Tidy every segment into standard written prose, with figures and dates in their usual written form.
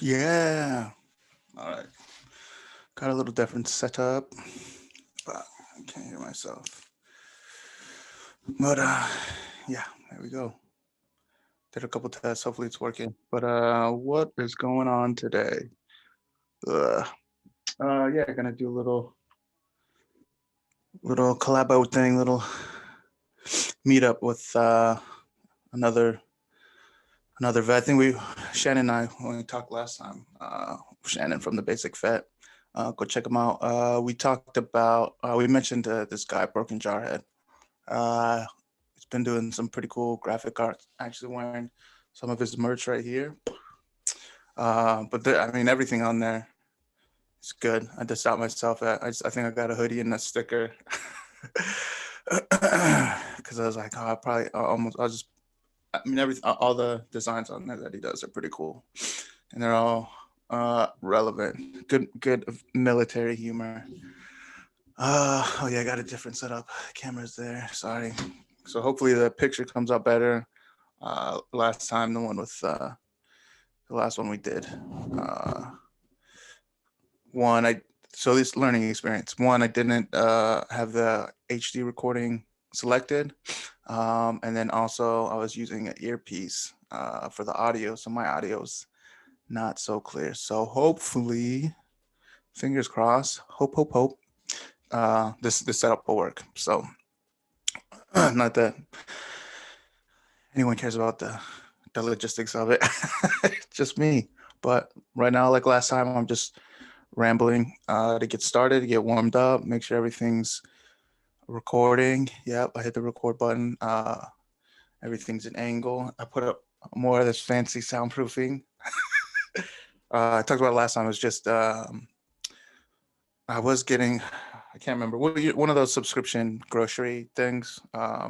Yeah. All right. Got a little different setup. I can't hear myself. But yeah, there we go. Did a couple tests. Hopefully it's working. But what is going on today? Uh, yeah, gonna do a little collabo thing, little meetup with another vet. I think Shannon and I, when we talked last time, Shannon from the Basic Vet, go check him out. We talked about, we mentioned this guy, Broken Jarhead. He's been doing some pretty cool graphic art, actually wearing some of his merch right here. I mean, everything on there is good. I just stopped myself at, I think I got a hoodie and a sticker. Because I was like, oh, I'll just, I mean, all the designs on there that he does are pretty cool, and they're all relevant. Good military humor. Oh yeah, I got a different setup. Camera's there. Sorry. So hopefully the picture comes out better. Last time, the last one we did. So this learning experience. One, I didn't have the HD recording selected. And then also I was using an earpiece for the audio. So my audio's not so clear. So hopefully, fingers crossed, hope, this setup will work. So not that anyone cares about the logistics of it, just me. But right now, like last time, I'm just rambling to get started, to get warmed up, make sure everything's recording. Yep, I hit the record button. Everything's an angle. I put up more of this fancy soundproofing. I talked about it last time. It was just I was getting, I can't remember, one of those subscription grocery things. I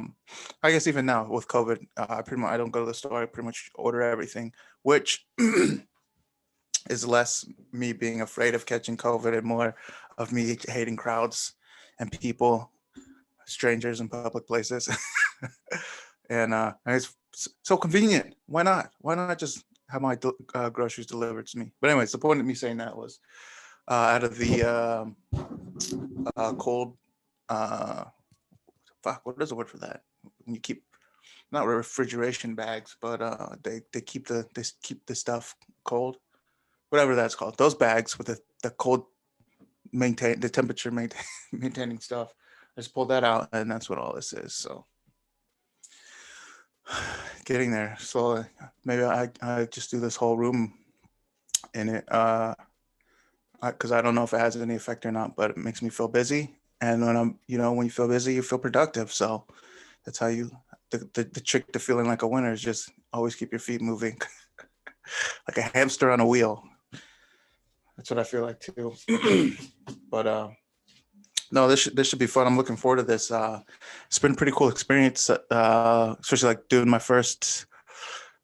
guess even now with COVID, I don't go to the store. I pretty much order everything, which is less me being afraid of catching COVID and more of me hating crowds and people, strangers in public places. And it's so convenient. Why not? Why not just have my groceries delivered to me? But anyways, the point of me saying that was out of the cold, what is the word for that? When you keep, not refrigeration bags, but they keep the stuff cold, whatever that's called. Those bags with the cold the temperature maintaining stuff. I just pulled that out, and that's what all this is. So getting there slowly. Maybe I just do this whole room in it, because I don't know if it has any effect or not, but it makes me feel busy. And when when you feel busy, you feel productive. So that's how the trick to feeling like a winner is just always keep your feet moving, like a hamster on a wheel. That's what I feel like too. But no, this should be fun. I'm looking forward to this. It's been a pretty cool experience, especially like doing my first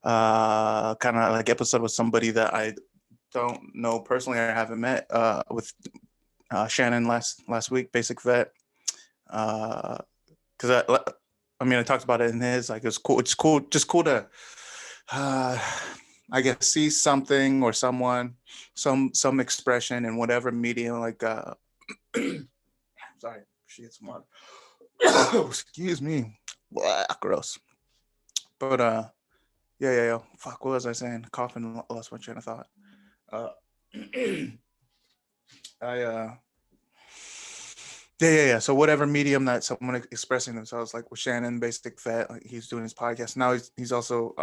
kind of like episode with somebody that I don't know personally or haven't met, with Shannon last week, Basic Vet. Because I mean, I talked about it in his, like, it's cool. It's cool, just cool to, I guess, see something or someone, some expression in whatever medium. Like, sorry, she had some water. Excuse me. Blah, gross. But yeah. Fuck, what was I saying? Coughing, lost my train of thought. Uh, I yeah. So whatever medium that someone expressing themselves, like with Shannon, Basic Vet, like he's doing his podcast now. He's also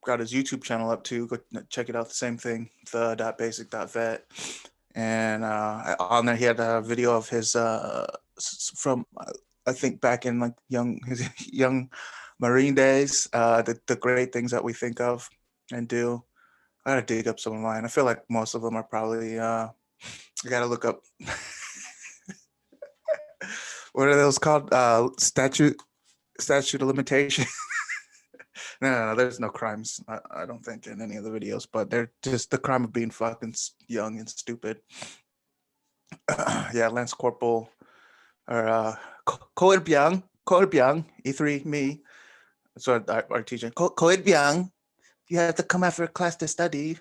got his YouTube channel up too. Go check it out. The same thing, the.basic.vet. And on there he had a video of his from I think back in like his young Marine days, the great things that we think of and do. I gotta dig up some of mine. I feel like most of them are probably I gotta look up. What are those called? Statute of limitation. No, there's no crimes. I don't think in any of the videos, but they're just the crime of being fucking young and stupid. Yeah, Lance Corporal or Koed Byung, E3 me. That's what our teacher. Koed Byung, you have to come after class to study.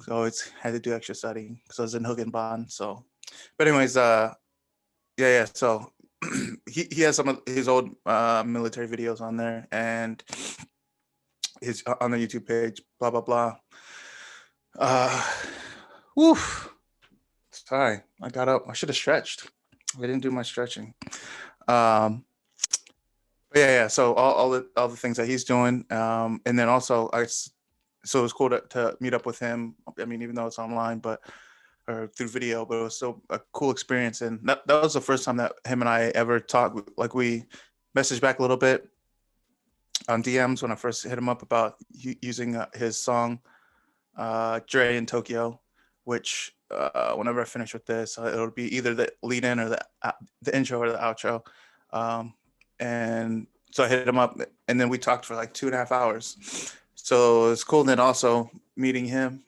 So it's had to do extra studying because I was in HoogkinBan. So, but anyways, yeah. So he has some of his old military videos on there, and his on the YouTube page. Blah blah blah. Uh, woof. Sorry, I got up. I should have stretched. I didn't do my stretching. Um, but yeah. So all the things that he's doing, and then also so it was cool to meet up with him. I mean, even though it's online, but or through video, but it was still a cool experience. And that was the first time that him and I ever talked. Like we messaged back a little bit on DMs when I first hit him up about using his song Dre in Tokyo, which whenever I finish with this, it'll be either the lead in or the intro or the outro. And so I hit him up, and then we talked for like 2.5 hours. So it's cool. Then also meeting him.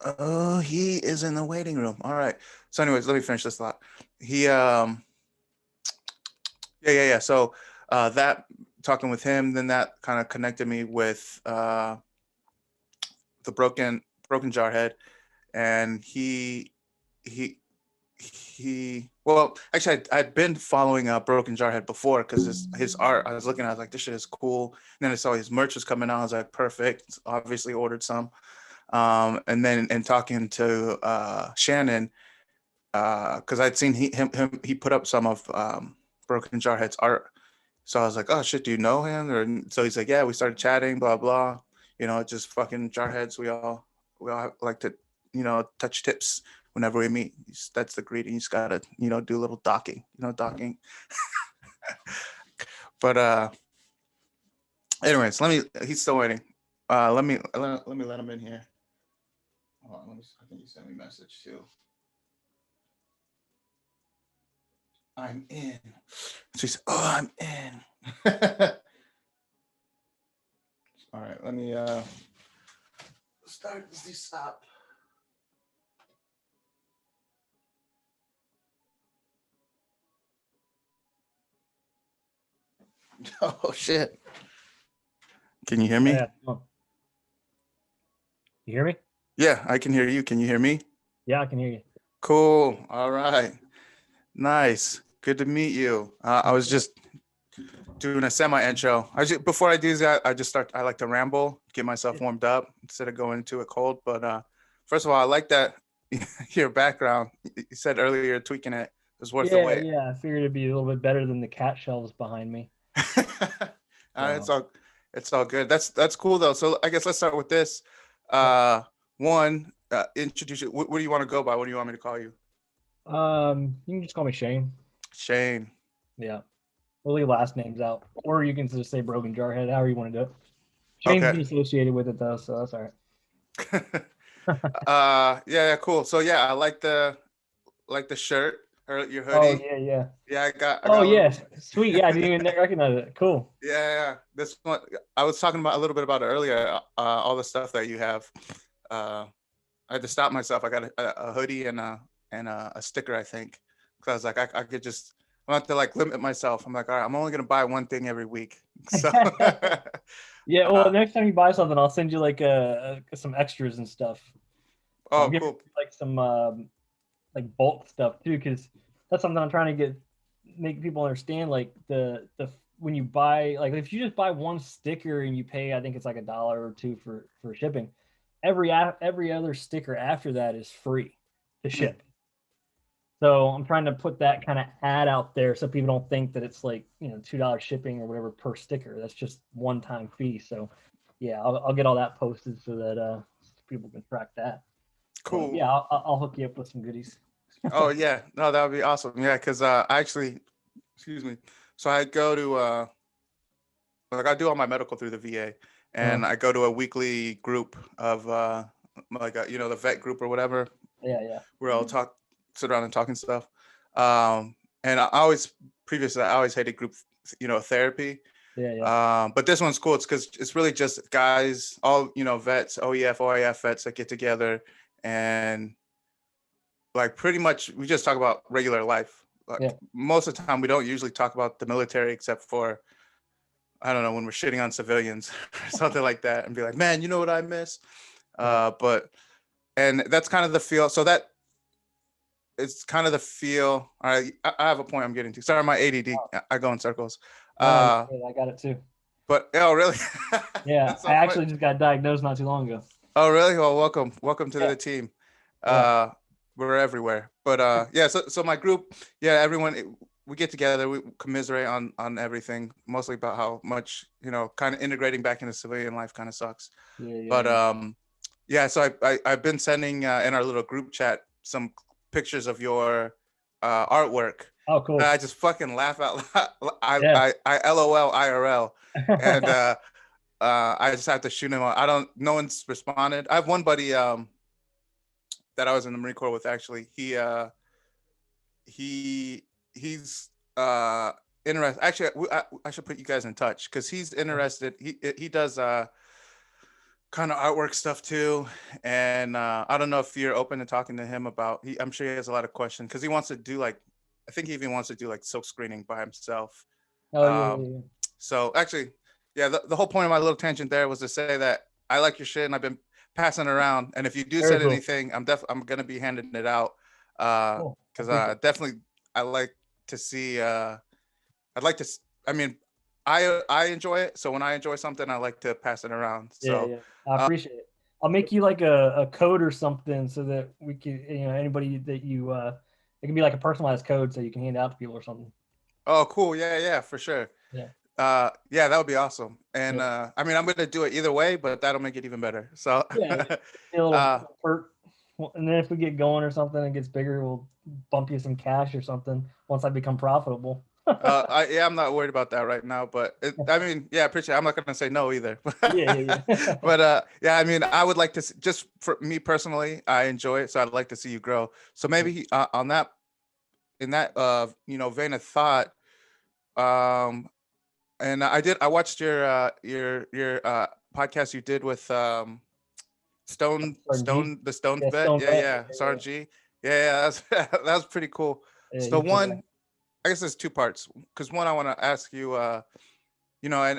Oh, he is in the waiting room. All right. So, anyways, let me finish this thought. He, yeah. So, that talking with him, then that kind of connected me with the broken Jarhead, and he. Well, actually, I'd been following Broken Jarhead before because his art. I was looking, I was like, this shit is cool. And then I saw his merch was coming out. I was like, perfect. Obviously, ordered some. And then in talking to Shannon, because I'd seen he put up some of Broken Jarhead's art. So I was like, oh shit, do you know him? Or so he's like, yeah, we started chatting, blah blah. You know, just fucking Jarheads. We all like to, touch tips whenever we meet. That's the greeting. You just gotta, do a little docking. Docking. But anyways, he's still waiting. Let me let him in here. Hold on, I think he sent me a message too. I'm in. So he said, oh, I'm in. All right, let me start this up. Oh shit. Can you hear me? Yeah. You hear me? Yeah, I can hear you. Can you hear me? Yeah, I can hear you. Cool. All right. Nice. Good to meet you. I was just doing a semi intro. Before I do that, I like to ramble, get myself warmed up instead of going into it cold. But first of all, I like that your background. You said earlier you're tweaking it. It was worth the wait. Yeah. I figured it'd be a little bit better than the cat shelves behind me. It's all good. That's cool though. So I guess let's start with this. One, introduce you. What do you want to go by? What do you want me to call you? You can just call me Shane. Shane. Yeah. We'll leave last names out. Or you can just say Broken Jarhead, however you want to do it. Shane's Okay. been associated with it though, so that's all right. Yeah, cool. So yeah, I like the shirt or your hoodie. Oh yeah. Yeah, I got Oh a little, yeah, sweet. Yeah, I didn't even recognize it. Cool. yeah. This one I was talking about a little bit about it earlier. All the stuff that you have. I had to stop myself. I got a hoodie and a sticker, I think, because I was like, I could just. I have to like limit myself. I'm like, all right, I'm only gonna buy one thing every week. So Yeah, well, next time you buy something, I'll send you like some extras and stuff. oh, Give cool. like some like bulk stuff too, because that's something I'm trying to make people understand. Like the when you buy, like if you just buy one sticker and you pay, I think it's like $1 or $2 for shipping. Every other sticker after that is free to ship. So I'm trying to put that kind of ad out there so people don't think that it's like, $2 shipping or whatever per sticker. That's just one-time fee. So yeah, I'll get all that posted so that people can track that. Cool. So, yeah, I'll hook you up with some goodies. Oh yeah, no, that would be awesome. Yeah, because I actually, excuse me. So I go to like I do all my medical through the VA, and I go to a weekly group of like the vet group or whatever. Yeah. Where I'll sit around and talk and stuff. And previously I always hated group, therapy. Yeah. But this one's cool. It's because it's really just guys, all vets, OEF, OIF vets that get together and like pretty much we just talk about regular life. Like most of the time we don't usually talk about the military except for I don't know, when we're shitting on civilians or something like that, and be like, man, you know what I miss? But and that's kind of the feel. So that it's kind of the feel. All right, I have a point I'm getting to. Sorry, my ADD. I go in circles. No, Uh, I got it too. but oh, really? Yeah, That's I so funny. actually just got diagnosed not too long ago. Oh, really? Well, welcome to Yeah, the team. yeah. Uh, we're everywhere. But yeah. So my group, yeah, everyone, we get together, we commiserate on everything, mostly about how much kind of integrating back into civilian life kind of sucks. Yeah, yeah, But yeah. yeah. So I've been sending in our little group chat some pictures of your artwork. Oh, And cool. I just fucking laugh out loud. Yeah. I LOL IRL, and I just have to shoot him. I don't. No one's responded. I have one buddy that I was in the Marine Corps with. Actually, he he's interested. Actually, I should put you guys in touch because he's interested. He does kind of artwork stuff too, and I don't know if you're open to talking to him about. I'm sure he has a lot of questions because he wants to do like. I think he even wants to do like silk screening by himself. Oh, yeah, Um, yeah, yeah. so actually, yeah, the whole point of my little tangent there was to say that I like your shit and I've been passing it around. And if you do Very send cool. anything, I'm gonna be handing it out. Cool. I Because appreciate it. definitely I like to see. I'd like to. I mean, I enjoy it. So when I enjoy something, I like to pass it around. Yeah, So yeah. I uh, appreciate it. I'll make you like a code or something so that we can, anybody that you, it can be like a personalized code so you can hand out to people or something. oh, cool. Yeah, yeah, for sure. Yeah. Yeah, that would be awesome. And Yeah. I mean, I'm gonna do it either way, but that'll make it even better. So Yeah. Yeah. A little uh, perk. Well, and then if we get going or something and gets bigger, we'll bump you some cash or something once I become profitable. yeah, I'm not worried about that right now, but I mean, yeah, I appreciate it. I'm not going to say no either. Yeah, yeah, yeah. But yeah, I mean, I would like to just for me personally, I enjoy it, so I'd like to see you grow. So maybe on that, in that vein of thought, um, and I watched your podcast you did with Sergeant G. the Stone Yeah, vet. Stone Yeah, Vet. yeah, Sergeant G. Yeah, yeah, that's that was pretty cool. Yeah, So he's cool guy. one, I guess there's two parts. Because one, I want to ask you, and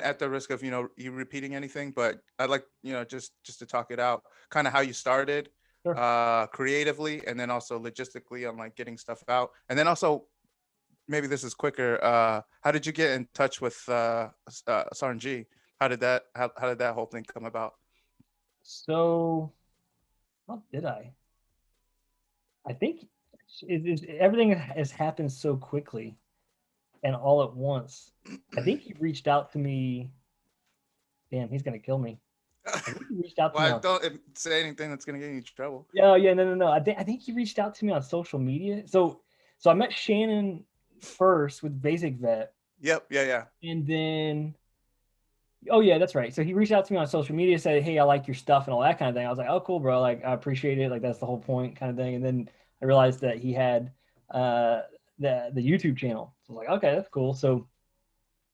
at the risk of you repeating anything, but I'd like just to talk it out, kind of how you started, Sure. creatively, and then also logistically on like getting stuff out, and then also maybe this is quicker. How did you get in touch with Sergeant G? How did that whole thing come about? So, how did I? I think everything has happened so quickly and all at once. I think he reached out to me. Damn, he's gonna kill me. I think he reached out to me Well, on. don't say anything that's gonna get you in trouble. Yeah, yeah, no, no, no. I think he reached out to me on social media. So I met Shannon first with Basic Vet, Yep. Yeah. Yeah. and then oh yeah, that's right. So he reached out to me on social media, said, "Hey, I like your stuff and all that kind of thing." I was like, "Oh, cool, bro. Like, I appreciate it. Like, that's the whole point, kind of thing." And then I realized that he had uh the YouTube channel. So I was like, "Okay, that's cool." So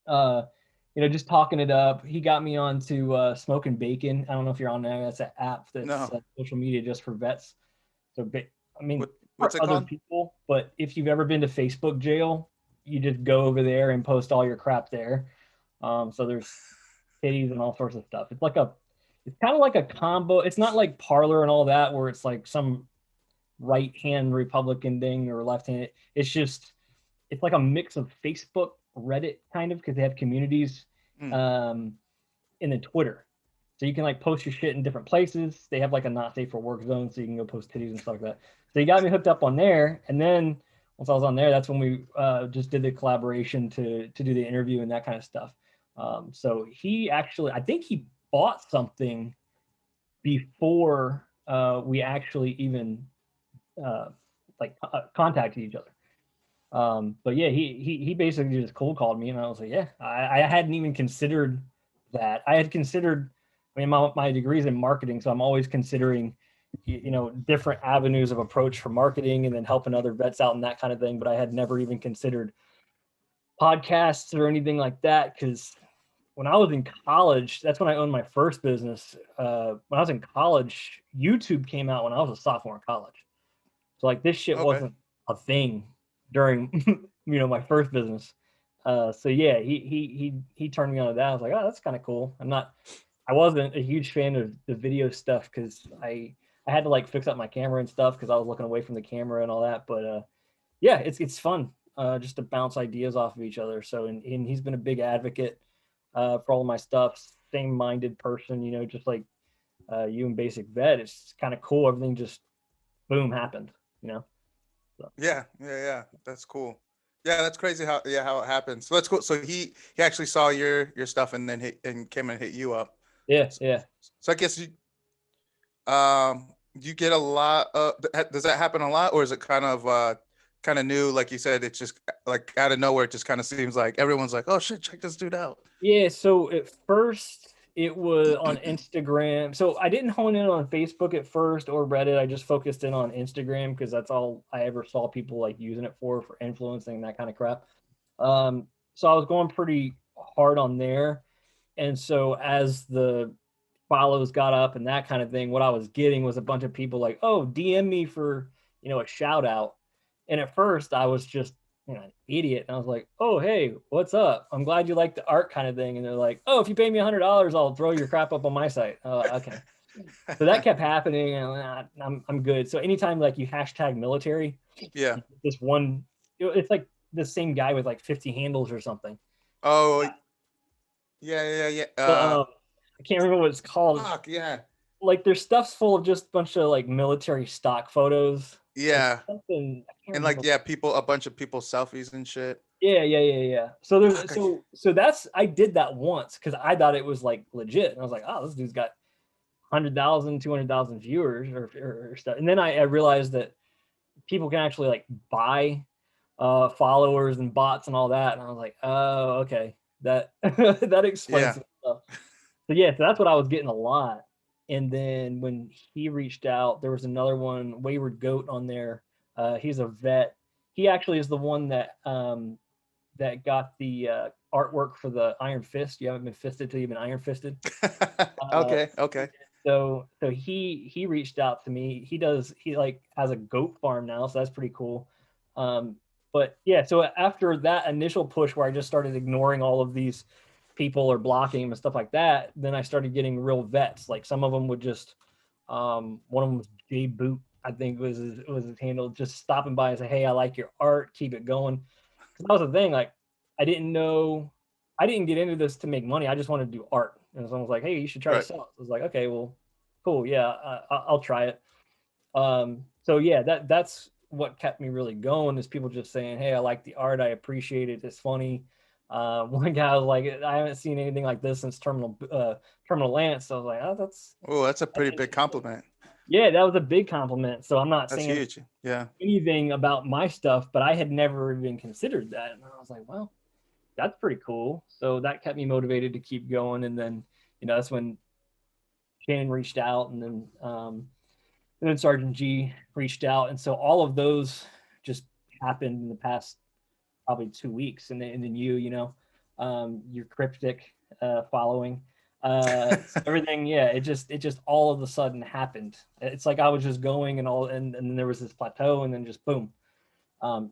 uh, just talking it up, he got me onto Smoking Bacon. I don't know if you're on there. That's an app that's No. social media just for vets. So, I mean, What's for it other called? people, but if you've ever been to Facebook jail, you just go over there and post all your crap there. So there's titties and all sorts of stuff. It's kind of like a combo. It's not like Parlor and all that, where it's like some right hand Republican thing or left hand. It's like a mix of Facebook, Reddit, kind of, because they have communities, Mm. um, in the Twitter. So you can like post your shit in different places. They have like a not safe for work zone, so you can go post titties and stuff like that. So you got me hooked up on there, and then once I was on there, that's when we just did the collaboration to do the interview and that kind of stuff. So he actually, I think he bought something before we actually even uh, contacted each other. But yeah, he basically just cold called me, and I was like, yeah, I hadn't even considered that. I had considered, I mean, my degree's in marketing, so I'm always considering, different avenues of approach for marketing and then helping other vets out and that kind of thing. But I had never even considered podcasts or anything like that, because when I was in college, that's when I owned my first business. When I was in college, YouTube came out when I was a sophomore in college. So like this shit Okay. wasn't a thing during my first business. So yeah, he turned me on to that. I was like, oh, that's kind of cool. I wasn't a huge fan of the video stuff because I had to like fix up my camera and stuff because I was looking away from the camera and all that. But yeah, it's fun just to bounce ideas off of each other. So and he's been a big advocate for all of my stuff. Same minded person, you know, just like you and Basic Vet. It's kind of cool. Everything just boom happened, you know. So, Yeah, yeah, yeah. That's cool. Yeah, that's crazy how it happens. So that's cool. So he actually saw your stuff and then hit and came and hit you up. yeah, So, yeah. so I guess you get a lot of, does that happen a lot, or is it kind of new? Like you said, it's just like out of nowhere. It just kind of seems like everyone's like, oh shit, check this dude out. Yeah, so at first it was on Instagram. So I didn't hone in on Facebook at first or Reddit. I just focused in on Instagram because that's all I ever saw people like using it for influencing and that kind of crap. So I was going pretty hard on there. And so as the follows got up and that kind of thing, what I was getting was a bunch of people like, oh, DM me for, you know, a shout out. And at first I was just, you know, an idiot. And I was like, oh, hey, what's up? I'm glad you like the art kind of thing. And they're like, oh, if you pay me $100, I'll throw your crap up on my site. Okay. So that kept happening and I'm good. So anytime like you hashtag military, Yeah. this one, it's like the same guy with like 50 handles or something. Oh, yeah, yeah, yeah. But I can't remember what it's called. Fuck yeah, Like their stuff's full of just a bunch of like military stock photos. It's yeah, something I can't and like remember. yeah, a bunch of people selfies and shit. Yeah. So Fuck, there's so that's I did that once because I thought it was like legit. And I was like, oh, this dude's got 100,000, 200,000 viewers or stuff. And then I realized that people can actually like buy followers and bots and all that. And I was like, oh, okay. That that explains Yeah. some stuff. So yeah, so that's what I was getting a lot. And then when he reached out, there was another one, Wayward Goat, on there. He's a vet. He actually is the one that got the artwork for the Iron Fist. You haven't been fisted till you've been iron fisted. Uh, Okay, okay. so he reached out to me. He like has a goat farm now, so that's pretty cool. Um, but yeah, so after that initial push where I just started ignoring all of these people or blocking them and stuff like that, then I started getting real vets. Like some of them would just one of them was J Boot, I think was his handle, just stopping by and say, hey, I like your art, keep it going. Because that was the thing, like I didn't know, I didn't get into this to make money. I just wanted to do art. And someone was like, hey, you should try to Right. sell it. I was like, okay, well, cool. Yeah, I'll try it. So yeah, that's what kept me really going is people just saying, hey, I like the art. I appreciate it. It's funny. One guy was like, I haven't seen anything like this since Terminal Lance. So I was like, oh, Oh, that's a that's pretty big interesting. compliment. Yeah, that was a big compliment. So I'm not That's saying huge. Yeah. anything about my stuff, but I had never even considered that. And I was like, well, that's pretty cool. So that kept me motivated to keep going. And then, you know, that's when Shannon reached out and then Sergeant G reached out. And so all of those just happened in the past probably 2 weeks. And then you know, your cryptic following. Everything, yeah, it just all of a sudden happened. It's like I was just going and then there was this plateau and then just boom.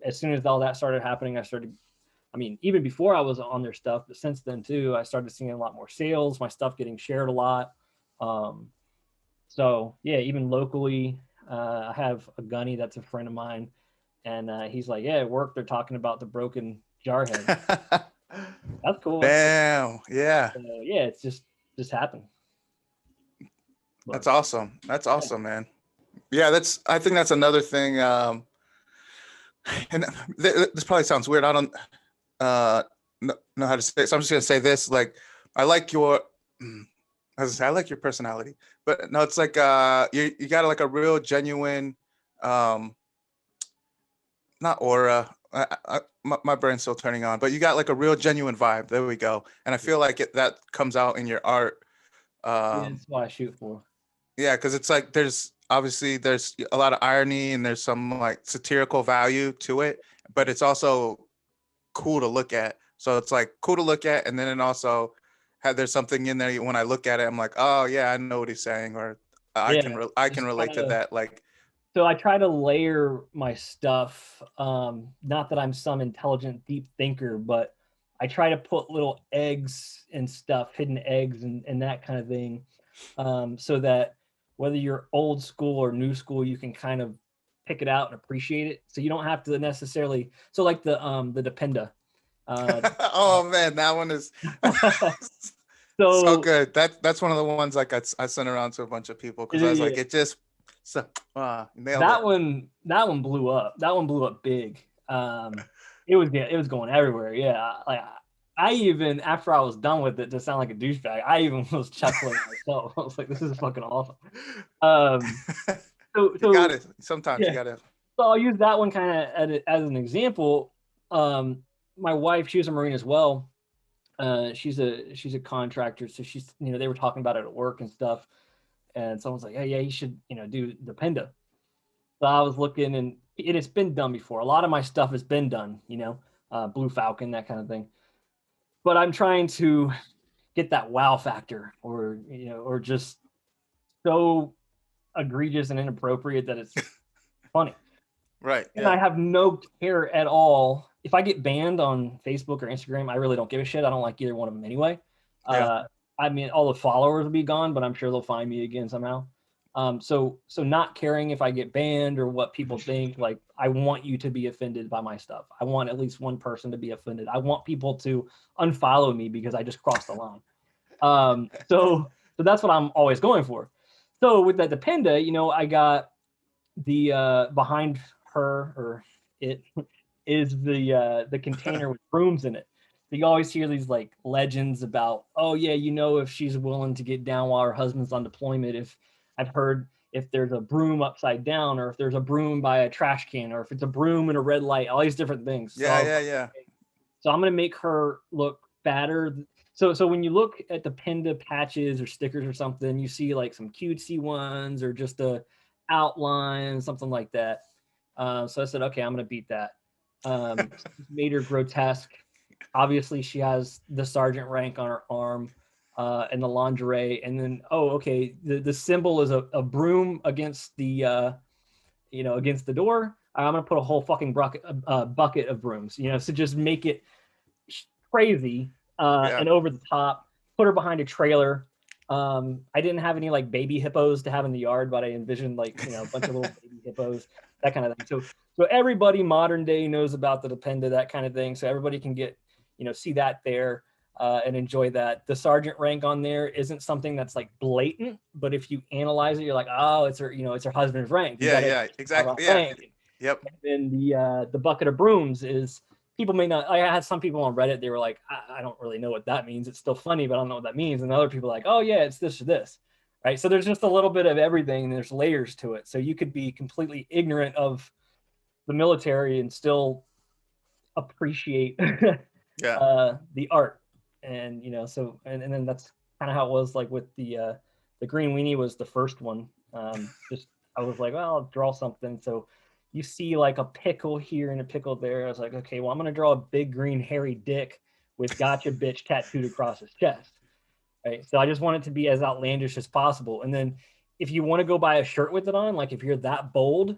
As soon as all that started happening, I mean, even before I was on their stuff, but since then too, I started seeing a lot more sales, my stuff getting shared a lot. Um, so yeah, even locally, I have a gunny that's a friend of mine, and he's like, yeah, at work they're talking about the Broken Jarhead. That's cool. That's cool. Damn. Yeah. So, yeah, it's just happened. That's But awesome. That's yeah, awesome, man. Yeah, I think that's another thing. And this probably sounds weird. I don't know how to say it. So I'm just gonna say this. Like, I like your, as I say, I like your personality. But no, it's like you got like a real genuine, um, not aura. My brain's still turning on, but you got like a real genuine vibe. There we go. And I feel like that comes out in your art. yeah, Um, that's what I shoot for. yeah, because it's like there's a lot of irony and there's some like satirical value to it, but it's also cool to look at. So it's like cool to look at, and then it also there's something in there when I look at it, I'm like, oh yeah, I know what he's saying, or Yeah, I can just relate kind to of. that. Like, So I try to layer my stuff. Not that I'm some intelligent, deep thinker, but I try to put little eggs and stuff, hidden eggs and that kind of thing, so that whether you're old school or new school, you can kind of pick it out and appreciate it. So you don't have to necessarily. So like the Dependa. Oh man, that one is so So good. That's one of the ones like I sent around to a bunch of people because I was like, yeah, it just so nailed it. that one blew up. That one blew up big. It was going everywhere. Yeah, like I even after I was done with it, to sound like a douchebag, I even was chuckling myself. I was like, "This is fucking awesome." Um, so You got so it. Sometimes you yeah, got to. so I'll use that one kind of as an example. Um, my wife, she was a Marine as well. She's a contractor, so she's they were talking about it at work and stuff, and someone's like, "Hey, yeah, you should do the Penda." So I was looking, and it's been done before. A lot of my stuff has been done, Blue Falcon, that kind of thing. But I'm trying to get that wow factor, or just so egregious and inappropriate that it's funny. Right. And I Yeah. have no care at all. If I get banned on Facebook or Instagram, I really don't give a shit. I don't like either one of them anyway. Yeah. Uh, I mean, all the followers will be gone, but I'm sure they'll find me again somehow. So not caring if I get banned or what people think, like I want you to be offended by my stuff. I want at least one person to be offended. I want people to unfollow me because I just crossed the line. So that's what I'm always going for. So with that Dependa, I got the behind her or it is the container with brooms in it. So you always hear these like legends about, oh yeah, if she's willing to get down while her husband's on deployment. If I've heard if there's a broom upside down, or if there's a broom by a trash can, or if it's a broom in a red light, all these different things. So Yeah. Yeah. Yeah. I'm gonna make her look badder. So when you look at the Penda patches or stickers or something, you see like some cutesy ones or just a outline, something like that. So I said, okay, I'm gonna beat that. Made her grotesque. Obviously, she has the sergeant rank on her arm, and the lingerie, and then okay, the symbol is a broom against the against the door. I'm gonna put a whole fucking bucket of brooms, so just make it crazy Yeah. and over the top. Put her behind a trailer. I didn't have any like baby hippos to have in the yard, but I envisioned like a bunch of little baby hippos, that kind of thing. So everybody modern day knows about the Dependa, that kind of thing. So everybody can get see that there. And enjoy that. The sergeant rank on there isn't something that's like blatant, but if you analyze it, you're like, oh, it's her husband's rank. You Yeah. got to Yeah. about Exactly. Yeah. rank. Yep. And then the bucket of brooms is people may not. I had some people on Reddit. They were like, I don't really know what that means. It's still funny, but I don't know what that means. And other people are like, oh yeah, it's this or this, right? So there's just a little bit of everything, and there's layers to it. So you could be completely ignorant of the military and still appreciate Yeah. the art. And and then that's kind of how it was like with the green weenie was the first one. Just I was like, well, I'll draw something. So you see like a pickle here and a pickle there. I was like, okay, well, I'm gonna draw a big green hairy dick with "Gotcha bitch" tattooed across his chest. Right. So I just want it to be as outlandish as possible. And then if you want to go buy a shirt with it on, like if you're that bold,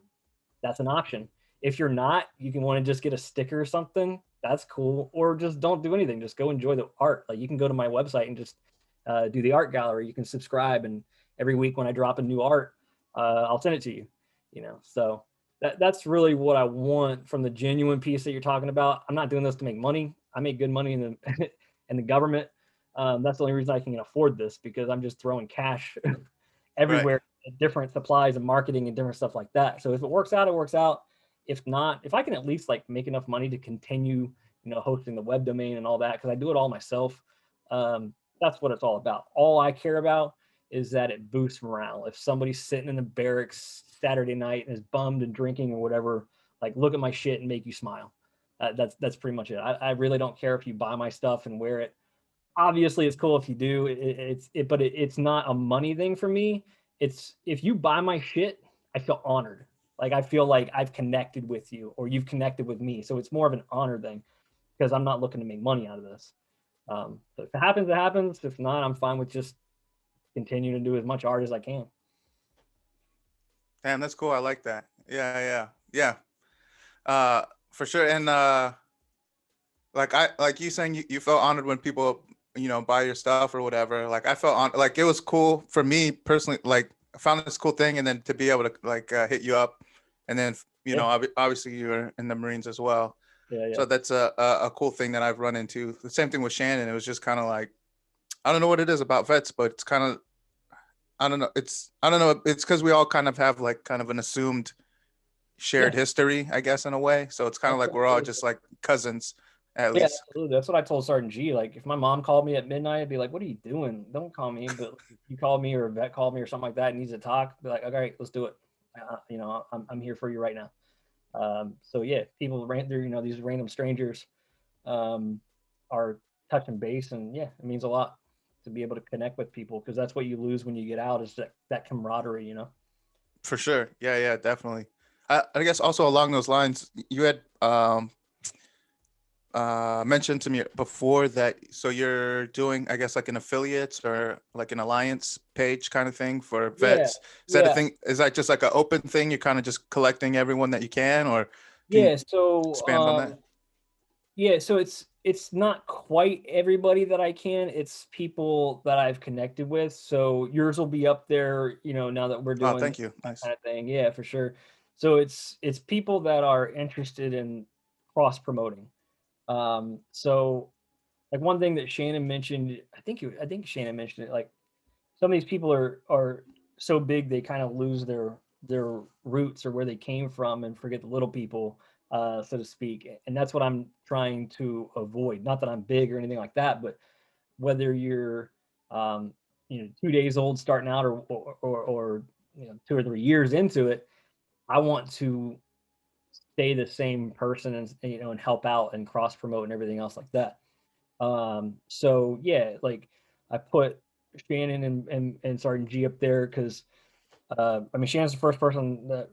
that's an option. If you're not, you can want to just get a sticker or something. That's cool. Or just don't do anything. Just go enjoy the art. Like you can go to my website and just do the art gallery. You can subscribe, and every week when I drop a new art, I'll send it to you. So that's really what I want from the genuine piece that you're talking about. I'm not doing this to make money. I make good money in the in the government. That's the only reason I can afford this, because I'm just throwing cash Right. everywhere, different supplies and marketing and different stuff like that. So if it works out, it works out. If not, if I can at least like make enough money to continue, hosting the web domain and all that, because I do it all myself. That's what it's all about. All I care about is that it boosts morale. If somebody's sitting in the barracks Saturday night and is bummed and drinking or whatever, like look at my shit and make you smile. That's pretty much it. I really don't care if you buy my stuff and wear it. Obviously it's cool if you do. But it's not a money thing for me. It's if you buy my shit, I feel honored. Like I feel like I've connected with you or you've connected with me. So it's more of an honor thing, because I'm not looking to make money out of this. So if it happens, it happens. If not, I'm fine with just continuing to do as much art as I can. Damn, that's cool. I like that. Yeah. Yeah. Yeah. For sure. And like you saying you felt honored when people, buy your stuff or whatever. Like I felt on, like it was cool for me personally. Like I found this cool thing, and then to be able to like hit you up, and then Yeah, obviously you're in the Marines as well. yeah, yeah. So that's a cool thing that I've run into. The same thing with Shannon. It was just kind of like, I don't know what it is about vets, but it's kind of, I don't know. I don't know. It's because we all kind of have like kind of an assumed shared Yeah, history, I guess, in a way. So it's kind of that's like we're all just like cousins, at yeah, least. absolutely. That's what I told Sergeant G. Like, if my mom called me at midnight, I'd be like, "What are you doing? Don't call me." But if you call me or a vet called me or something like that and needs to talk, be like, "Okay, let's do it." I'm here for you right now. So yeah, people ran through, these random strangers um, are touching base, and yeah, it means a lot to be able to connect with people because that's what you lose when you get out is that camaraderie. For sure. Yeah, yeah, definitely. I guess also along those lines, you had mentioned to me before that so you're doing, I guess, like an affiliates or like an alliance page kind of thing for Yeah, vets. Is that a yeah, thing? Is that just like an open thing? You're kind of just collecting everyone that you can, or can you yeah. So expand on that? yeah, so it's not quite everybody that I can. It's people that I've connected with. So yours will be up there, now that we're Oh, doing thank you. that Nice. kind of thing. Yeah, for sure. So it's people that are interested in cross promoting. So like one thing that Shannon mentioned, I think Shannon mentioned it. Like some of these people are so big they kind of lose their roots or where they came from and forget the little people, so to speak. And that's what I'm trying to avoid. Not that I'm big or anything like that, but whether you're 2 days old starting out or 2 or 3 years into it, I want to stay the same person and help out and cross promote and everything else like that. So yeah, like I put Shannon and Sergeant G up there because I mean Shannon's the first person that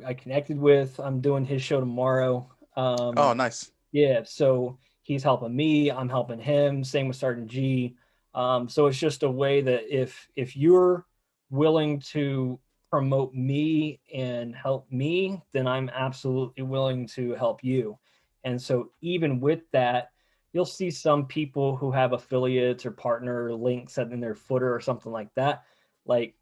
I connected with. I'm doing his show tomorrow. Oh, Um, nice. yeah, so he's helping me, I'm helping him. Same with Sergeant G. So it's just a way that if you're willing to promote me and help me, then I'm absolutely willing to help you. And so even with that, you'll see some people who have affiliates or partner links in their footer or something like that. Like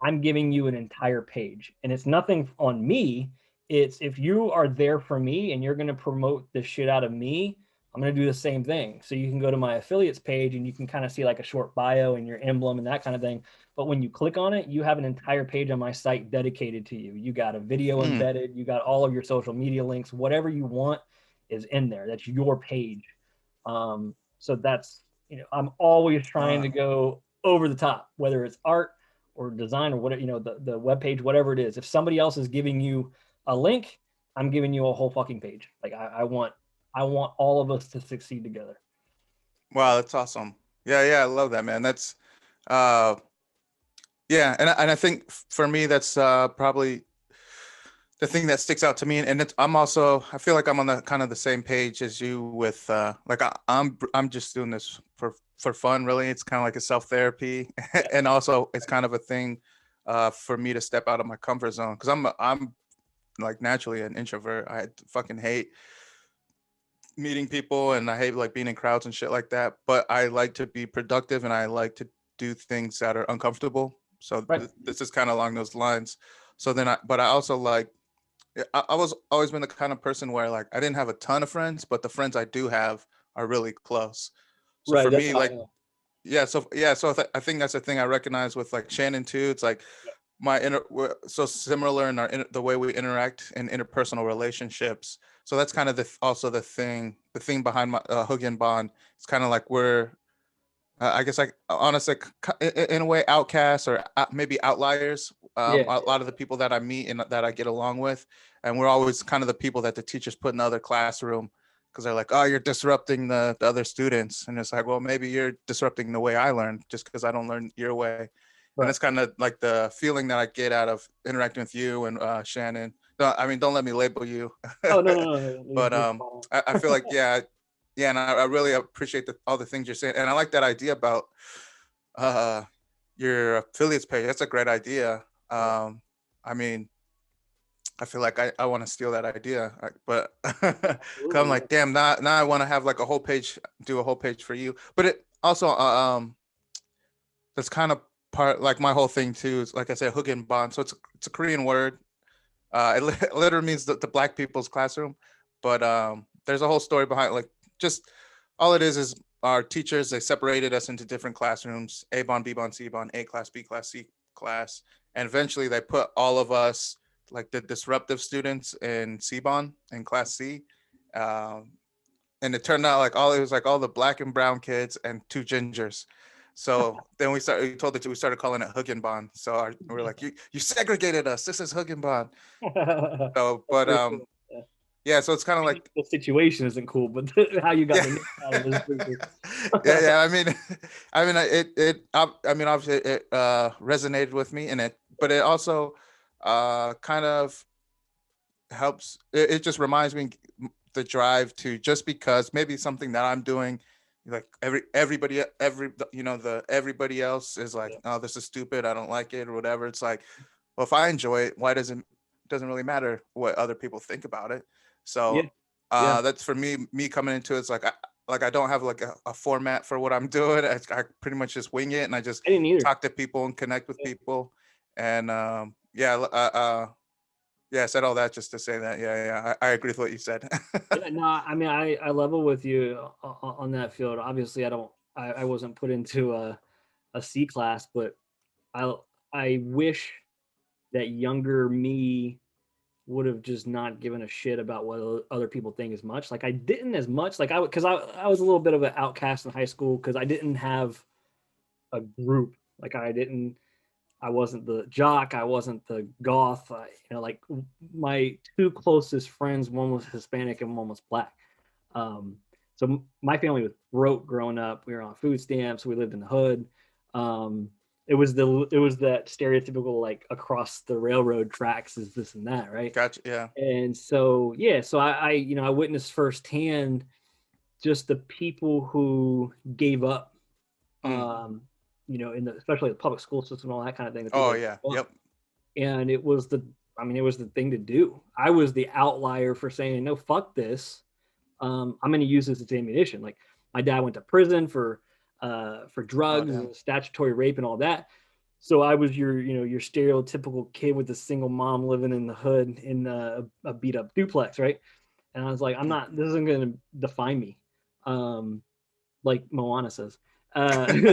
I'm giving you an entire page and it's nothing on me. It's if you are there for me and you're going to promote the shit out of me, I'm going to do the same thing. So you can go to my affiliates page and you can kind of see like a short bio and your emblem and that kind of thing. But when you click on it, you have an entire page on my site dedicated to you. You got a video Mm, embedded, you got all of your social media links, whatever you want is in there. That's your page. So I'm always trying to wow. go over the top, whether it's art or design or whatever, the web page, whatever it is. If somebody else is giving you a link, I'm giving you a whole fucking page. Like I want all of us to succeed together. Wow, that's awesome. Yeah, yeah, I love that, man. That's uh yeah, and I think for me that's probably the thing that sticks out to me, and I'm also, I feel like I'm on the kind of the same page as you with like I'm just doing this for fun, really. It's kind of like a self therapy, Yeah, and also it's kind of a thing for me to step out of my comfort zone because I'm like naturally an introvert. I fucking hate meeting people, and I hate like being in crowds and shit like that. But I like to be productive, and I like to do things that are uncomfortable. So right. this is kind of along those lines. So then but I also like, yeah, I was always been the kind of person where like I didn't have a ton of friends, but the friends I do have are really close. So Right. for That's me, how I like, am. I think that's the thing I recognize with like Shannon too. It's like Yeah. we're so similar in the way we interact in interpersonal relationships. So that's kind of also the thing behind my Hoogkin bond. It's kind of like we're I guess like honestly, in a way, outcasts or maybe outliers. Yeah. A lot of the people that I meet and that I get along with, and we're always kind of the people that the teachers put in the other classroom because they're like, "Oh, you're disrupting the other students," and it's like, "Well, maybe you're disrupting the way I learn just because I don't learn your way." And Right. that's kind of like the feeling that I get out of interacting with you and Shannon. No, I mean, don't let me label you, Oh no no no no. but You're fine. I feel like yeah, and I really appreciate all the things you're saying, and I like that idea about uh your affiliates page. That's a great idea. Yeah. I mean, I feel like I want to steal that idea, but cause I'm Absolutely. like, damn, now I want to have like a whole page, do a whole page for you. But it also, that's kind of part like my whole thing too. Is like I said, Hoogkin, so it's a Korean word. It literally means the black people's classroom, but there's a whole story behind like just all it is our teachers they separated us into different classrooms: A bon, B bon, C bon, A class, B class, C class, and eventually they put all of us like the disruptive students in C bon in class C. Um, and it turned out like all it was like all the black and brown kids and two gingers. So then we told it we started calling it Hoogkin. So we are like, you segregated us. This is Hoogkin. So, That's but pretty cool. Yeah. yeah. So it's kind of I mean, like, the situation isn't cool, but how you got yeah, the name out of it is pretty cool. yeah. I mean, I mean, obviously it resonated with me, and but it also kind of helps. It just reminds me the drive to just because maybe something that I'm doing, like everybody else is like, Yeah. oh, this is stupid. I don't like it or whatever. It's like, well, if I enjoy it, why doesn't really matter what other people think about it. Yeah. So Yeah. that's for me coming into it, it's like I don't have like a format for what I'm doing. I pretty much just wing it and I just I didn't either. talk to people and connect with Yeah. people. And yeah, I said all that just to say that. Yeah, yeah, I agree with what you said. Yeah, no, I mean, I level with you on that field. Obviously, I wasn't put into a C class, but I, I wish that younger me would have just not given a shit about what other people think as much. Like I didn't as much. Like because I was a little bit of an outcast in high school because I didn't have a group. Like I wasn't the jock. I wasn't the goth. Like my two closest friends, one was Hispanic and one was black. Um, so my family was broke growing up. We were on food stamps. We lived in the hood. Um, it was that stereotypical like across the railroad tracks is this and that, right? Gotcha. Yeah. And so yeah, so I witnessed firsthand just the people who gave up, Mm. um, in the especially the public school system and all that kind of thing. The people Oh that yeah. gave up, Yep. and it was the thing to do. I was the outlier for saying no, fuck this. I'm going to use this as ammunition. Like my dad went to prison for Oh drugs damn. and statutory rape and all that. So I was your stereotypical kid with a single mom living in the hood in a beat up duplex, right? And I was like, I'm Mm. not. This isn't going to define me, um, like Moana says.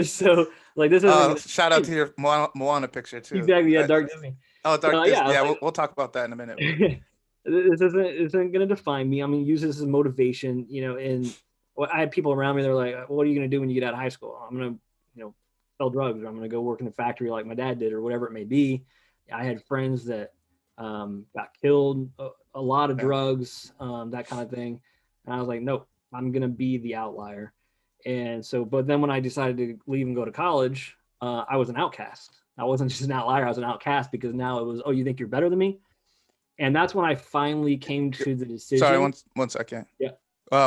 So like this isn't going to Shout out define to me. your Moana picture too. Exactly. Yeah, Dark Disney. Oh, So Dark yeah, Disney. I was Yeah, like, we'll talk about that in a minute. But this isn't going to define me. I'm going to use this as motivation, and I had people around me. They're like, well, what are you going to do when you get out of high school? I'm going to, sell drugs, or I'm going to go work in a factory like my dad did, or whatever it may be. I had friends that got killed, a lot of yeah, drugs, that kind of thing. And I was like, nope, I'm going to be the outlier. And so, but then when I decided to leave and go to college, I was an outcast. I wasn't just an outlier. I was an outcast because now it was, oh, you think you're better than me? And that's when I finally came yeah. to the Sorry, decision. one second. Yeah.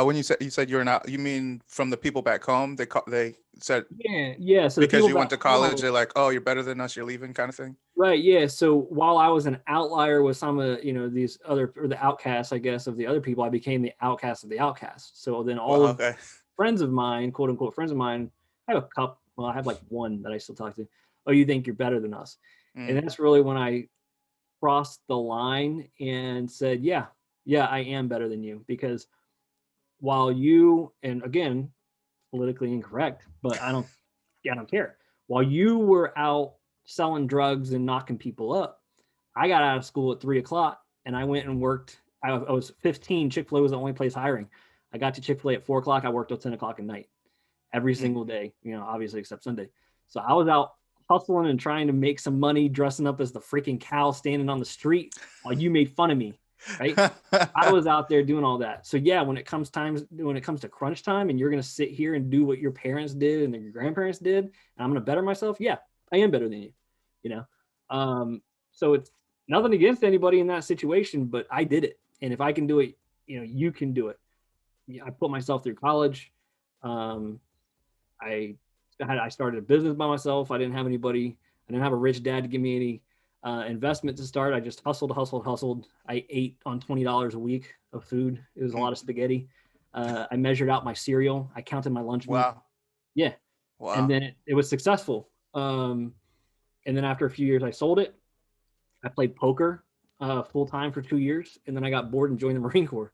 When you said you're not, you mean from the people back home? They said Yeah, yeah. So the because people you back went to college, home, they're like, oh, you're better than us. You're leaving, kind of thing. right? Yeah. So while I was an outlier with some of these other or the outcasts, I guess, of the other people, I became the outcast of the outcasts. So then Well, all of okay. friends of mine, quote unquote friends of mine, I have a couple. Well, I have like one that I still talk to. Oh, you think you're better than us? And Mm. that's really when I crossed the line and said, yeah, yeah, I am better than you because while you and again politically incorrect, but I don't care. While you were out selling drugs and knocking people up, I got out of school at 3 o'clock and I went and worked. I was 15. Chick-fil-A was the only place hiring. I got to Chick-fil-A at 4 o'clock. I worked till 10 o'clock at night every Mm. single day, obviously except Sunday. So I was out hustling and trying to make some money, dressing up as the freaking cow standing on the street while you made fun of me, right? I was out there doing all that. So yeah, when it comes to crunch time and you're going to sit here and do what your parents did and your grandparents did, and I'm going to better myself. Yeah, I am better than you, you know? So it's nothing against anybody in that situation, but I did it. And if I can do it, you can do it. I put myself through college. Um, I started a business by myself. I didn't have anybody. I didn't have a rich dad to give me any investment to start. I just hustled. I ate on $20 a week of food. It was a lot of spaghetti. I measured out my cereal. I counted my lunch meat. Wow. Yeah. Wow. And then it was successful. And then after a few years, I sold it. I played poker full time for 2 years, and then I got bored and joined the Marine Corps.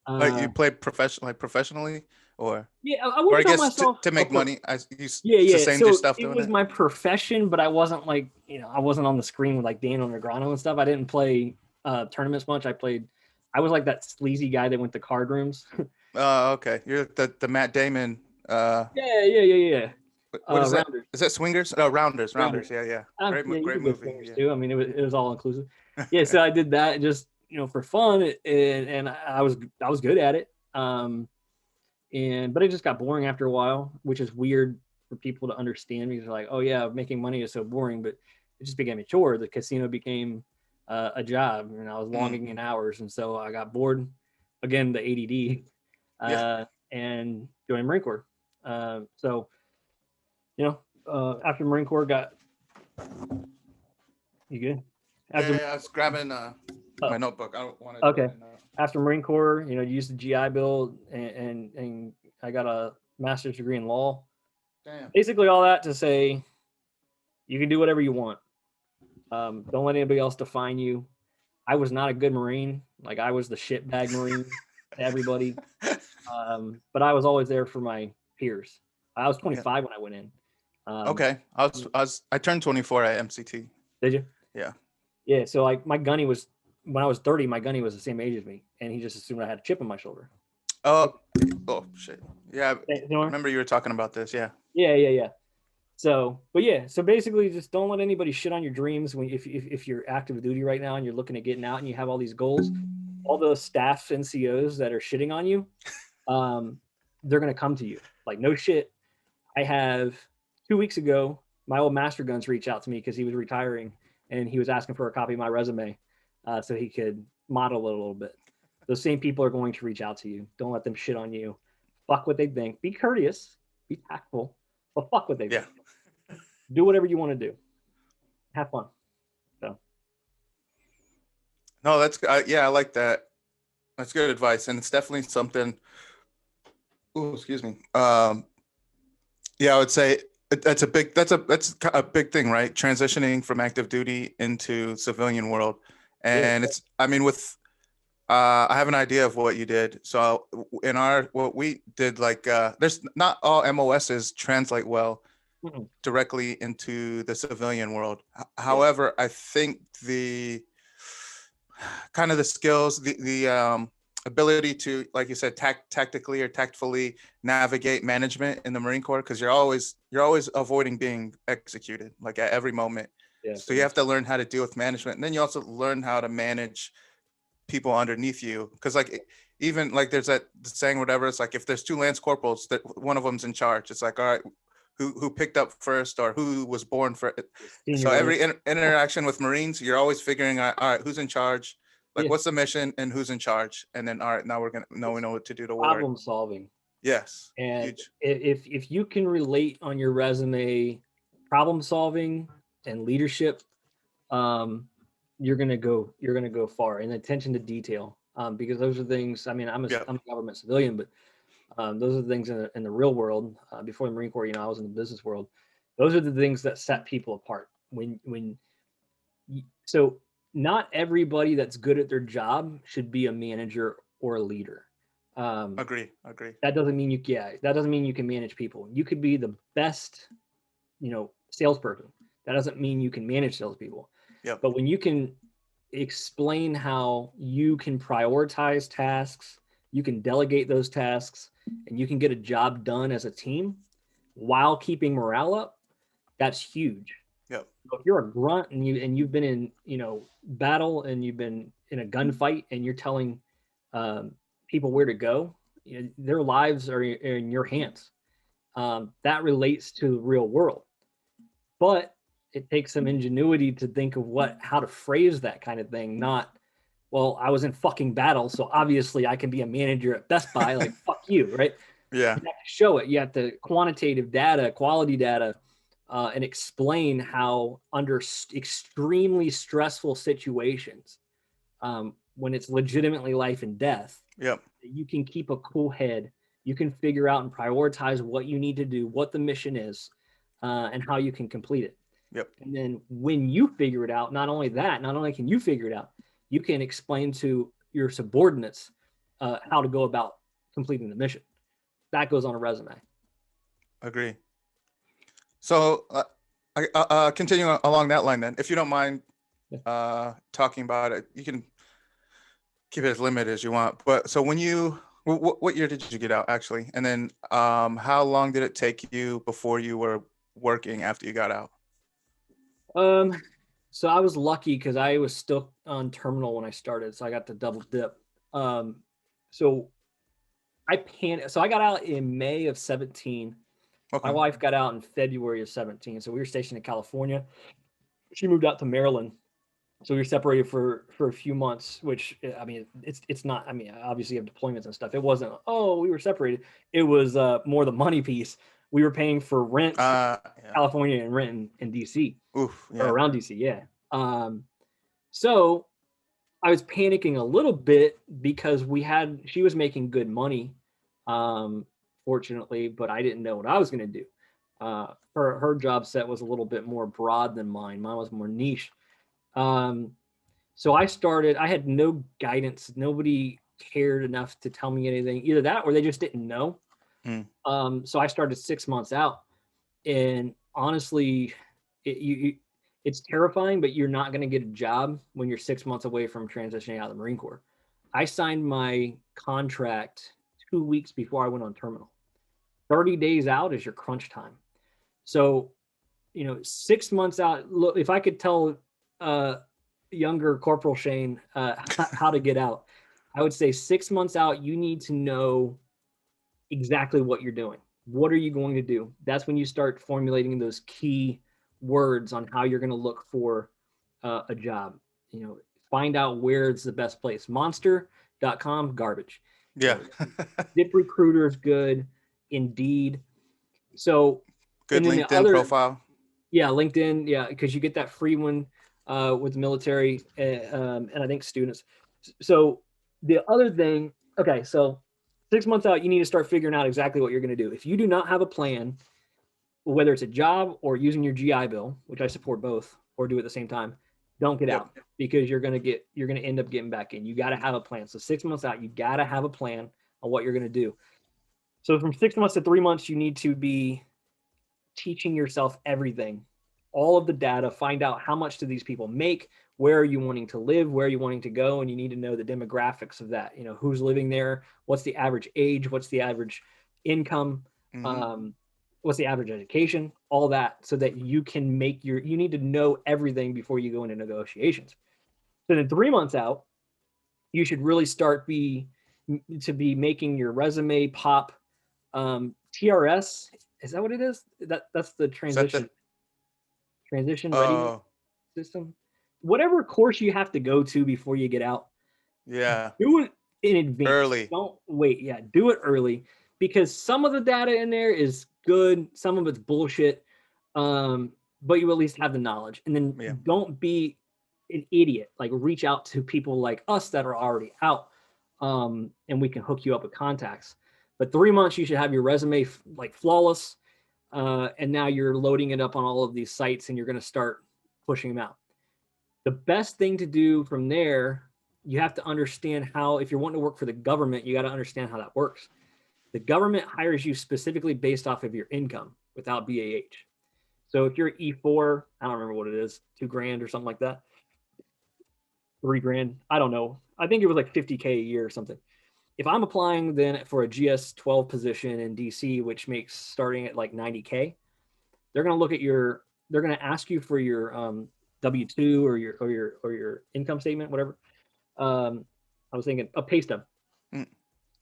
Like you played professionally, or Yeah, I or I wouldn't call guess myself to make money. You Yeah. sustained your So stuff it doing was it. my profession, but I wasn't like, I wasn't on the screen with like Daniel Negreanu and stuff. I didn't play tournaments much. I was like that sleazy guy that went to card rooms. Oh, okay. You're the Matt Damon. Yeah. What is that? Rounders. Is that Swingers? Oh, Rounders. Rounders. Yeah. Yeah, you Great could go movie. swingers Yeah. too. I mean, it was all inclusive. Yeah, so I did that just for fun, and I was good at it. But it just got boring after a while, which is weird for people to understand because they're like, oh yeah, making money is so boring, but it just became a chore. The casino became a job, and I was logging in hours, and so I got bored. Again, the ADD, and joined Marine Corps. So after Marine Corps got you good. After, I was grabbing my notebook. I don't want to. Okay. After Marine Corps, used the GI Bill, and I got a master's degree in law. Damn. Basically, all that to say, you can do whatever you want. Don't let anybody else define you. I was not a good Marine. Like I was the shitbag Marine to everybody. But I was always there for my peers. I was 25 when I went in. Okay. I turned 24 at MCT. Did you? Yeah. Yeah. So like my gunny was, when I was 30, my gunny was the same age as me, and he just assumed I had a chip on my shoulder. Oh shit. Yeah. I remember you were talking about this. Yeah. Yeah. So basically, just don't let anybody shit on your dreams if you're active duty right now and you're looking at getting out and you have all these goals. All those staff NCOs that are shitting on you, they're gonna come to you. Like no shit. I have 2 weeks ago, my old master guns reached out to me because he was retiring and he was asking for a copy of my resume so he could model it a little bit. Those same people are going to reach out to you. Don't let them shit on you. Fuck what they think. Be courteous. Be tactful. But fuck what they think. Do whatever you want to do. Have fun. So. No, that's I like that. That's good advice, and it's definitely something. Oh, excuse me. I would say that's a big big thing, right? Transitioning from active duty into civilian world, and it's. I mean, with I have an idea of what you did. So in what we did, like there's not all MOSs translate well directly into the civilian world. However, I think the kind of the skills, the ability to, like you said, tactically or tactfully navigate management in the Marine Corps, because you're always avoiding being executed, like at every moment. Yeah, so you have to learn how to deal with management, and then you also learn how to manage people underneath you, because like even like there's that saying, whatever, it's like if there's two lance corporals, that one of them's in charge. It's like, all right, who picked up first, or who was born for it. So every interaction with Marines, you're always figuring out, all right, who's in charge, like what's the mission and who's in charge, and then all right, now we know what to do to war. Problem solving. Yes. And huge. If you can relate on your resume problem solving and leadership, you're gonna go far. And attention to detail, because those are things. I mean, I'm a government civilian, but those are the things in the real world. Before the Marine Corps, I was in the business world. Those are the things that set people apart. So not everybody that's good at their job should be a manager or a leader. Agree. That doesn't mean you can manage people. You could be the best, salesperson. That doesn't mean you can manage salespeople. Yep. But when you can explain how you can prioritize tasks, you can delegate those tasks, and you can get a job done as a team while keeping morale up, that's huge. Yep. So if you're a grunt and you've been in battle and you've been in a gunfight and you're telling people where to go, their lives are in your hands. That relates to the real world, but it takes some ingenuity to think of how to phrase that kind of thing. Not, well, I was in fucking battle, so obviously I can be a manager at Best Buy. Like, fuck you, right? Yeah. You have to show it. You have to quantitative data, quality data, and explain how under extremely stressful situations, when it's legitimately life and death, Yep. you can keep a cool head. You can figure out and prioritize what you need to do, what the mission is, and how you can complete it. Yep. And then when you figure it out, not only can you figure it out, you can explain to your subordinates how to go about completing the mission. That goes on a resume. Agree. So continue along that line then, if you don't mind talking about it. You can keep it as limited as you want. But so when you, what year did you get out actually? And then how long did it take you before you were working after you got out? So I was lucky because I was still on terminal when I started, so I got to double dip. So So I got out in May of 17. Okay. My wife got out in February of 17. So we were stationed in California. She moved out to Maryland. So we were separated for a few months, which, I mean, it's not, I mean, obviously you have deployments and stuff. It wasn't, oh, we were separated. It was more the money piece. We were paying for rent Yeah. California and rent in DC. Oof, Or yeah. around DC, yeah. So I was panicking a little bit because she was making good money, fortunately, but I didn't know what I was going to do. Her job set was a little bit more broad than mine. Mine was more niche. So I had no guidance. Nobody cared enough to tell me anything, either that or they just didn't know. So I started 6 months out, and honestly, it's terrifying, but you're not going to get a job when you're 6 months away from transitioning out of the Marine Corps. I signed my contract 2 weeks before I went on terminal. 30 days out is your crunch time. So, 6 months out, look, if I could tell younger Corporal Shane how to get out, I would say 6 months out, you need to know exactly what you're doing. What are you going to do? That's when you start formulating those key words on how you're going to look for a job. Find out where it's the best place. Monster.com, garbage. Yeah. ZipRecruiter is good. Indeed. So good LinkedIn profile. Yeah, LinkedIn. Yeah, because you get that free one with the military and I think students. So the other thing, okay, so 6 months out, you need to start figuring out exactly what you're going to do. If you do not have a plan, whether it's a job or using your GI Bill, which I support both, or do at the same time, don't get out, because you're going to end up getting back in. You got to have a plan. So 6 months out, you got to have a plan on what you're going to do. So from 6 months to 3 months, you need to be teaching yourself everything, all of the data, find out how much do these people make, where are you wanting to live, where are you wanting to go, and you need to know the demographics of that. Who's living there, what's the average age, what's the average income, what's the average education, all that, so that you can you need to know everything before you go into negotiations. So then 3 months out, you should really start to be making your resume pop. TRS, is that what it is? That's the transition readiness system. Whatever course you have to go to before you get out. Yeah. Do it in advance. Early. Don't wait. Yeah, do it early, because some of the data in there is good, some of it's bullshit. But you at least have the knowledge. And then don't be an idiot. Like, reach out to people like us that are already out, and we can hook you up with contacts. But 3 months, you should have your resume like flawless. And now you're loading it up on all of these sites, and you're going to start pushing them out. The best thing to do from there, you have to understand how, if you're wanting to work for the government, you got to understand how that works. The government hires you specifically based off of your income without BAH. So if you're E4, I don't remember what it is, $2,000 or something like that, $3,000, I don't know. I think it was like $50K a year or something. If I'm applying then for a GS-12 position in DC, which makes starting at like 90K, they're going to look at they're going to ask you for your W-2 or your income statement, whatever. I was thinking a pay stub. And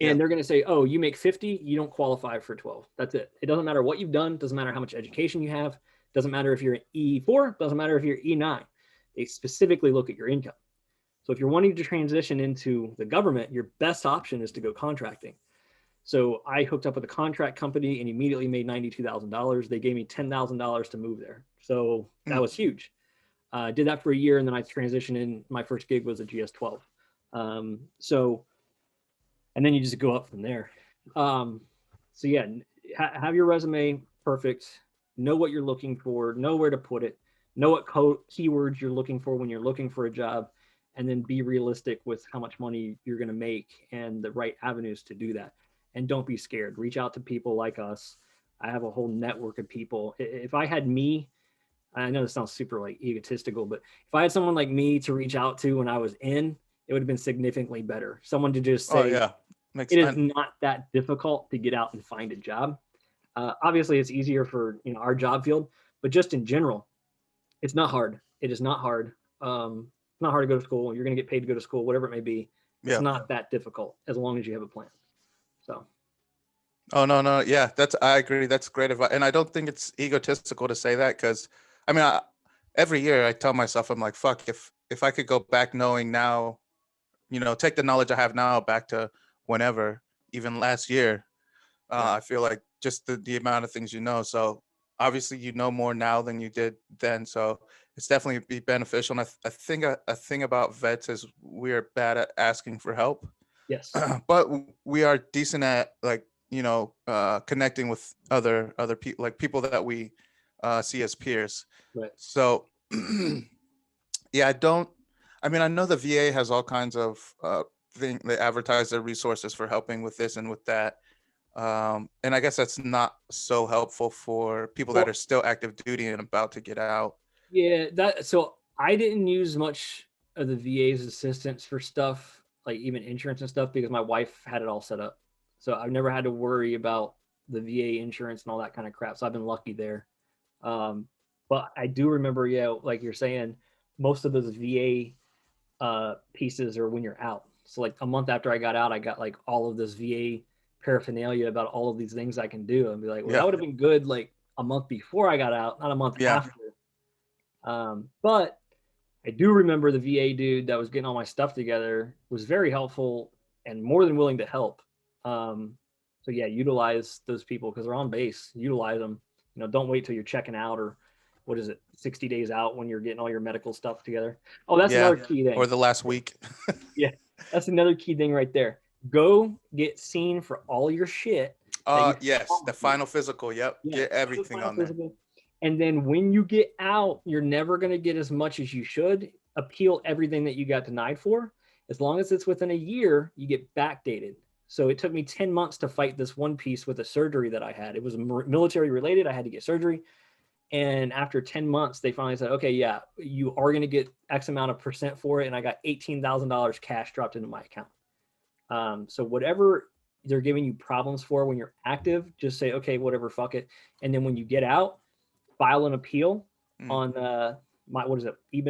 they're going to say, oh, you make 50, you don't qualify for 12. That's it. It doesn't matter what you've done. Doesn't matter how much education you have. Doesn't matter if you're an E4. Doesn't matter if you're E9. They specifically look at your income. So if you're wanting to transition into the government, your best option is to go contracting. So I hooked up with a contract company and immediately made $92,000. They gave me $10,000 to move there. So that was huge. Did that for a year, and then I transitioned in. My first gig was a GS12. So, and then you just go up from there. So yeah, have your resume perfect. Know what you're looking for. Know where to put it. Know what keywords you're looking for when you're looking for a job, and then be realistic with how much money you're going to make and the right avenues to do that. And don't be scared. Reach out to people like us. I have a whole network of people. If I had me, I know this sounds super like egotistical, but if I had someone like me to reach out to when I was in, it would have been significantly better. Someone to just Oh say, yeah, makes it is not that difficult to get out and find a job. Obviously, it's easier for our job field, but just in general, it's not hard. It is not hard. It's not hard to go to school. You're going to get paid to go to school, whatever it may be. It's yeah. not that difficult as long as you have a plan. So, Oh no, no, yeah, I agree. That's great advice, and I don't think it's egotistical to say that because, I mean, every year I tell myself I'm like, fuck, if I could go back knowing now, take the knowledge I have now back to whenever, even last year, I feel like just the amount of things So obviously you know more now than you did then. So it's definitely be beneficial. And I think a thing about vets is we're bad at asking for help. yes. But we are decent at like connecting with other people, like people that we see as peers. Right. So yeah, I mean, I know the VA has all kinds of thing. They advertise their resources for helping with this and with that. And I guess that's not so helpful for people that Well, are still active duty and about to get out. yeah, so I didn't use much of the VA's assistance for stuff like even insurance and stuff because my wife had it all set up. So I've never had to worry about the VA insurance and all that kind of crap. So I've been lucky there. But I do remember, yeah, like you're saying, most of those VA pieces are when you're out. So like a month after I got out, I got like all of this VA paraphernalia about all of these things I can do, and be like, well, that Yeah, would have been good like a month before I got out, not a month yeah, after. But I do remember the VA dude that was getting all my stuff together was very helpful and more than willing to help. So yeah, utilize those people because they're on base. Utilize them. Don't wait till you're checking out or what is it, 60 days out when you're getting all your medical stuff together. Oh, that's yeah. another key Or thing. the last week. Yeah, that's another key thing right there. Go get seen for all your shit that you Yes, the with you. final physical. Yep, Yeah, get do the everything final on there. physical. And then when you get out, you're never going to get as much as you should. Appeal everything that you got denied for. As long as it's within a year, you get backdated. So it took me 10 months to fight this one piece with a surgery that I had. It was military related. I had to get surgery. And after 10 months, they finally said, okay, yeah, you are going to get X amount of percent for it. And I got $18,000 cash dropped into my account. So whatever they're giving you problems for when you're active, just say, okay, whatever, fuck it. And then when you get out, file an appeal Mm. on what is it, Yep.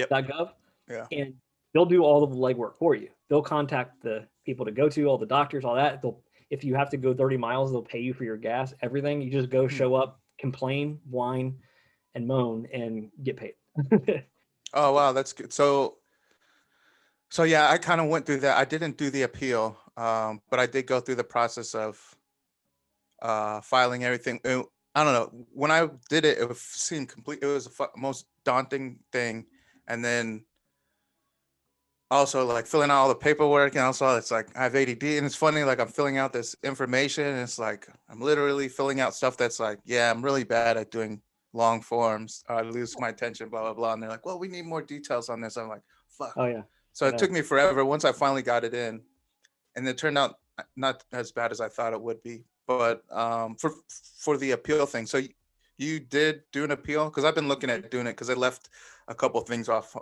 ebenefits.gov, Yeah. and they'll do all of the legwork for you. They'll contact the people to go to, all the doctors, all that. If you have to go 30 miles, they'll pay you for your gas, everything. You just go, show up, complain, whine, and moan, and get paid. Oh wow, that's good. So yeah, I kind of went through that. I didn't do the appeal, but I did go through the process of filing everything. I don't know. When I did it, it seemed complete. It was the most daunting thing, and then also like filling out all the paperwork, and also it's like I have ADD, and it's funny. Like I'm filling out this information, and it's like I'm literally filling out stuff that's like, yeah, I'm really bad at doing long forms. I lose my attention, blah blah blah. And they're like, well, we need more details on this. I'm like, fuck. Oh yeah, So I it know. took me forever. Once I finally got it in, and it turned out not as bad as I thought it would be. But for the appeal thing, so you did do an appeal because I've been looking at doing it because I left a couple of things off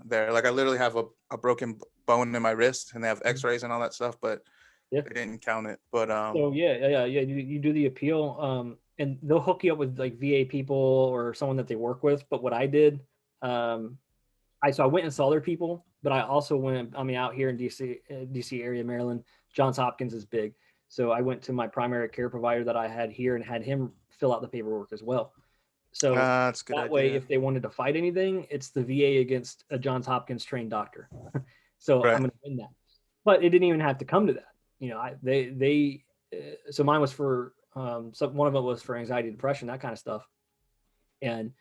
there. Like I literally have a broken bone in my wrist, and they have X-rays and all that stuff, but Yeah. they didn't count it. But So yeah. You do the appeal, and they'll hook you up with like VA people or someone that they work with. But what I did, um, I went and saw their people, but I also went. I mean, out here in DC area, Maryland, Johns Hopkins is big. So I went to my primary care provider that I had here and had him fill out the paperwork as well. So that's a good that way, idea. if they wanted to fight anything, it's the VA against a Johns Hopkins trained doctor. So I'm Right. going to win that. But it didn't even have to come to that. so mine was for, so one of it was for anxiety, depression, that kind of stuff. And,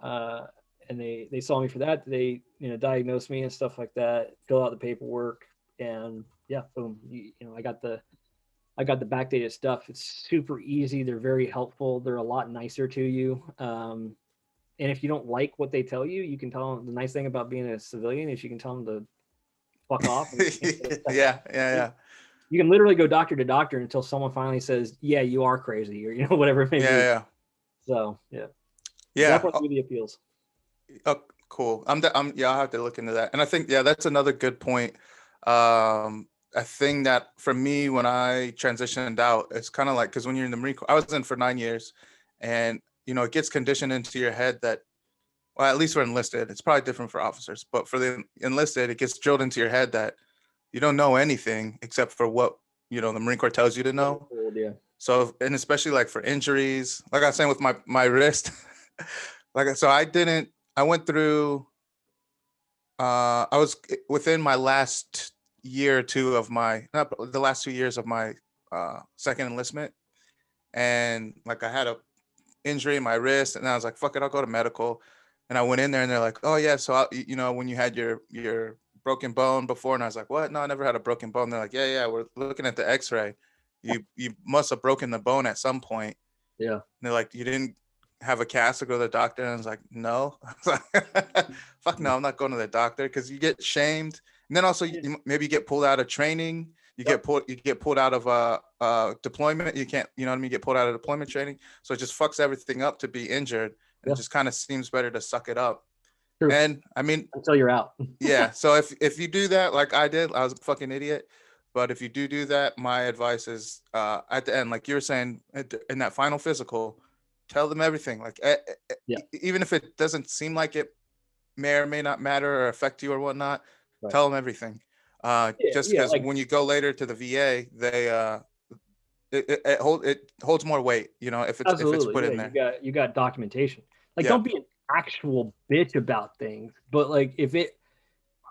uh, and they saw me for that. They, diagnosed me and stuff like that, fill out the paperwork, and yeah, boom. I got the backdated stuff. It's super easy. They're very helpful. They're a lot nicer to you. And if you don't like what they tell you, you can tell them. The nice thing about being a civilian is you can tell them to fuck off. And Yeah. you can literally go doctor to doctor until someone finally says, "Yeah, you are crazy," or whatever it may be. Yeah. So yeah. Yeah. Definitely the appeals. Oh, cool. Yeah, I'll have to look into that. And I think, yeah, that's another good point. A thing that for me, when I transitioned out, it's kind of like, because when you're in the Marine Corps, I was in for 9 years, and, it gets conditioned into your head that, well, at least for enlisted, it's probably different for officers, but for the enlisted, it gets drilled into your head that you don't know anything except for what, the Marine Corps tells you to know. Yeah. So, and especially like for injuries, like I was saying with my wrist, I went through, I was within my last year or two of not the last 2 years of my second enlistment. And like I had a injury in my wrist, and I was like, fuck it, I'll go to medical. And I went in there and they're like, oh yeah, so when you had your broken bone before, and I was like, what? No, I never had a broken bone. They're like, yeah, we're looking at the x-ray. You must have broken the bone at some point. Yeah. And they're like, you didn't have a cast to go to the doctor? And I was like, no. Fuck no, I'm not going to the doctor, because you get shamed. And then also maybe you get pulled out of training. You get pulled out of deployment. You can't, you know what I mean? Get pulled out of deployment training. So it just fucks everything up to be injured. And it just kind of seems better to suck it up. True. And I mean, until you're out. Yeah. So if you do that, like I did, I was a fucking idiot. But if you do that, my advice is at the end, like you were saying, in that final physical, tell them everything. Like even if it doesn't seem like it may or may not matter or affect you or whatnot, tell them everything. Just because when you go later to the VA, they it holds more weight, if it's put in there. You got documentation. Like, don't be an actual bitch about things, but like if it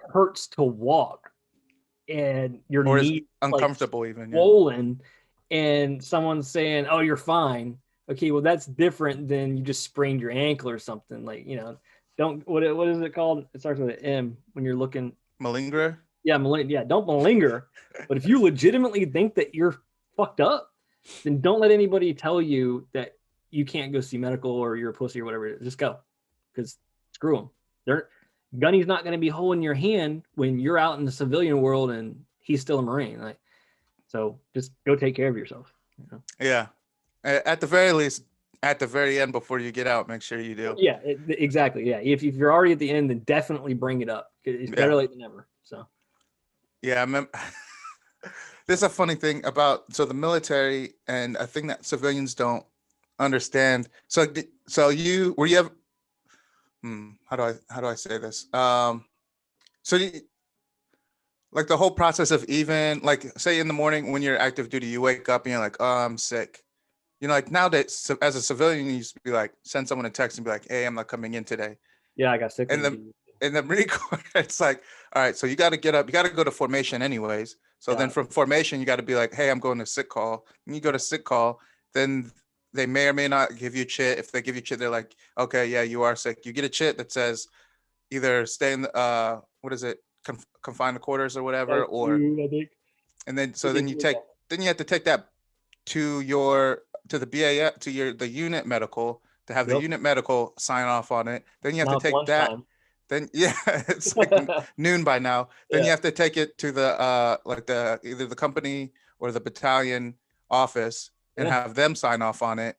hurts to walk and your knee uncomfortable, like, even swollen, and someone's saying, "Oh, you're fine." Okay, well that's different than you just sprained your ankle or something. Like, don't what is it called? It starts with an M when you're looking. Malinger. Yeah, don't malinger. But if you legitimately think that you're fucked up, then don't let anybody tell you that you can't go see medical or you're a pussy or whatever. Just go, because screw them. Gunny's not going to be holding your hand when you're out in the civilian world and he's still a Marine. Like, so just go take care of yourself. Yeah, at the very least, at the very end before you get out, make sure you do. Yeah, exactly. Yeah, if you're already at the end, then definitely bring it up. It's better late than never. So. Yeah, I remember. There's a funny thing about the military, and a thing that civilians don't understand. So were you ever? How do I say this? Like the whole process of, even like, say in the morning when you're active duty, you wake up and you're like, oh, I'm sick. Like nowadays, as a civilian, you used to be like, send someone a text and be like, hey, I'm not coming in today. Yeah, I got sick. In the Marine Corps, it's like, all right, so you got to get up, you got to go to formation anyways. So then from formation, you got to be like, hey, I'm going to sick call. And you go to sick call, then they may or may not give you chit. If they give you chit, they're like, okay, yeah, you are sick. You get a chit that says either stay in the, what is it, confined to quarters or whatever, or, and then, so then you have to take that to the BA, the unit medical, to have the unit medical sign off on it. Then you have to take that. Then it's like noon by now. Then you have to take it to the either the company or the battalion office and have them sign off on it,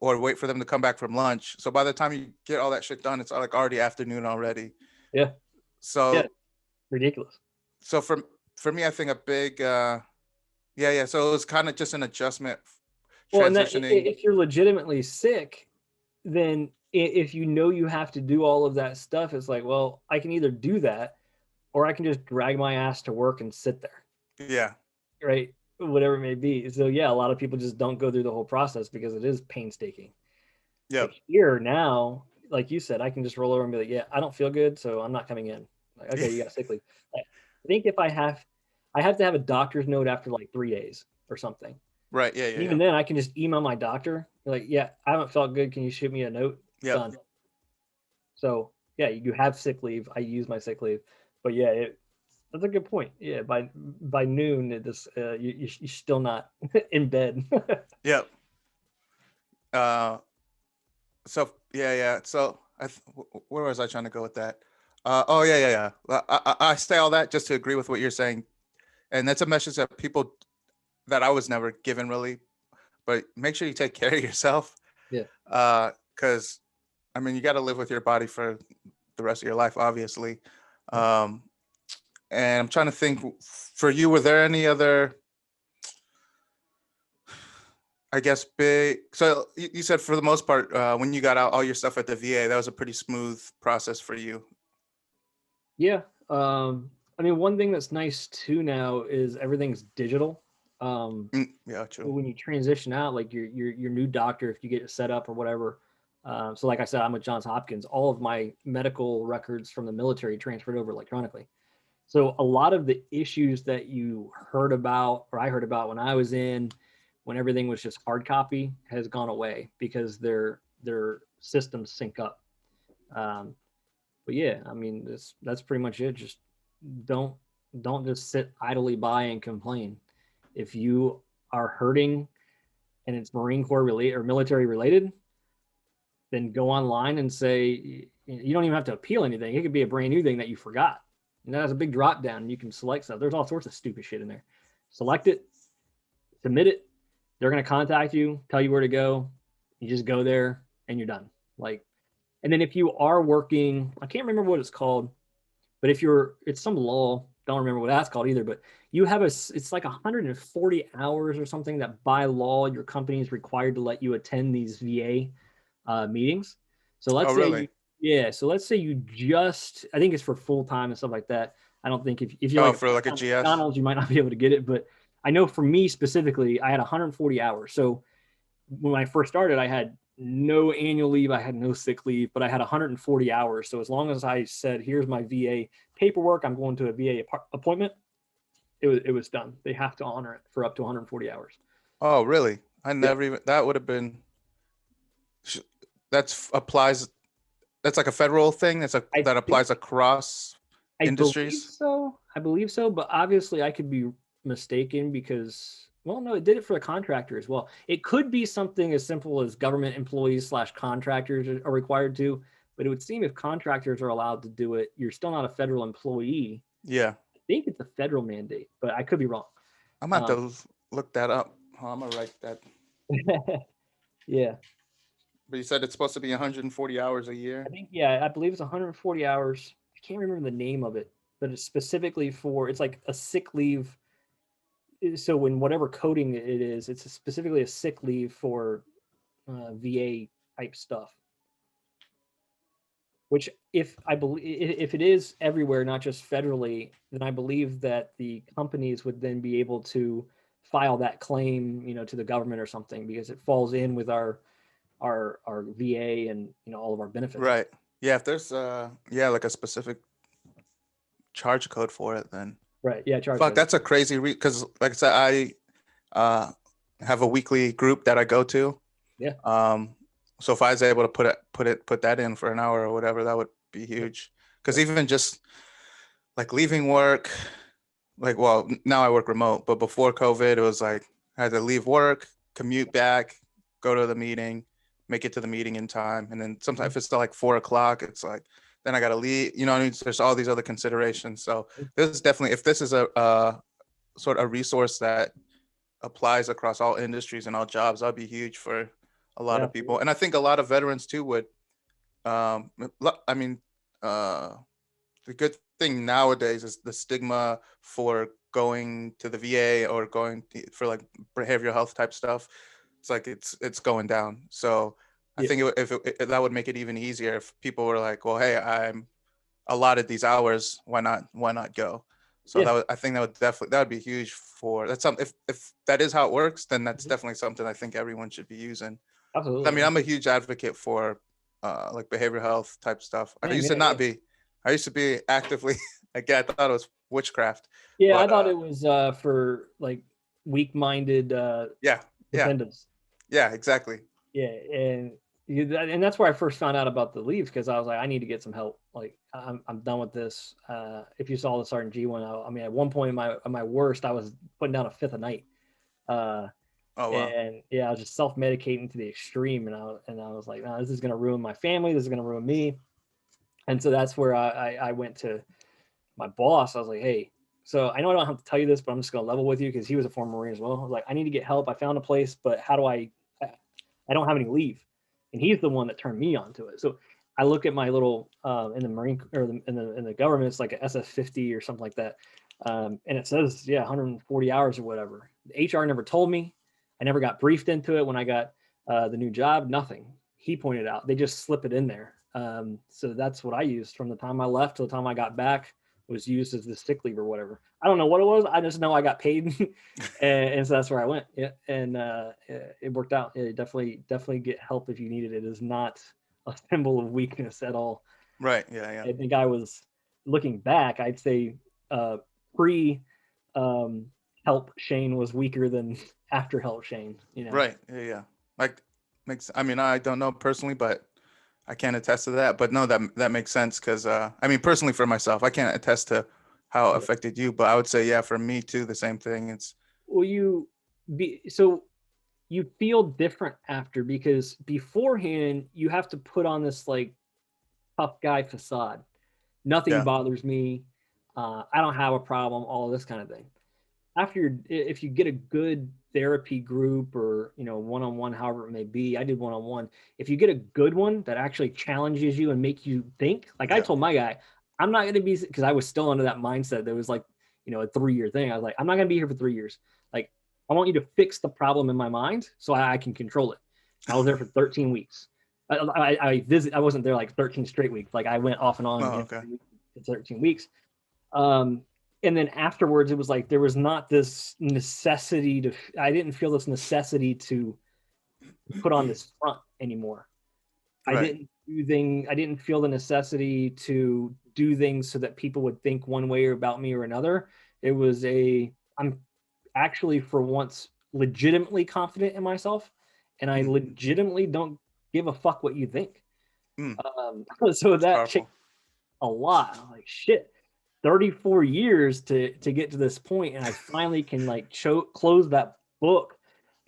or wait for them to come back from lunch. So by the time you get all that shit done, it's like already afternoon already. Yeah. So ridiculous. So for me, I think a big So it was kind of just an adjustment. Well, and if you're legitimately sick, then if you have to do all of that stuff, it's like, well, I can either do that or I can just drag my ass to work and sit there. Yeah. Right. Whatever it may be. So yeah, a lot of people just don't go through the whole process because it is painstaking. Yeah. Like here now, like you said, I can just roll over and be like, yeah, I don't feel good, so I'm not coming in. Like, okay, you got sick leave. I think if I have I have to have a doctor's note after like 3 days or something. Right. Yeah. Yeah. And even Yeah. then, I can just email my doctor, like, yeah, I haven't felt good. Can you shoot me a note? Yep. Done. So yeah, you have sick leave. I use my sick leave, but yeah, that's a good point. Yeah, by noon, it just you're still not in bed. Yep. Uh, so yeah, yeah. So where was I trying to go with that? Oh yeah, yeah, yeah. I say all that just to agree with what you're saying, and that's a message that people that I was never given really. But make sure you take care of yourself, Yeah. because I mean you got to live with your body for the rest of your life, obviously. Yeah. Um, and I'm trying to think for you, were there any other, I guess, big? So you said for the most part, when you got out all your stuff at the VA, that was a pretty smooth process for you. Yeah. I mean, one thing that's nice too now is everything's digital. Yeah, true. When you transition out, like your new doctor, if you get it set up or whatever. So, like I said, I'm with Johns Hopkins. All of my medical records from the military transferred over electronically. So, a lot of the issues that you heard about, or I heard about when I was in, when everything was just hard copy, has gone away because their systems sync up. Um, but yeah, I mean, that's pretty much it. Just don't don't just sit idly by and complain. If you are hurting and it's Marine Corps related or military related, then go online and say you don't even have to appeal anything. It could be a brand new thing that you forgot. And that has a big drop down and you can select stuff. There's all sorts of stupid shit in there. Select it, submit it. They're going to contact you, tell you where to go. You just go there and you're done. Like, and then if you are working, I can't remember what it's called, but if you're, it's some law, don't remember what that's called either, but you have it's like 140 hours or something that by law your company is required to let you attend these VA meetings. So let's Oh, say really? you, yeah, so let's say you just, I think it's for full time and stuff like that. I don't think if you're Oh, like a for like a GS. McDonald's, you might not be able to get it, but I know for me specifically, I had 140 hours. So when I first started, I had no annual leave, I had no sick leave, but I had 140 hours. So as long as I said, "Here's my VA paperwork, I'm going to a VA appointment," it was done. They have to honor it for up to 140 hours. Oh, really? I Yeah, never even, that would have been, that's applies, that's like a federal thing. I That think applies across I believe industries. so. I believe so, but obviously I could be mistaken because, well, no, it did it for a contractor as well. It could be something as simple as government employees slash contractors are required to, but it would seem if contractors are allowed to do it, you're still not a federal employee. Yeah. I think it's a federal mandate, but I could be wrong. I'm gonna Um, have to look that up. Oh, I'm gonna write that. yeah, But you said it's supposed to be 140 hours a I year. think yeah, I believe it's 140 hours. I can't remember the name of it, but it's specifically for it's like a sick leave. So in whatever coding it is, it's specifically a sick leave for VA type stuff. Which, if I believe, if it is everywhere, not just federally, then I believe that the companies would then be able to file that claim, to the government or something, because it falls in with our VA and all of our benefits. Right. Yeah. If there's yeah, like a specific charge code for it, then Right? Yeah, charge fuck, code. that's a crazy because like I said, I uh have a weekly group that I go to. Yeah. So if I was able to put that in for an hour or whatever, that would be huge. Because Right. even just like leaving work, like, well, now I work remote, but before COVID, it was like I had to leave work, commute back, go to the meeting, make it to the meeting in time, and then sometimes if it's still like 4 o'clock, it's like then I got to leave. You know what I mean? So there's all these other considerations. So this is definitely, if this is a sort of a resource that applies across all industries and all jobs, that'd be huge for a lot Yeah. of people. And I think a lot of veterans too would. Um, I mean, uh, the good thing nowadays is the stigma for going to the VA or for like behavioral health type stuff. It's like it's going down. So I Yeah. think if that would make it even easier if people were like, well, hey, I'm allotted these hours. Why not go? So Yeah. I think that would be huge for that's something. If that is how it works, then that's Mhm. definitely something I think everyone should be using. I Absolutely. mean, Yeah. I'm a huge advocate for like behavioral health type stuff. I Same. used to Yeah. Yeah. not be. I used to be actively Again, I thought it was witchcraft, Yeah, I but thought it was for like weak-minded yeah, yeah, defendants. yeah, exactly. Yeah, and that's where I first found out about the leaves, because I was like, I need to get some help. Like, I'm done with this. If you saw the Sergeant G one, I mean, at one point in my worst, I was putting down a fifth a night. Uh, Oh wow. and yeah, I was just self-medicating to the extreme, and I was like, no, this is gonna ruin my family. This is gonna ruin me. And so that's where I went to my boss. I was like, hey, so I know I don't have to tell you this, but I'm just gonna level with you, because he was a former Marine as well. I was like, I need to get help. I found a place, but how do I don't have any leave, and he's the one that turned me onto it. So I look at my little in the Marine, or in the government, it's like a SF50 or something like that, and it says 140 hours or whatever. The HR never told me. I never got briefed into it when I got the new job. Nothing. He pointed out. They just slip it in there. So that's what I used from the time I left to the time I got back, was used as the sick leave or whatever. I don't know what it was. I just know I got paid, and so that's where I went. Yeah, and it worked out. Yeah, definitely get help if you need it. It is not a symbol of weakness at all. Right. Yeah. Yeah. I think I was, looking back, I'd say pre help Shane was weaker than after help Shane. You know. Right. Yeah. Yeah. Like makes. I mean, I don't know personally, but I can't attest to that. But no, that makes sense because I mean, personally for myself, I can't attest to how it Yeah. affected you, but I would say yeah, for me too, the same thing. It's Well, so you feel different after, because beforehand you have to put on this like tough guy facade. Nothing yeah, bothers me. I don't have a problem. All of this kind of thing. After, if you get a good therapy group, or one-on-one, however it may be, I did one-on-one. If you get a good one that actually challenges you and make you think, like I yeah, told my guy, I'm not going to be, because I was still under that mindset that was like, a 3-year thing. I was like, I'm not going to be here for 3 years. Like, I want you to fix the problem in my mind so I can control it. I was there for 13 weeks. I wasn't there like 13 straight weeks. Like, I went off and on, oh, okay, 13 weeks. Um, and then afterwards, it was like there was not this necessity to. I didn't feel this necessity to put on this front anymore. I right, didn't do things. I didn't feel the necessity to do things so that people would think one way about me or another. It was I'm actually for once legitimately confident in myself, and I mm, legitimately don't give a fuck what you think. mm, So it's that changed powerful, a lot. I'm like, shit, 34 years to get to this point, and I finally can like close that book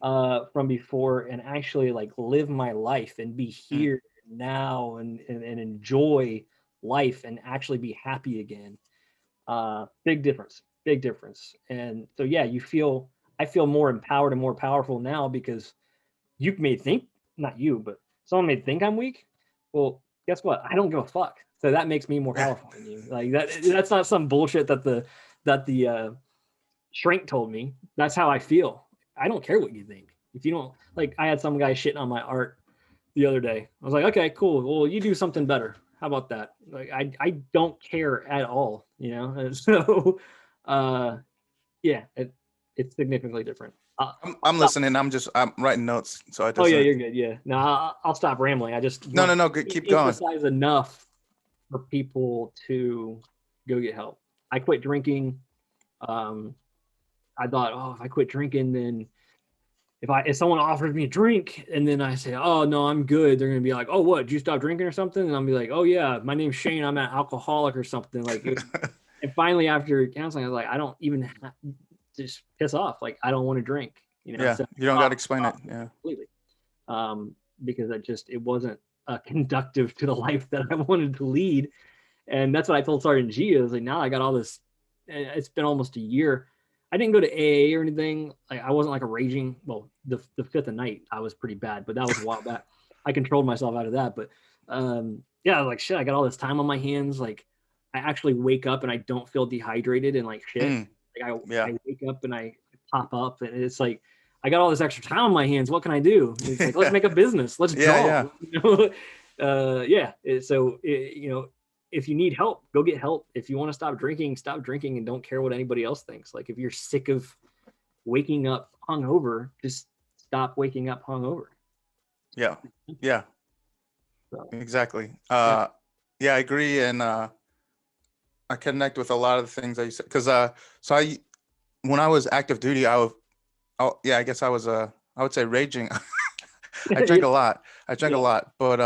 from before, and actually like live my life and be mm, here now, and enjoy life and actually be happy again. Big difference, big difference. And so yeah, I feel more empowered and more powerful now, because you may think, not you, but someone may think I'm weak. Well, guess what? I don't give a fuck. So that makes me more yeah, powerful than you. Like that's not some bullshit that the shrink told me. That's how I feel. I don't care what you think. If you don't like, I had some guy shitting on my art the other day. I was like, okay, cool. Well, you do something better. How about that? Like, I don't care at all, And so, uh, yeah, it's significantly different. I'll I'm stop. listening. I'm writing notes, so it Oh yeah, doesn't. you're good. Yeah. No, I'll stop rambling. I just No, no, want no. to Keep going. emphasize enough for people to go get help. I quit drinking. Um, I thought, oh, if I quit drinking, then if someone offers me a drink and then I say, oh no, I'm good, they're gonna be like, oh, what? Did you stop drinking or something? And I'll be like, oh yeah, my name's Shane. I'm an alcoholic or something. Like, and finally, after counseling, I was like, I don't even just piss off. Like, I don't want to drink. Yeah, So you don't got to explain it. Yeah, completely. Because it wasn't conductive to the life that I wanted to lead. And that's what I told Sergeant G. I was like, now I got all this. It's been almost a year. I didn't go to AA or anything. Like, I wasn't like a raging. Well, the fifth of night, I was pretty bad, but that was a while back. I controlled myself out of that. But yeah, I was like, shit, I got all this time on my hands. Like, I actually wake up and I don't feel dehydrated and like shit. mm, Like, yeah, I wake up and I pop up, and it's like, I got all this extra time on my hands. What can I do? And it's like, let's make a business. Let's yeah, draw. yeah, Yeah. So, if you need help, go get help. If you want to stop drinking and don't care what anybody else thinks. Like, if you're sick of waking up hungover, just stop waking up hungover. yeah, yeah. So, Exactly. yeah. Yeah, I agree. And I connect with a lot of the things that you said because so I when I was active duty, yeah, I guess I would say raging. I drank a lot. I drank a Yeah. lot, but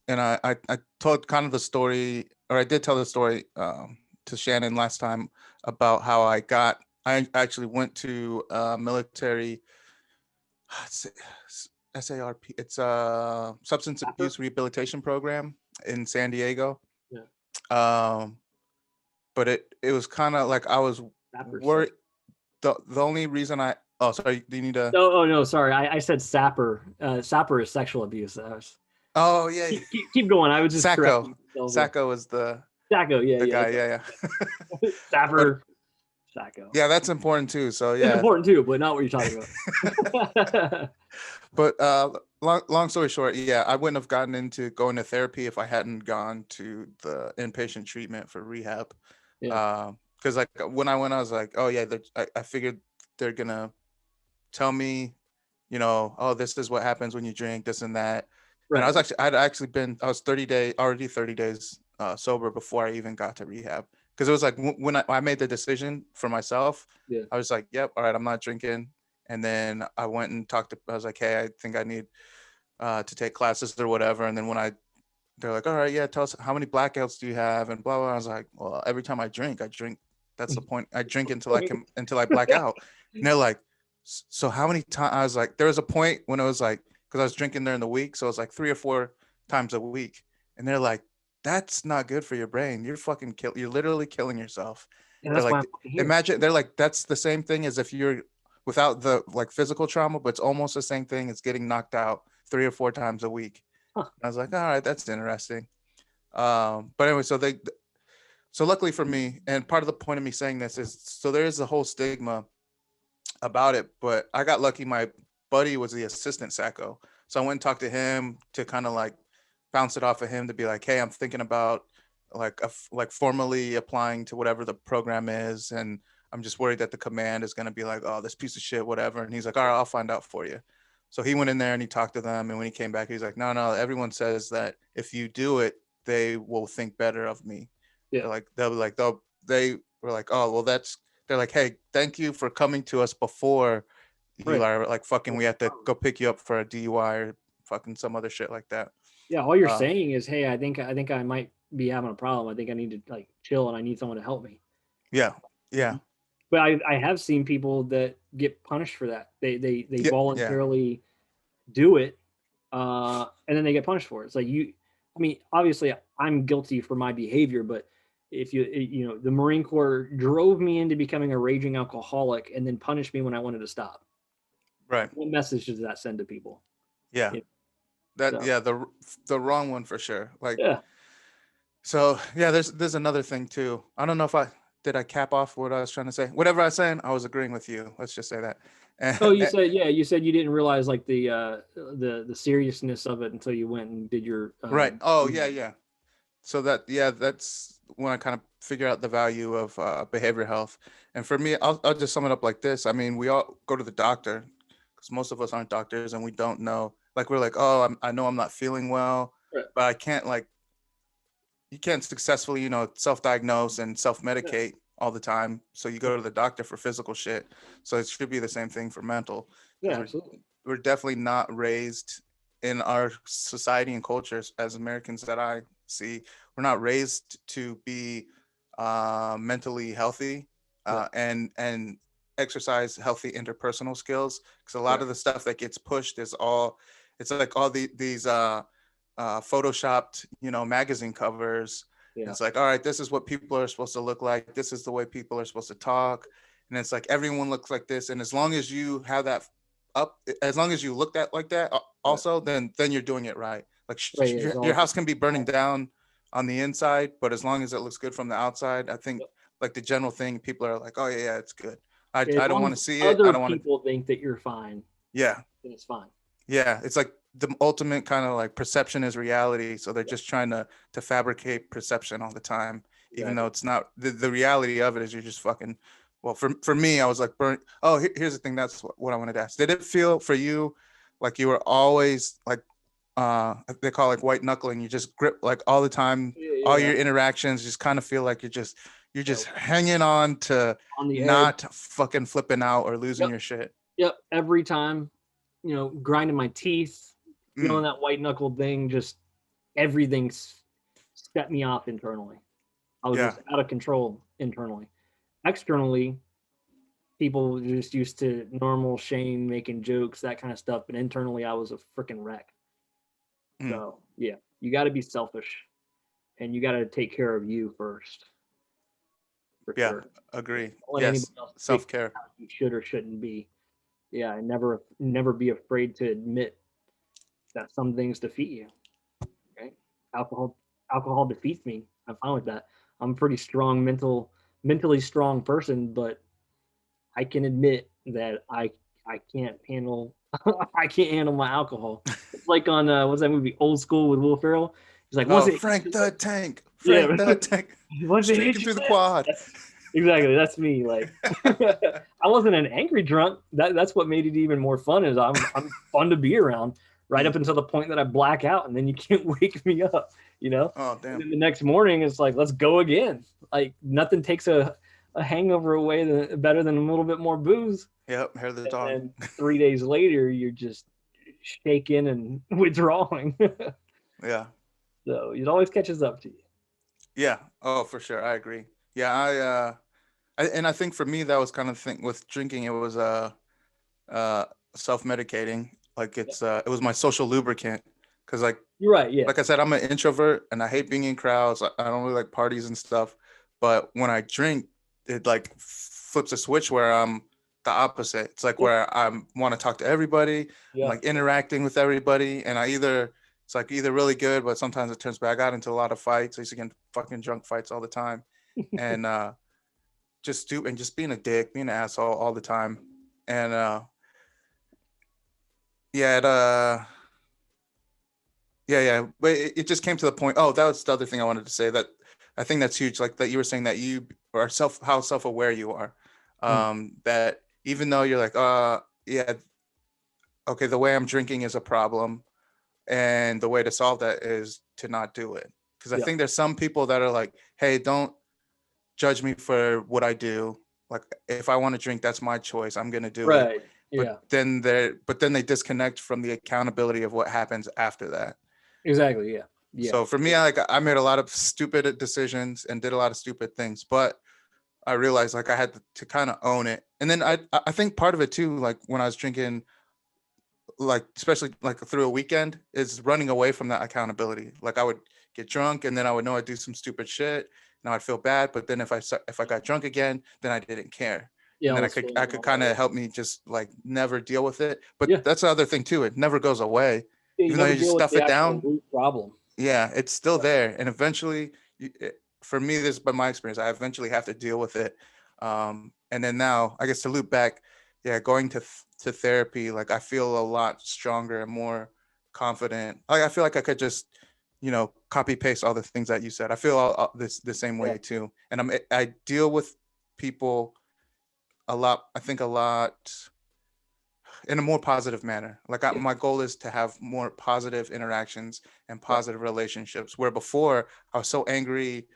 and I told kind of the story, or I did tell the story to Shannon last time about how I actually went to military SARP. It's a substance After? abuse rehabilitation program in San Diego. Yeah. Um, but it was kind of like I was Sapper worried. sex. The only reason I oh sorry, do you need a Oh, oh no, sorry. I said sapper. Sapper is sexual abuse. oh yeah, Keep going. I was just Sacco. correcting myself. Yeah. Sacco is Sacco. Yeah, the yeah. guy. Okay. Yeah, yeah. But Sapper. Sacco. yeah, that's important too. So It's yeah, important too, but not what you're talking about. but long story short, yeah, I wouldn't have gotten into going to therapy if I hadn't gone to the inpatient treatment for rehab. Yeah. Because like when I went, I was like, oh yeah, I figured they're gonna tell me, oh, this is what happens when you drink this and that. And Right. I was 30 days sober before I even got to rehab. Because it was like when I made the decision for myself, Yeah. I was like, yep, all right, I'm not drinking. And then I went and I was like, hey, I think I need to take classes or whatever. And then they're like, all right, yeah, tell us how many blackouts do you have and blah, blah. I was like, well, every time I drink. That's the point. I drink until I black out. And they're like, so how many times? I was like, there was a point when it was like, because I was drinking during the week, so it was like 3 or 4 times a week, and they're like, that's not good for your brain. You're literally killing yourself. And They're that's why like, I'm fucking here. imagine. They're like, that's the same thing as if you're without the like physical trauma, but it's almost the same thing as getting knocked out 3 or 4 times a week. Huh. I was like, all right, that's interesting. But anyway, so luckily for me, and part of the point of me saying this is, so there is a whole stigma about it, but I got lucky. My buddy was the assistant Sacco. So I went and talked to him to kind of like bounce it off of him to be like, hey, I'm thinking about like formally applying to whatever the program is. And I'm just worried that the command is going to be like, oh, this piece of shit, whatever. And he's like, all right, I'll find out for you. So he went in there and he talked to them. And when he came back, he's like, no, everyone says that if you do it, they will think better of me. Yeah. They were like, oh, well, they're like, hey, thank you for coming to us before you Right. are like fucking, we have to go pick you up for a DUI or fucking some other shit like that. Yeah. All you're Uh, saying is, hey, I think I might be having a problem. I think I need to like chill and I need someone to help me. yeah, yeah, But I have seen people that get punished for that. They yeah, yeah, voluntarily do it, and then they get punished for it. It's like you. I mean, obviously, I'm guilty for my behavior, but if the Marine Corps drove me into becoming a raging alcoholic and then punished me when I wanted to stop. right. What message does that send to people? Yeah. You know, That, so yeah, the wrong one for sure. Like, yeah. so yeah, there's another thing too. I don't know if I cap off what I was trying to say. Whatever I was saying, I was agreeing with you. Let's just say that. Oh, you And, said yeah. You said you didn't realize like the seriousness of it until you went and did your right. Oh, yeah, yeah. So that's when I kind of figure out the value of behavioral health. And for me, I'll just sum it up like this. I mean, we all go to the doctor because most of us aren't doctors and we don't know. Like we're like, oh, I know I'm not feeling well, Right. but I can't like you can't successfully, self-diagnose and Yeah. self-medicate all the time. So you go to the doctor for physical shit. So it should be the same thing for mental Yeah, because absolutely. we're definitely not raised in our society and cultures as Americans that I see. We're not raised to be mentally healthy Yeah. and exercise healthy interpersonal skills because a lot Right. of the stuff that gets pushed is all it's like all these photoshopped, magazine covers. Yeah. It's like, all right, this is what people are supposed to look like. This is the way people are supposed to talk. And it's like everyone looks like this. And as long as you have that as long as you look at like that, Right. also, then you're doing it right. Like Right. It's your all house can be burning down on the inside, but as long as it looks good from the outside, I think like the general thing, people are like, oh yeah, it's good. as I don't long want as to see it. I other don't want to. people think that you're fine, Yeah, then it's fine. yeah. It's like the ultimate kind of like perception is reality. So they're Yeah, just trying to fabricate perception all the time, even though exactly. it's not. The reality of it is you're just fucking. Well, for me, I was like, oh, here's the thing. That's what I wanted to ask. Did it feel for you like you were always like they call it like white knuckling? You just grip like all the time all yeah. your interactions just kind of feel like you're Yep. just hanging on to On the edge. not fucking flipping out or losing Yep. your shit. Yep. Every time, grinding my teeth, Mm, feeling that white knuckle thing, just everything set me off internally. I was yeah. just out of control internally. Externally, people were just used to normal Shane making jokes, that kind of stuff. But internally, I was a freaking wreck. Mm, So yeah, you got to be selfish and you got to take care of you first, for yeah. sure. Yeah, Agree. don't let Yes. anybody else Self dictate care. how you should or shouldn't be. Yeah, and never be afraid to admit that some things defeat you. Right? Alcohol alcohol defeats me. I'm fine with that. I'm a pretty strong mentally strong person, but I can admit that I can't handle I can't handle my alcohol. It's like on what's that movie Old School with Will Ferrell? He's like, once Oh, it hits Frank you, the Tank. yeah, Frank the Tank. once it Streaking hits you, through the man. quad. That's me. Like I wasn't an angry drunk. That's what made it even more fun. Is I'm fun to be around right Mm. up until the point that I black out, and then you can't wake me up. Oh, And damn. then the next morning it's like let's go again. Like nothing takes a hangover away better than a little bit more booze. Yep. Hair of the And dog. then 3 days later you're just shaking and withdrawing. Yeah. So it always catches up to you. Yeah. Oh, for sure. I agree. Yeah. And I think for me, that was kind of the thing with drinking. It was, uh, self-medicating. Like it was my social lubricant. Cause You're right. Yeah. like I said, I'm an introvert and I hate being in crowds. I don't really like parties and stuff. But when I drink, it like flips a switch where I'm the opposite. It's like Yeah. where I want to talk to everybody. I'm Yeah. like interacting with everybody, and it's like either really good, but sometimes it turns bad. I got into a lot of fights. I used to get in fucking drunk fights all the time, and just being a dick, being an asshole all the time, and yeah, yeah. But it just came to the point. Oh, that was the other thing I wanted to say. That I think that's huge. Like that you were saying that you are how self aware you are. Mm. That even though you're like, yeah, okay, the way I'm drinking is a problem, and the way to solve that is to not do it. Because I Yeah. think there's some people that are like, hey, don't judge me for what I do. Like if I want to drink, that's my choice. I'm gonna do it. Right. But Yeah. then they disconnect from the accountability of what happens after that. Exactly. Yeah. Yeah. So for me, I made a lot of stupid decisions and did a lot of stupid things, but I realized like I had to kind of own it. And then I think part of it too, like when I was drinking, like especially like through a weekend, is running away from that accountability. Like I would get drunk and then I would know I'd do some stupid shit and I'd feel bad. But then if I got drunk again, then I didn't care. Yeah. And All then this feeling I and could all that. kind of help me just like never deal with it. But Yeah. that's the other thing too. It never goes away. Yeah. You Even though never you just deal with stuff the it actual down, root problem. yeah, it's still Yeah. there. And eventually, for me, this is by my experience, I eventually have to deal with it. And then now, I guess to loop back, yeah, going to therapy, like I feel a lot stronger and more confident. Like I feel like I could just, copy paste all the things that you said. I feel all this the same Yeah. way too. And I deal with people a lot. I think a lot in a more positive manner. Like Yeah. my goal is to have more positive interactions and Right. positive relationships. Where before I was so angry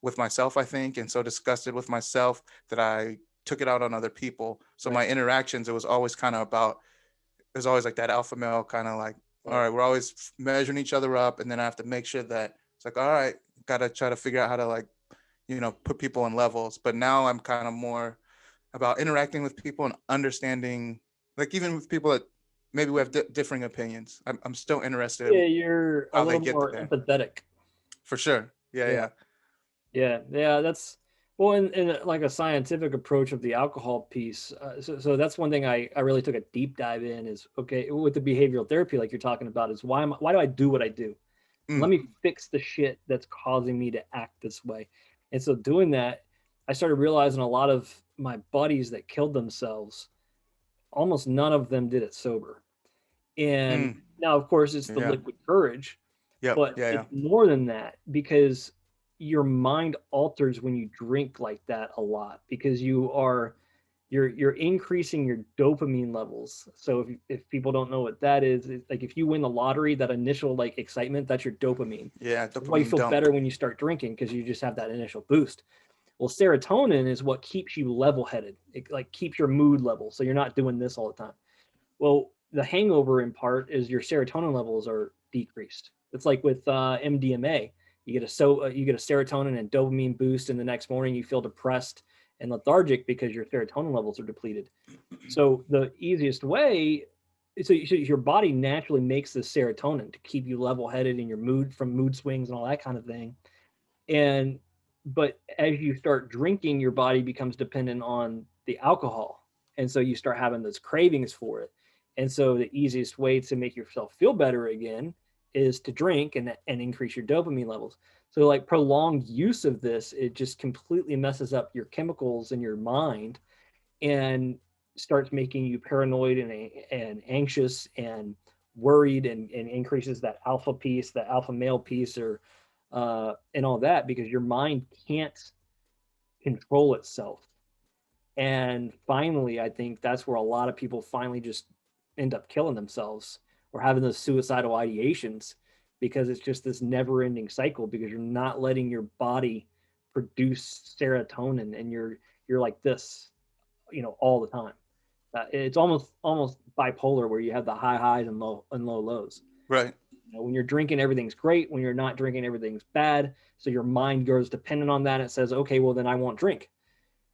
with myself, I think, and so disgusted with myself that I took it out on other people. So Right. my interactions, it was always kind of about, it was always like that alpha male kind of like, all Right. right, we're always measuring each other up, and then I have to make sure that it's like, all right, gotta try to figure out how to like, put people in levels. But now I'm kind of more about interacting with people and understanding, like even with people that maybe we have differing opinions. I'm still interested Yeah. in You're a how they little get more there. empathetic. For sure. Yeah, Yeah. yeah. Yeah. Yeah. That's well, in like a scientific approach of the alcohol piece. So that's one thing I really took a deep dive in is okay with the behavioral therapy like you're talking about is why do I do what I do? Let Mm, me fix the shit that's causing me to act this way. And so doing that, I started realizing a lot of my buddies that killed themselves, almost none of them did it sober. And mm, now, of course, it's the yeah. liquid courage, Yep. but Yeah, yeah. it's more than that because your mind alters when you drink like that a lot because you are you're increasing your dopamine levels. So if people don't know what that is, it's like if you win the lottery, that initial like excitement, that's your dopamine. Yeah, That's why you dopamine feel dump. better when you start drinking, because you just have that initial boost. Well, serotonin is what keeps you level headed. It like keeps your mood level, so you're not doing this all the time. Well, the hangover in part is your serotonin levels are decreased. It's like with MDMA. You get a serotonin and dopamine boost, and the next morning you feel depressed and lethargic because your serotonin levels are depleted. So the easiest way, so your body naturally makes this serotonin to keep you level headed in your mood from mood swings and all that kind of thing. And but as you start drinking, your body becomes dependent on the alcohol, and so you start having those cravings for it. And so the easiest way to make yourself feel better again is to drink and increase your dopamine levels. So like prolonged use of this, it just completely messes up your chemicals in your mind and starts making you paranoid and anxious and worried, and increases that alpha piece, that alpha male piece, or and all that, because your mind can't control itself. And finally, I think that's where a lot of people finally just end up killing themselves or having those suicidal ideations, because it's just this never ending cycle, because you're not letting your body produce serotonin, and you're like this, all the time. It's almost bipolar, where you have the high highs and low lows. Right. When you're drinking, everything's great. When you're not drinking, everything's bad. So your mind grows dependent on that. It says, okay, well then I won't drink,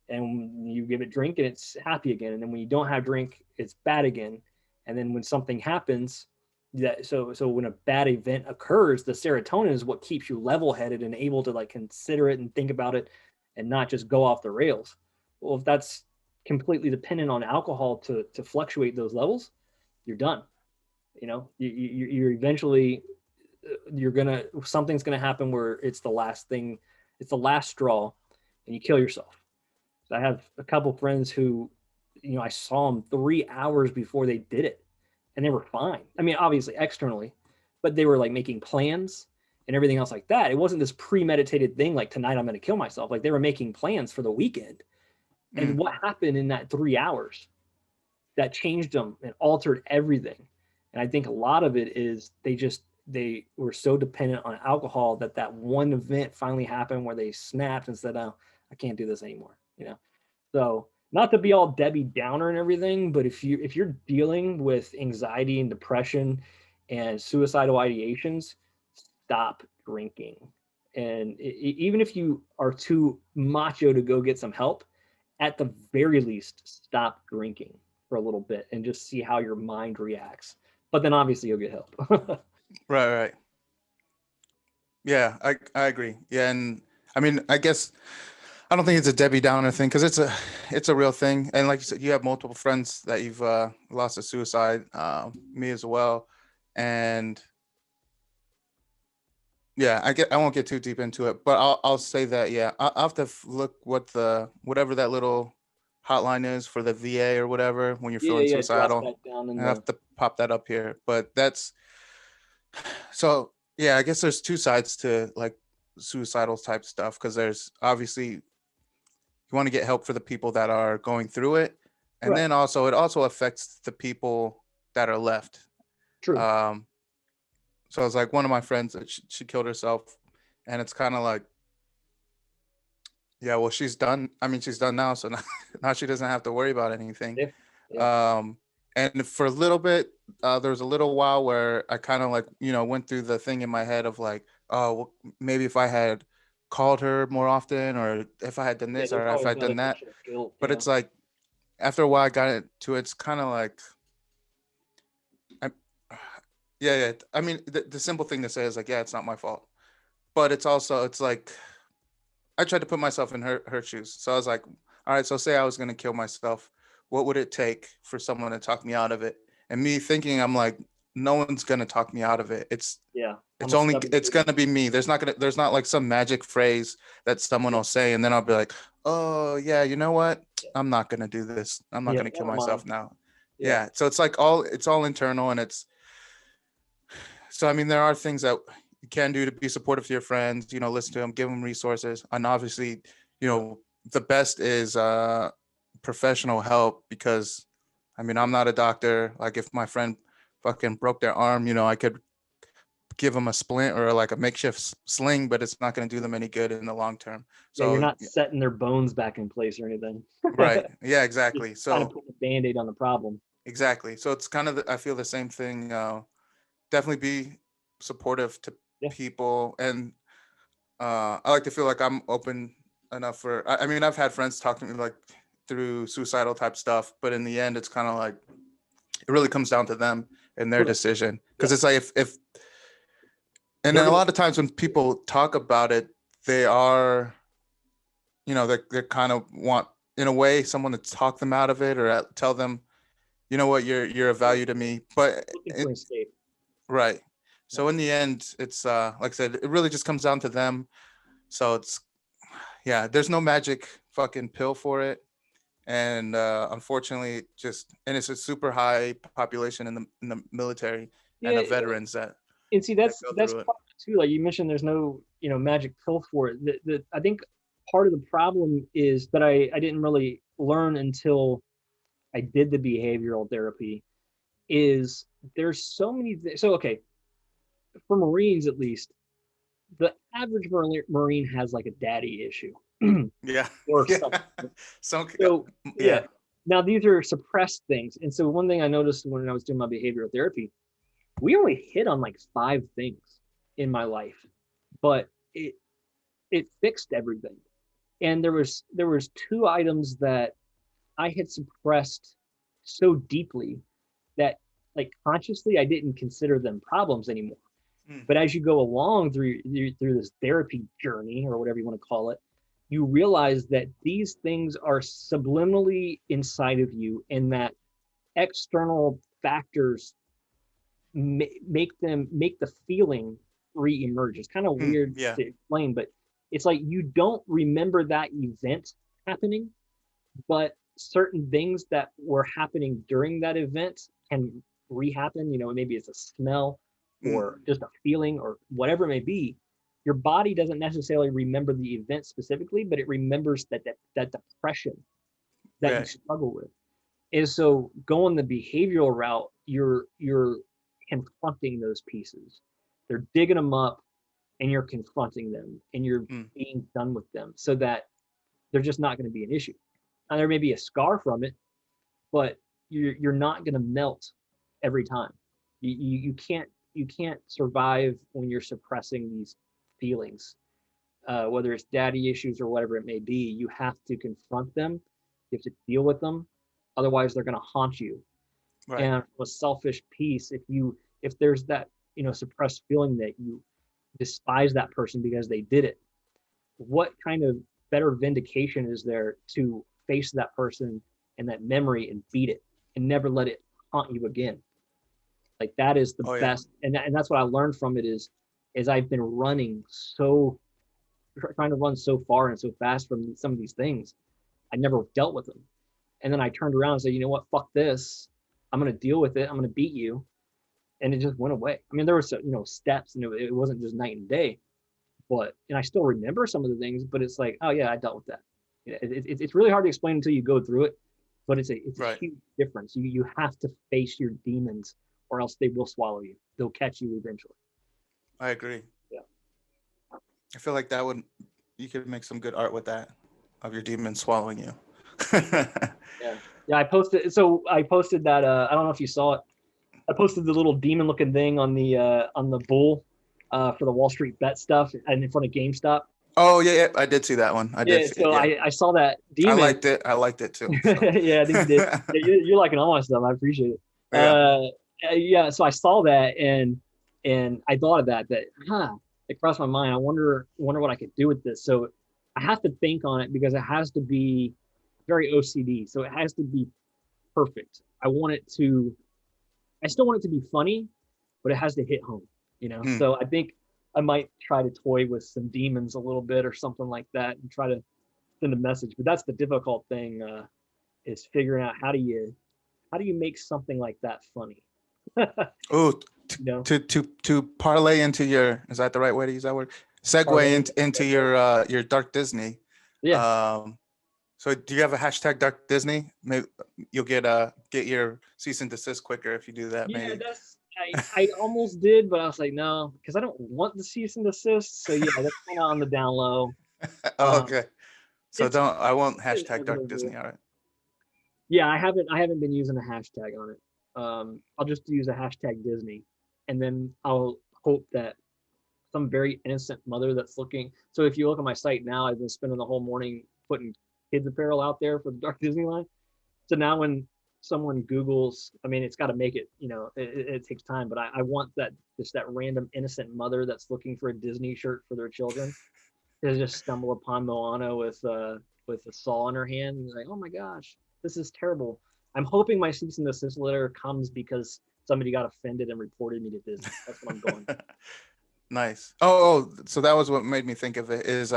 and you give it drink and it's happy again. And then when you don't have drink, it's bad again. And then when something happens, so when a bad event occurs, the serotonin is what keeps you level headed and able to like consider it and think about it and not just go off the rails. Well, if that's completely dependent on alcohol to fluctuate those levels, you're done. You're eventually, something's gonna happen where it's the last thing, it's the last straw, and you kill yourself. So I have a couple friends who, I saw them 3 hours before they did it, and they were fine. I mean, obviously externally, but they were like making plans and everything else like that. It wasn't this premeditated thing like tonight I'm going to kill myself. Like they were making plans for the weekend. And Mm. what happened in that 3 hours that changed them and altered everything? And I think a lot of it is they were so dependent on alcohol that one event finally happened where they snapped and said, "Oh, I can't do this anymore." So not to be all Debbie Downer and everything, but if you're dealing with anxiety and depression and suicidal ideations, stop drinking. And even if you are too macho to go get some help, at the very least, stop drinking for a little bit and just see how your mind reacts. But then obviously you'll get help. Right, right. Yeah, I agree. Yeah, and I mean, I guess I don't think it's a Debbie Downer thing because it's a real thing. And like you said, you have multiple friends that you've lost to suicide. Me as well. And yeah, I won't get too deep into it, but I'll say that yeah, I'll have to look what the whatever that little hotline is for the VA or whatever when you're Yeah, feeling yeah, drop suicidal. that down in I have the. to pop that up here. But that's so yeah, I guess there's two sides to like suicidal type stuff because there's obviously you want to get help for the people that are going through it, and Right. then also it also affects the people that are left. True. Um, so it's like one of my friends that she killed herself, and it's kind of like yeah, well she's done. I mean she's done now, so now, now she doesn't have to worry about anything. Yeah. Yeah. Um, and for a little bit, there was a little while where I kind of like, went through the thing in my head of like, oh, well, maybe if I had called her more often, or if I had done Yeah, this, there's or if always I'd that done that. initial guilt. But Yeah. it's like, after a while, I got into it. It's kind of like, I, yeah, yeah. I mean, the simple thing to say is like, yeah, it's not my fault. But it's also, it's like, I tried to put myself in her shoes. So I was like, all right, so say I was going to kill myself. What would it take for someone to talk me out of it? And me thinking, I'm like, no one's going to talk me out of it. Yeah. I'm It's a only, stubborn it's going person. to be me. There's not like some magic phrase that someone Yeah. will say. And then I'll be like, oh yeah, you know what? Yeah. I'm not going to do this. I'm not Yeah. going to kill Never mind. myself now. Yeah. Yeah. So it's all internal. And so, I mean, there are things that you can do to be supportive to your friends, listen to them, give them resources. And obviously, the best is professional help, because I mean, I'm not a doctor. Like if my friend fucking broke their arm, you know, I could give them a splint or like a makeshift sling, but it's not going to do them any good in the long term. Yeah, you're So not setting their bones back in place or anything. right, yeah, Just exactly. kind of So put a band-aid on the problem. exactly. So it's kind of I feel the same thing. Definitely be supportive to Yeah. people, and I like to feel like I'm open enough for. I mean, I've had friends talk to me like through suicidal type stuff, but in the end, it's kind of like it really comes down to them and their decision. Because Yeah. it's like if and They're then a gonna, lot of times when people talk about it, they are, you know, they kind of want in a way someone to talk them out of it or tell them, you know what, you're of value to me. But looking for it, an escape. right. Yeah. So in the end, it's like I said, it really just comes down to them. So it's yeah, there's no magic fucking pill for it. And unfortunately, just and it's a super high population in the military and Yeah, the veterans and see that go that's through it. part of it too. Like you mentioned, there's no magic pill for it. I think part of the problem is that I didn't really learn until I did the behavioral therapy. Is there's so many so okay, for Marines at least, the average Marine has like a daddy issue Yeah, or yeah. something. So So yeah. yeah. Now these are suppressed things, and so one thing I noticed when I was doing my behavioral therapy, we only hit on like 5 things in my life, but it fixed everything. And there was 2 items that I had suppressed so deeply that like consciously I didn't consider them problems anymore. Mm, But as you go along through this therapy journey or whatever you want to call it, you realize that these things are subliminally inside of you, and that external factors make the feeling re-emerge. It's kind of weird yeah. to explain, but it's like you don't remember that event happening, but certain things that were happening during that event can rehappen. Maybe it's a smell Mm, or just a feeling or whatever it may be. Your body doesn't necessarily remember the event specifically, but it remembers that depression that you right. struggle with. And so going the behavioral route, you're confronting those pieces. They're digging them up, and you're confronting them, and you're Mm, being done with them, so that they're just not going to be an issue. Now there may be a scar from it, but you're not going to melt every time. You can't survive when you're suppressing these feelings, whether it's daddy issues or whatever it may be. You have to confront them. You have to deal with them. Otherwise, they're going to haunt you. right. And a selfish piece, if there's that suppressed feeling that you despise that person because they did it, what kind of better vindication is there to face that person and that memory and beat it and never let it haunt you again? Like that is the Oh yeah. best, and that's what I learned from it is I've been running so trying to run so far and so fast from some of these things. I never dealt with them. And then I turned around and said, you know what, fuck this. I'm going to deal with it. I'm going to beat you. And it just went away. I mean, there were some, steps, and it wasn't just night and day, and I still remember some of the things, but it's like, oh yeah, I dealt with that. It's really hard to explain until you go through it, but it's a Right. huge difference. You have to face your demons, or else they will swallow you. They'll catch you eventually. I agree. Yeah. I feel like you could make some good art with that, of your demon swallowing you. Yeah. Yeah. I posted that. I don't know if you saw it. I posted the little demon looking thing on the bull for the Wall Street bet stuff and in front of GameStop. Oh yeah, yeah, I did see that one. I did Yeah, see it. so Yeah, I saw that I demon. liked it. I liked it too. So Yeah, I think you did. Yeah, you're liking all my stuff. I appreciate it. yeah. Yeah, so I saw that and I thought of that it crossed my mind. I wonder what I could do with this. So I have to think on it because it has to be very OCD. So it has to be perfect. I still want it to be funny, but it has to hit home. Mm, So I think I might try to toy with some demons a little bit or something like that and try to send a message. But that's the difficult thing, is figuring out how do you make something like that funny. oh, you know, to parlay into your, is that the right way to use that word? Segue parlay. into your Dark Disney. Yeah. Um, So do you have a hashtag Dark Disney? Maybe you'll get your cease and desist quicker if you do that. Yeah, Maybe. that's I almost did, but I was like, no, because I don't want the cease and desist. So yeah, that's kind of on the down low. Oh, Um, okay. So it's don't. I won't it's hashtag Dark inevitable. Disney. All right. Yeah, I haven't been using a hashtag on it. I'll just use a hashtag Disney, and then I'll hope that some very innocent mother that's looking. So if you look at my site now, I've been spending the whole morning putting kids apparel out there for the Dark Disney line. So now when someone Googles, I mean, it's got to make it, it takes time, but I want that just that random innocent mother that's looking for a Disney shirt for their children to just stumble upon Moana with a saw in her hand and like, oh my gosh, this is terrible. I'm hoping my cease and desist letter comes because somebody got offended and reported me to Disney. That's what I'm going. Nice. So that was what made me think of it. Is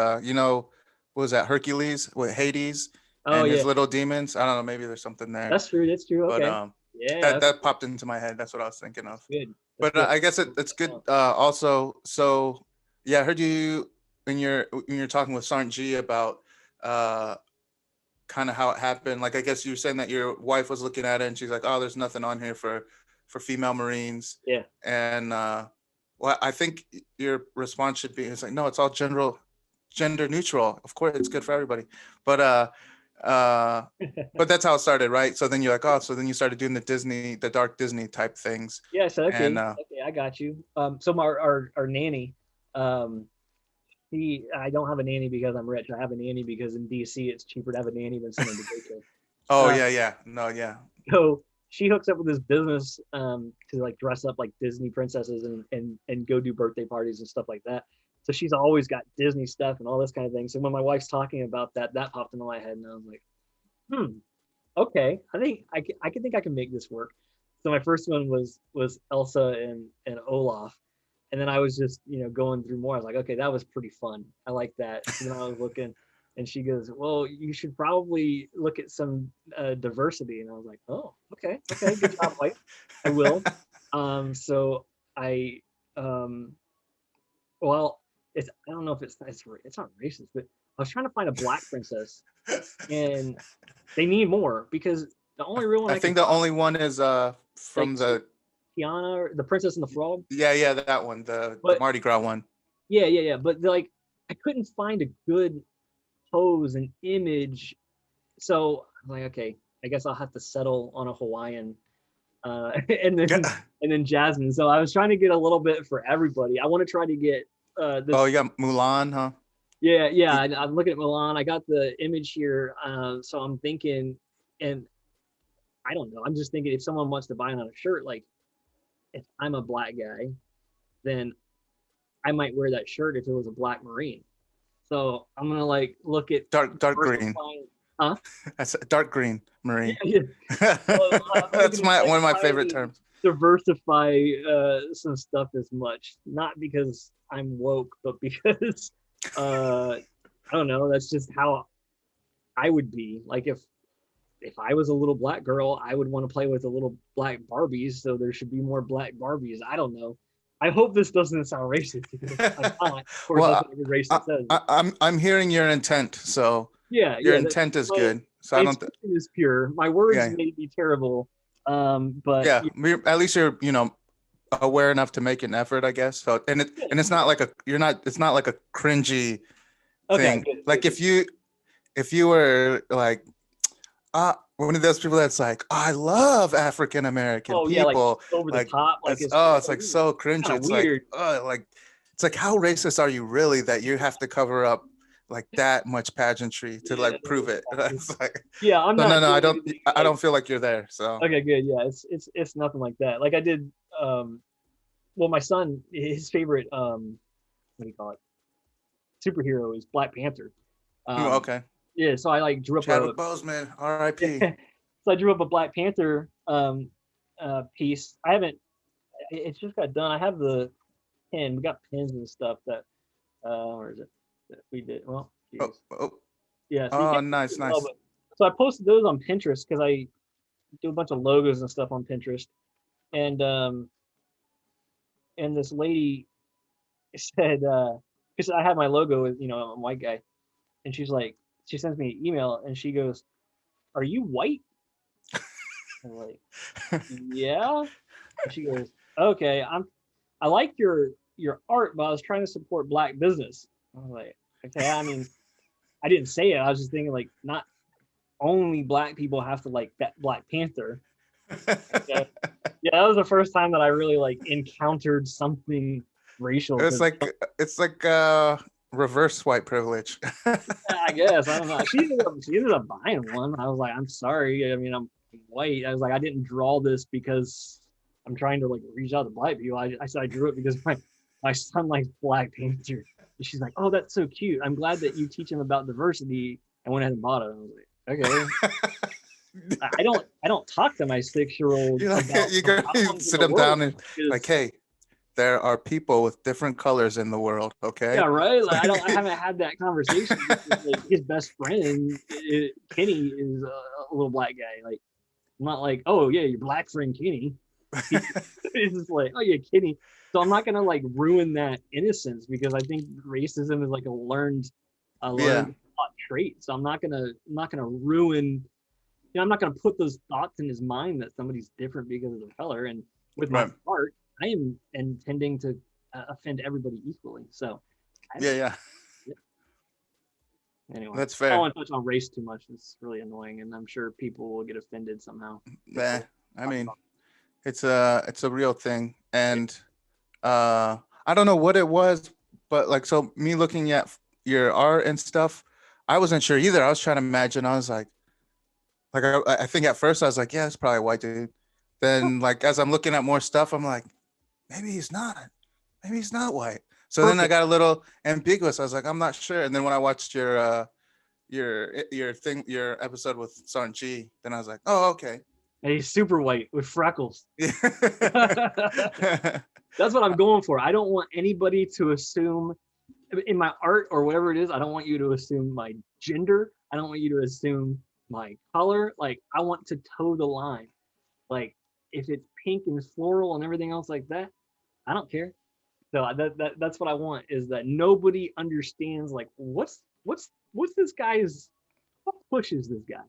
what was that, Hercules with Hades Oh and his yeah, little demons? I don't know. Maybe there's something there, that's true. That's true. but Okay. Yeah. that popped into my head. That's what I was thinking That's of. good. That's But good. I guess it's good. Also, so yeah, I heard you when you're talking with Sergeant G about uh kind of how it happened. Like I guess you were saying that your wife was looking at it and she's like, "Oh, there's nothing on here for female Marines." Yeah. And well, I think your response should be, it's like, no, it's all gender neutral. Of course, it's good for everybody. But uh, but that's how it started, right? So then you're like, oh, so then you started doing the dark Disney type things, Yeah. So and okay, I got you. So our nanny, um, I don't have a nanny because I'm rich. I have a nanny because in DC it's cheaper to have a nanny than send them to daycare. oh Uh, yeah, yeah, no, yeah, so she hooks up with this business to like dress up like Disney princesses and go do birthday parties and stuff like that. So she's always got Disney stuff and all this kind of thing. So when my wife's talking about that, that popped into my head, and I was like, okay, I think I can make this work. So my first one was Elsa and Olaf, and then I was just going through more. I was like, okay, that was pretty fun. I like that. So then I was looking, and she goes, well, you should probably look at some diversity. And I was like, oh, okay, good job, wife. I will. So I um, well, I don't know if it's not racist, but I was trying to find a black princess, and they need more because the only real one I I can think the find only one is like from the Tiana, the Princess and the Frog. yeah, that one, the But Mardi Gras one. yeah. But like, I couldn't find a good pose and image, so I'm like, okay, I guess I'll have to settle on a Hawaiian, and then Jasmine. So I was trying to get a little bit for everybody. I want to try to get Oh, this. you got Mulan, huh? Yeah. Y- I'm looking at Milan. I got the image here, so I'm thinking, and I don't know. I'm just thinking if someone wants to buy it on a shirt, like if I'm a black guy, then I might wear that shirt if it was a black Marine. So I'm gonna like look at dark green. diversifying. Huh? That's a dark green Yeah, Marine. yeah. Well, I'm looking That's at like one of my trying favorite to terms. diversify some stuff as much, not because I'm woke, but because I don't know. That's just how I would be. Like if I was a little black girl, I would want to play with the little black Barbies. So there should be more black Barbies. I don't know. I hope this doesn't sound racist because I'm not. Of course, that's Well, what every racist says. I'm hearing your intent, so your Yeah. intent is My good. So my I don't. intention is pure. My words Yeah, may be terrible, but yeah. At least you're aware enough to make an effort, I guess. So yeah. and it's not like it's not like a cringy Okay, thing. Like if you were like one of those people that's like, oh, I love African American Oh yeah, like people. over the Like top, like it's like so cringy. kind of It's like, weird. it's like, how racist are you really that you have to cover up like that much pageantry to Yeah, like prove it? It's like, yeah. I'm so not no, doing anything I like don't feel like you're there. So okay, good. Yeah, it's nothing like that. Like I did. Well, my son, his favorite what do you call it? Superhero is Black Panther. Um, okay. yeah, so I like drew up a Chadwick Boseman, R.I.P. so I drew up a Black Panther piece. I haven't. It's just got done. I have the pen. We got pins and stuff that where is it? That we did. Well, Oh, geez. oh, Yeah. So you oh, can't see nice, it well, nice. but so I posted those on Pinterest because I do a bunch of logos and stuff on Pinterest, and this lady said because I had my logo with I'm a white guy, and she's like, she sends me an email and she goes, "Are you white?" I'm like, "Yeah." And she goes, "Okay, I like your art, but I was trying to support black business." I was like, "Okay, I mean, I didn't say it. I was just thinking like not only black people have to like that Black Panther." Okay. Yeah, that was the first time that I really like encountered something racial. It's Because like reverse white privilege. I guess I don't know. She ended up buying one. I was like, I'm sorry. I mean, I'm white. I was like, I didn't draw this because I'm trying to like reach out to black people. I said I drew it because my son likes Black Panther. And she's like, oh, that's so cute. I'm glad that you teach him about diversity. I went ahead and bought it. I was like, okay. I don't talk to my 6-year-old about You go you problems in sit the them world down and like, because hey, there are people with different colors in the world. yeah, Okay. right. Like I haven't had that conversation because like his best friend Kenny is a little black guy. Like I'm not like, oh yeah, your black friend Kenny. It's just like, oh yeah, Kenny. So I'm not gonna like ruin that innocence because I think racism is like a Yeah. learned trait. So I'm not gonna ruin. You know, I'm not gonna put those thoughts in his mind that somebody's different because of their color. And with my Right. art, I am intending to offend everybody equally. So I Yeah. don't. Yeah. Anyway, That's I don't fair. want to touch on race too much. It's really annoying, and I'm sure people will get offended somehow. If Nah. they I talk mean, about it's a real thing, it. and I don't know what it was, but like, so me looking at your art and stuff, I wasn't sure either. I was trying to imagine. I was like I think at first I was like, yeah, it's probably a white dude. Oh, Then like as I'm looking at more stuff, I'm like, maybe he's not. Maybe he's not white. So then I perfect. got a little ambiguous. I was like, I'm not sure. And then when I watched your episode with Sergeant G, then I was like, oh, okay. And he's super white with freckles. Yeah. That's what I'm going for. I don't want anybody to assume in my art or whatever it is. I don't want you to assume my gender. I don't want you to assume my color. Like I want to toe the line. Like if it's pink and floral and everything else like that, I don't care. So that's what I want is that nobody understands like what's this guy's what pushes this guy.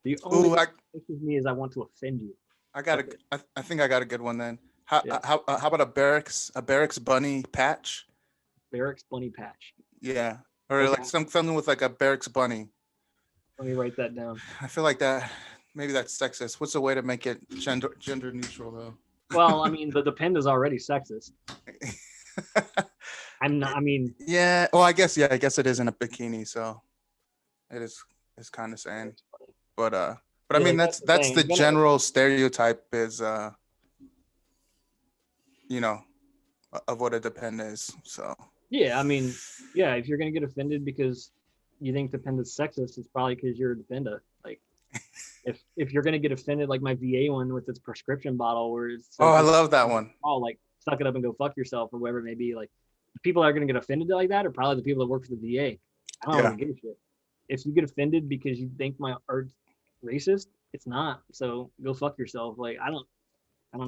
The only Ooh, thing that pushes me is I want to offend you. I got That's a it. I think I got a good one then. Yeah. How about a barracks bunny patch? Barracks bunny patch. Yeah, or Okay. like something with like a barracks bunny. Let me write that down. I feel like that maybe that's sexist. What's a way to make it gender neutral though? Well, I mean the depend is already sexist. I'm not I mean Yeah. Well, I guess it is in a bikini, so it is. It's kind of saying, but but I yeah, mean like that's the that's thing. the general stereotype is you know of what a depend is. So Yeah, I mean, yeah, if you're gonna get offended because you think depend is sexist, it's probably because you're a dependa. Like if you're gonna get offended like my VA one with its prescription bottle where it oh, says I this love that one. oh like suck it up and go fuck yourself or whatever it may be, like the people that are gonna get offended like that are probably the people that work for the VA. I don't Yeah. really give a shit. If you get offended because you think my art's racist, it's not. So go fuck yourself. Like I don't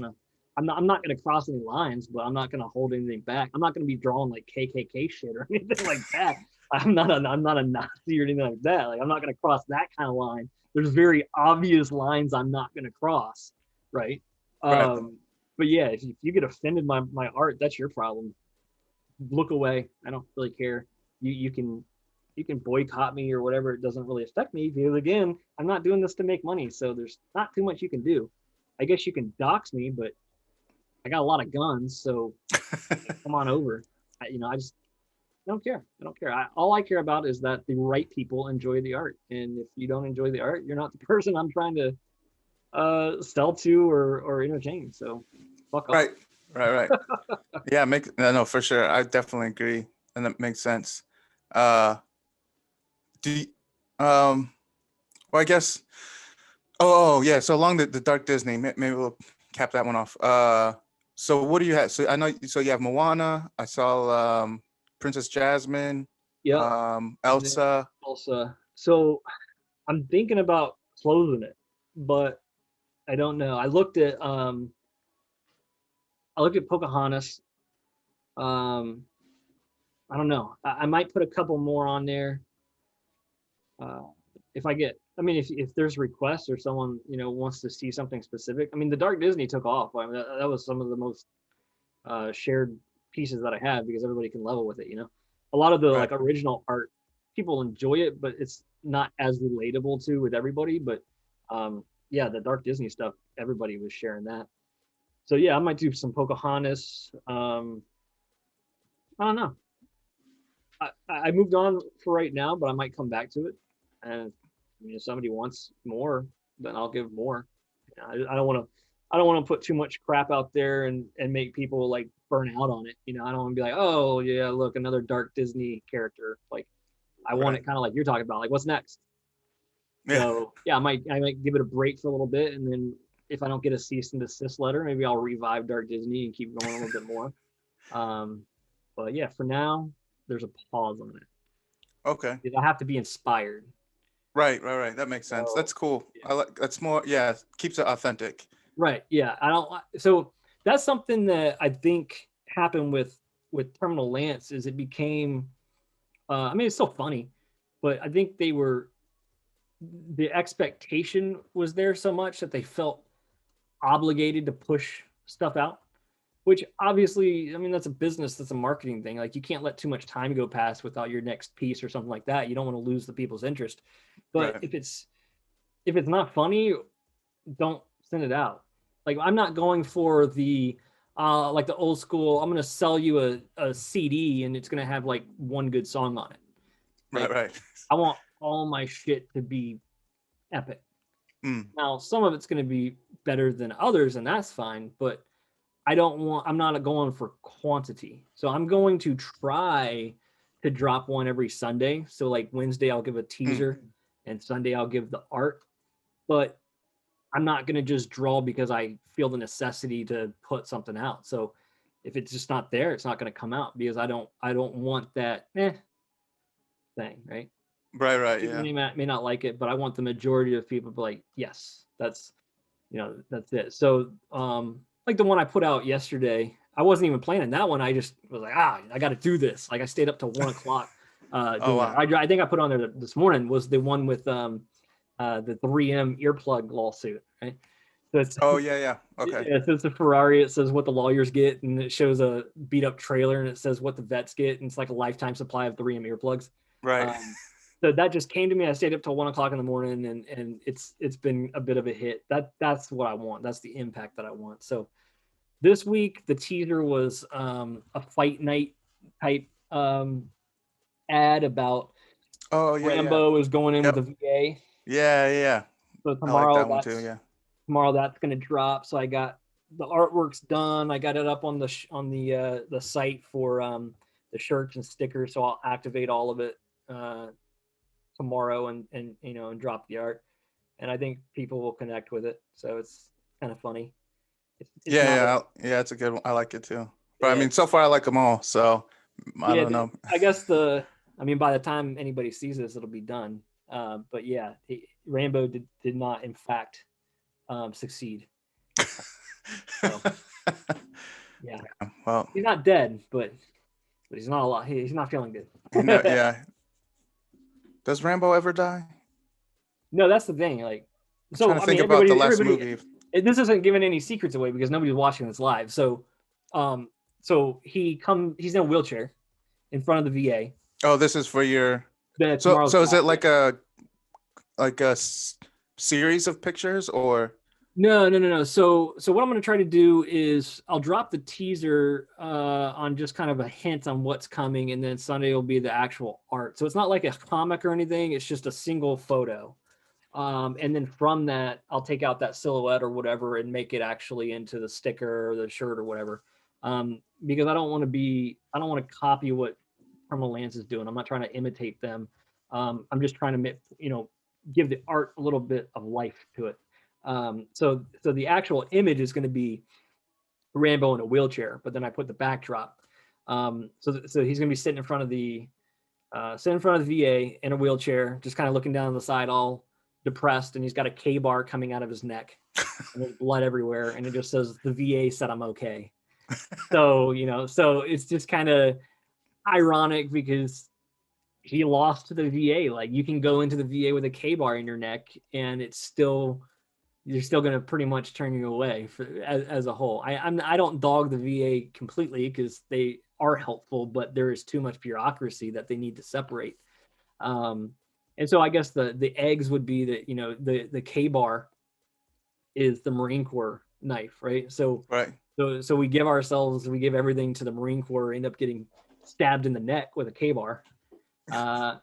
know. I'm not gonna cross any lines, but I'm not gonna hold anything back. I'm not gonna be drawing like KKK shit or anything like that. I'm not a Nazi or anything like that. Like I'm not gonna cross that kind of line. There's very obvious lines I'm not gonna cross, right? Right. But yeah, if you get offended by my art, that's your problem. Look away. I don't really care. You can boycott me or whatever. It doesn't really affect me because again, I'm not doing this to make money. So there's not too much you can do. I guess you can dox me, but I got a lot of guns, so come on over. I just don't care. I don't care. All I care about is that the right people enjoy the art, and if you don't enjoy the art, you're not the person I'm trying to sell to or entertain. So fuck off. Right. Right. Right. Yeah. No, for sure. I definitely agree, and that makes sense. Uh, do you, well, I guess. Oh, yeah. So along the Dark Disney, maybe we'll cap that one off. So what do you have? So I know. So you have Moana. I saw Princess Jasmine, Yep. And then Elsa. Elsa. So I'm thinking about closing it, but I don't know. I looked at Pocahontas. Um, I don't know. I might put a couple more on there. if I get, I mean, if there's requests or someone, wants to see something specific, I mean, the Dark Disney took off. I mean, that was some of the most shared pieces that I have because everybody can level with it. A lot of the Right. like original art, people enjoy it, but it's not as relatable to with everybody. But yeah, the Dark Disney stuff, everybody was sharing that. So yeah, I might do some Pocahontas. I don't know. I moved on for right now, but I might come back to it. And I mean, if somebody wants more, then I'll give more. I don't want to. I don't want to put too much crap out there and make people like burn out on it. I don't want to be like, oh yeah, look, another dark Disney character. Like, I want Right. it kind of like you're talking about. Like, what's next? Yeah. So yeah, I might give it a break for a little bit, and then if I don't get a cease and desist letter, maybe I'll revive Dark Disney and keep going a little bit more. Um, but yeah, for now, there's a pause on it Okay. because I have to be inspired. Right. Right. Right. That makes sense. So That's cool. yeah. I like. That's more. Yeah. Keeps it authentic. Right. Yeah. I don't. So that's something that I think happened with Terminal Lance is it became. I mean, it's still funny, but I think the expectation was there so much that they felt obligated to push stuff out. Which obviously, I mean, that's a business, that's a marketing thing. Like you can't let too much time go past without your next piece or something like that. You don't want to lose the people's interest. But Right. if it's not funny, don't send it out. Like I'm not going for the like the old school. I'm gonna sell you a CD and it's gonna have like one good song on it. Right. Like Right. I want all my shit to be epic. Mm. Now some of it's gonna be better than others, and that's fine. But I'm not going for quantity. So I'm going to try to drop one every Sunday. So like Wednesday I'll give a Mm. teaser and Sunday I'll give the art. But I'm not going to just draw because I feel the necessity to put something out. So if it's just not there, it's not going to come out because I don't want that thing, right? Right. Right. People Yeah. may not like it, but I want the majority of people to be like, yes, that's it. So like the one I put out yesterday, I wasn't even planning that one. I just was like, I got to do this. Like I stayed up till 1 o'clock Oh doing wow. that. I think I put on there this morning was the one with the 3M earplug lawsuit, right? So it's Oh yeah. Yeah. Okay. yeah, so it's a Ferrari. It says what the lawyers get, and it shows a beat up trailer, and it says what the vets get, and it's like a lifetime supply of 3M earplugs. Right. Um, so that just came to me. I stayed up till 1 o'clock in the morning, and it's been a bit of a hit. That's what I want. That's the impact that I want. So this week the teaser was a fight night type ad about Oh yeah. Yeah. Rambo is going in with Yep. the VA. Yeah. Yeah. So I like tomorrow that one too. that's Yeah. tomorrow that's going to drop. So I got the artwork's done. I got it up on the site for the shirts and stickers. So I'll activate all of it uh, tomorrow and drop the art. And I think people will connect with it. So it's kind of funny. It's Yeah. not a Yeah. Yeah. It's a good one. I like it too. But I yeah mean, so far I like them all. So I yeah. don't know. I guess I mean by the time anybody sees this, it'll be done. But yeah, Rambo did not in fact succeed. So yeah. Well, He's not dead, but he's not a lot. He's not feeling good. you know, yeah. Does Rambo ever die? No, that's the thing. Like, I'm trying so to I mean, think about the last everybody. movie. This isn't giving any secrets away because nobody's watching this live. Um, so he's in a wheelchair in front of the VA. Oh, this is for your. So Tomorrow's so is drop. it like a series of pictures or? No. So what I'm going to try to do is I'll drop the teaser on just kind of a hint on what's coming, and then Sunday will be the actual art. So it's not like a comic or anything. It's just a single photo. And then from that, I'll take out that silhouette or whatever and make it actually into the sticker or the shirt or whatever. Because I don't want to copy what Terminal Lance is doing. I'm not trying to imitate them. I'm just trying to, give the art a little bit of life to it. So the actual image is going to be Rambo in a wheelchair, but then I put the backdrop. So he's going to be sitting in front of the VA in a wheelchair, just kind of looking down the side, all depressed, and he's got a K-bar coming out of his neck, and there's blood everywhere, and it just says the VA said I'm okay. So so it's just kind of ironic because he lost to the VA. Like you can go into the VA with a K-bar in your neck, and it's still you're still going to pretty much turn you away as a whole. I don't dog the VA completely because they are helpful, but there is too much bureaucracy that they need to separate. Um, and so I guess the eggs would be that the K-bar is the Marine Corps knife, right? Right. So we give everything to the Marine Corps, end up getting stabbed in the neck with a K-bar by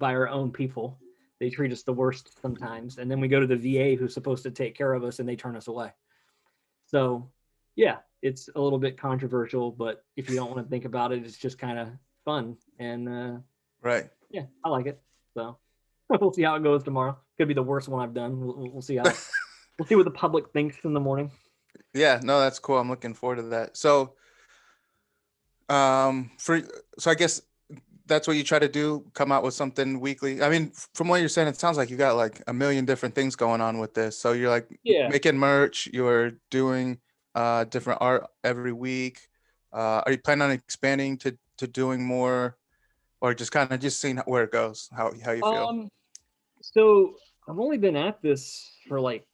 our own people. They treat us the worst sometimes, and then we go to the VA, who's supposed to take care of us, and they turn us away. So, yeah, it's a little bit controversial, but if you don't want to think about it, it's just kind of fun, and Right. yeah, I like it. So we'll see how it goes tomorrow. Could be the worst one I've done. We'll see how. We'll see what the public thinks in the morning. Yeah, no, that's cool. I'm looking forward to that. So, for so I guess that's what you try to do, come out with something weekly. I mean, from what you're saying, it sounds like you got like a million different things going on with this. So you're like Yeah. making merch, you're doing different art every week. Are you planning on expanding to doing more, or just kind of just seeing where it goes, how you feel? So I've only been at this for like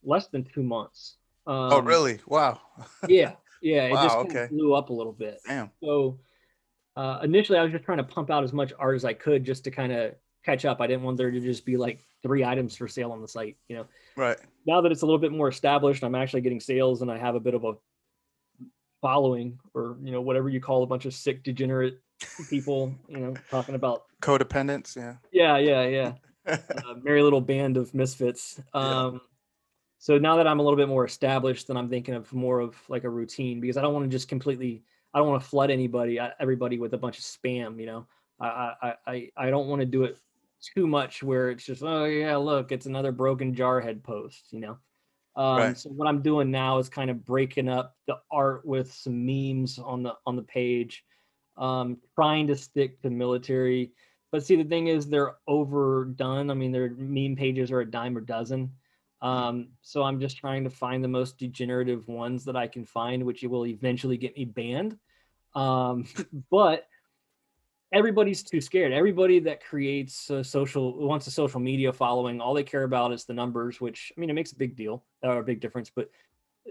less than 2 months. Oh, Um, really? Wow. yeah, yeah, it just Wow. kind of Okay. blew up a little bit. Damn. So initially, I was just trying to pump out as much art as I could just to kind of catch up. I didn't want there to just be like 3 items for sale on the site. Right. Now that it's a little bit more established, I'm actually getting sales, and I have a bit of a following, or whatever you call a bunch of sick, degenerate people. Talking about Codependence. Yeah. yeah, yeah, yeah, merry little band of misfits. Yeah. So now that I'm a little bit more established, then I'm thinking of more of like a routine, because I don't want to just completely, I don't want to flood everybody with a bunch of spam. I don't want to do it too much where it's just, oh yeah, look, it's another Broken Jarhead post. Right. So what I'm doing now is kind of breaking up the art with some memes on the page, trying to stick to military. But see, the thing is, they're overdone. I mean, their meme pages are a dime a dozen. So I'm just trying to find the most degenerative ones that I can find, which will eventually get me banned. But everybody's too scared. Everybody that creates wants a social media following, all they care about is the numbers, which, I mean, it makes a big deal or a big difference, but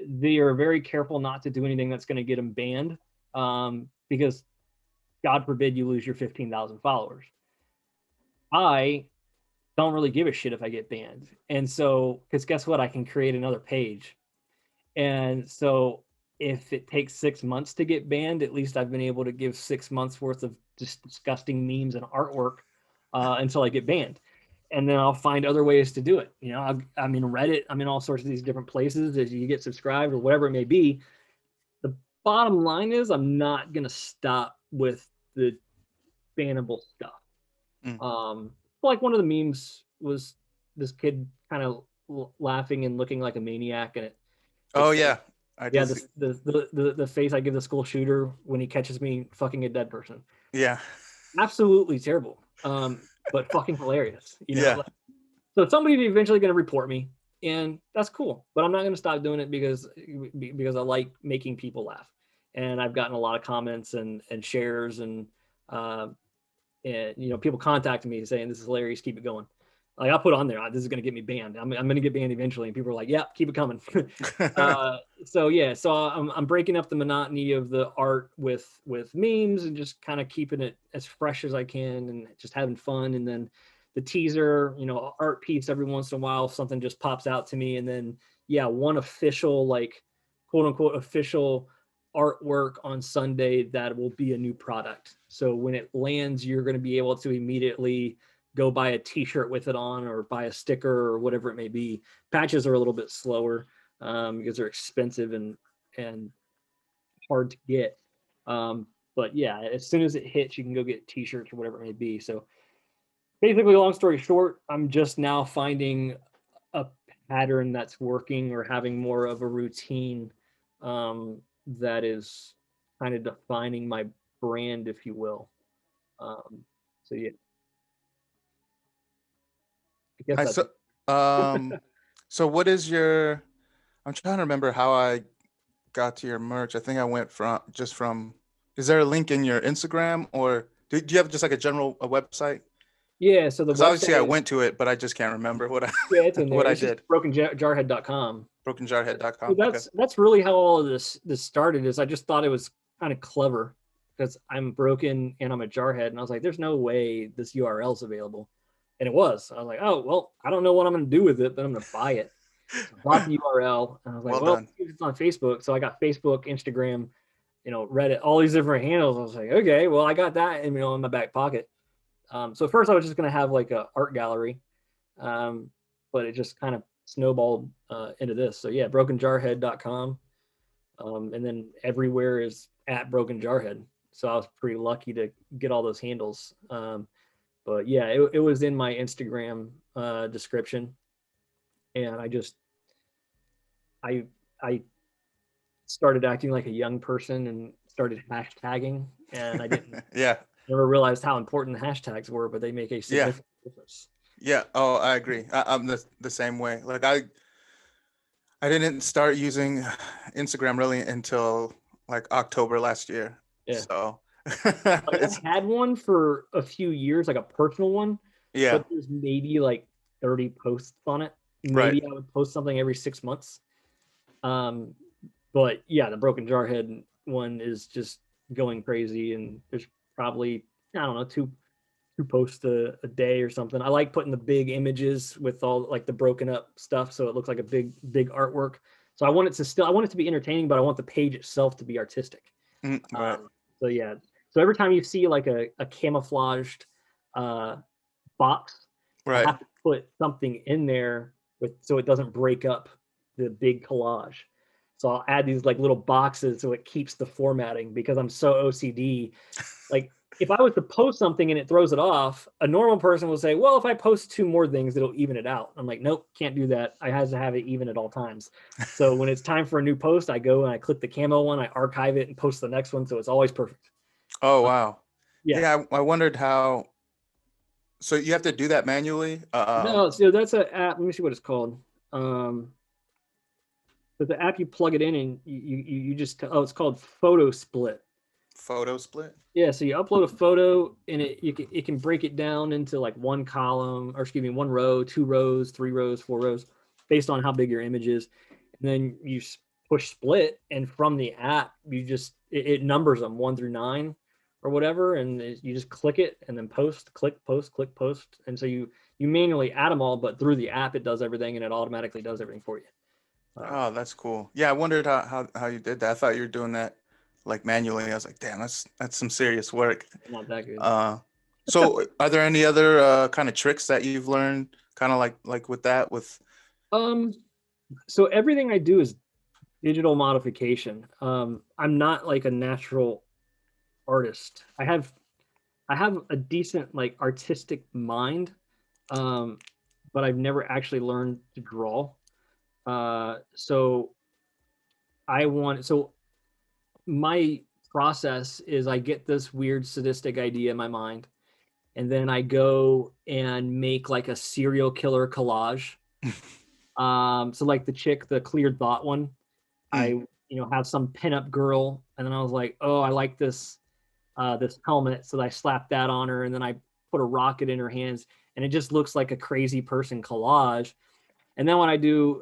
they are very careful not to do anything that's going to get them banned, because God forbid you lose your 15,000 followers. I don't really give a shit if I get banned. And so, because guess what? I can create another page. And so if it takes 6 months to get banned, at least I've been able to give 6 months worth of just disgusting memes and artwork until I get banned. And then I'll find other ways to do it. I'm in Reddit, I'm in all sorts of these different places as you get subscribed or whatever it may be. The bottom line is I'm not going to stop with the bannable stuff. Mm. Like one of the memes was this kid kind of laughing and looking like a maniac, and it Oh said, yeah. I yeah, did. the face I give the school shooter when he catches me fucking a dead person. Yeah. Absolutely terrible. But fucking hilarious. Yeah. So somebody's eventually going to report me, and that's cool. But I'm not going to stop doing it because I like making people laugh, and I've gotten a lot of comments and shares uh, and people contacting me saying this is hilarious, keep it going. Like I put on there, this is going to get me banned. I'm going to get banned eventually, and people are like, yeah, keep it coming. So yeah, so I'm breaking up the monotony of the art with memes and just kind of keeping it as fresh as I can and just having fun. And then the teaser, art piece every once in a while, something just pops out to me, and then yeah, one official, like, quote unquote official artwork on Sunday that will be a new product. So when it lands, you're going to be able to immediately go buy a t-shirt with it on, or buy a sticker, or whatever it may be. Patches are a little bit slower because they're expensive and hard to get. But yeah, as soon as it hits, you can go get t-shirts or whatever it may be. So basically, long story short, I'm just now finding a pattern that's working, or having more of a routine that is kind of defining my brand, if you will. So yeah, I guess I that's so so what is your, I'm trying to remember how I got to your merch. I think I went from is there a link in your Instagram, or Do you have just like a general a website? Yeah, so the Because obviously I website is, went to it, but I just can't remember what I yeah, it's in there. what I It's just did. brokenjarhead.com. So BrokenJarhead.com. Okay. that's really how all of this started. Is I just thought it was kind of clever because I'm broken and I'm a jarhead, and I was like, "There's no way this URL is available," and it was. I was like, "Oh well, I don't know what I'm going to do with it, but I'm going to buy it." So I bought the URL, and I was like, Well "Well, done. it's on Facebook," so I got Facebook, Instagram, Reddit, all these different handles. I was like, "Okay, well, I got that, and in my back pocket." So first, I was just going to have like a art gallery, um, but it just kind of snowballed into this. So yeah, brokenjarhead.com. And then everywhere is at Broken Jarhead. So I was pretty lucky to get all those handles. But yeah, it was in my Instagram description, and I I started acting like a young person and started hashtagging, and I didn't Yeah. never realized how important the hashtags were, but they make a Yeah. significant difference. Yeah. Oh, I agree. I'm the same way. Like I didn't start using Instagram really until like October last year. Yeah. So Like it's I've had one for a few years, like a personal one, yeah, but there's maybe like 30 posts on it. right. Maybe I would post something every 6 months. Um, but yeah, the Broken Jarhead one is just going crazy, and there's probably, I don't know, two posts a day or something. I like putting the big images with all like the broken up stuff, so it looks like a big artwork. So I want it to be entertaining, but I want the page itself to be artistic. Right. So yeah, so every time you see like a camouflaged uh, box, I Right. have to put something in there with so it doesn't break up the big collage. So I'll add these like little boxes so it keeps the formatting because I'm so OCD. Like if I was to post something and it throws it off, a normal person will say, "Well, if I post two more things, it'll even it out." I'm like, "Nope, can't do that. I has to have it even at all times." So when it's time for a new post, I go and I click the camo one, I archive it and post the next one, so it's always perfect. Oh Uh, wow. yeah. Yeah, I wondered how. So you have to do that manually? No, so that's an app. Let me see what it's called. Um, so the app you plug it in and you just it's called Photo Split. Photo split? Yeah, so you upload a photo and it can break it down into like one column or excuse me, one row, two rows, three rows, four rows, based on how big your image is. And then you push split, and from the app, it numbers them 1 through 9 or whatever, and you just click it and then post, click, post, click, post, and so you manually add them all, but through the app it does everything and it automatically does everything for you. Oh, that's cool. Yeah, I wondered how you did that. I thought you were doing that like manually. I was like, damn, that's some serious work. Not that good. Uh, so are there any other kind of tricks that you've learned kind of like with that with Um, so everything I do is digital modification. I'm not like a natural artist. I have a decent like artistic mind, um, but I've never actually learned to draw. So so my process is I get this weird sadistic idea in my mind, and then I go and make like a serial killer collage. So like the chick, the cleared thought one, I Mm, have some pinup girl, and then I was like, oh, I like this helmet, so I slapped that on her, and then I put a rocket in her hands, and it just looks like a crazy person collage. And then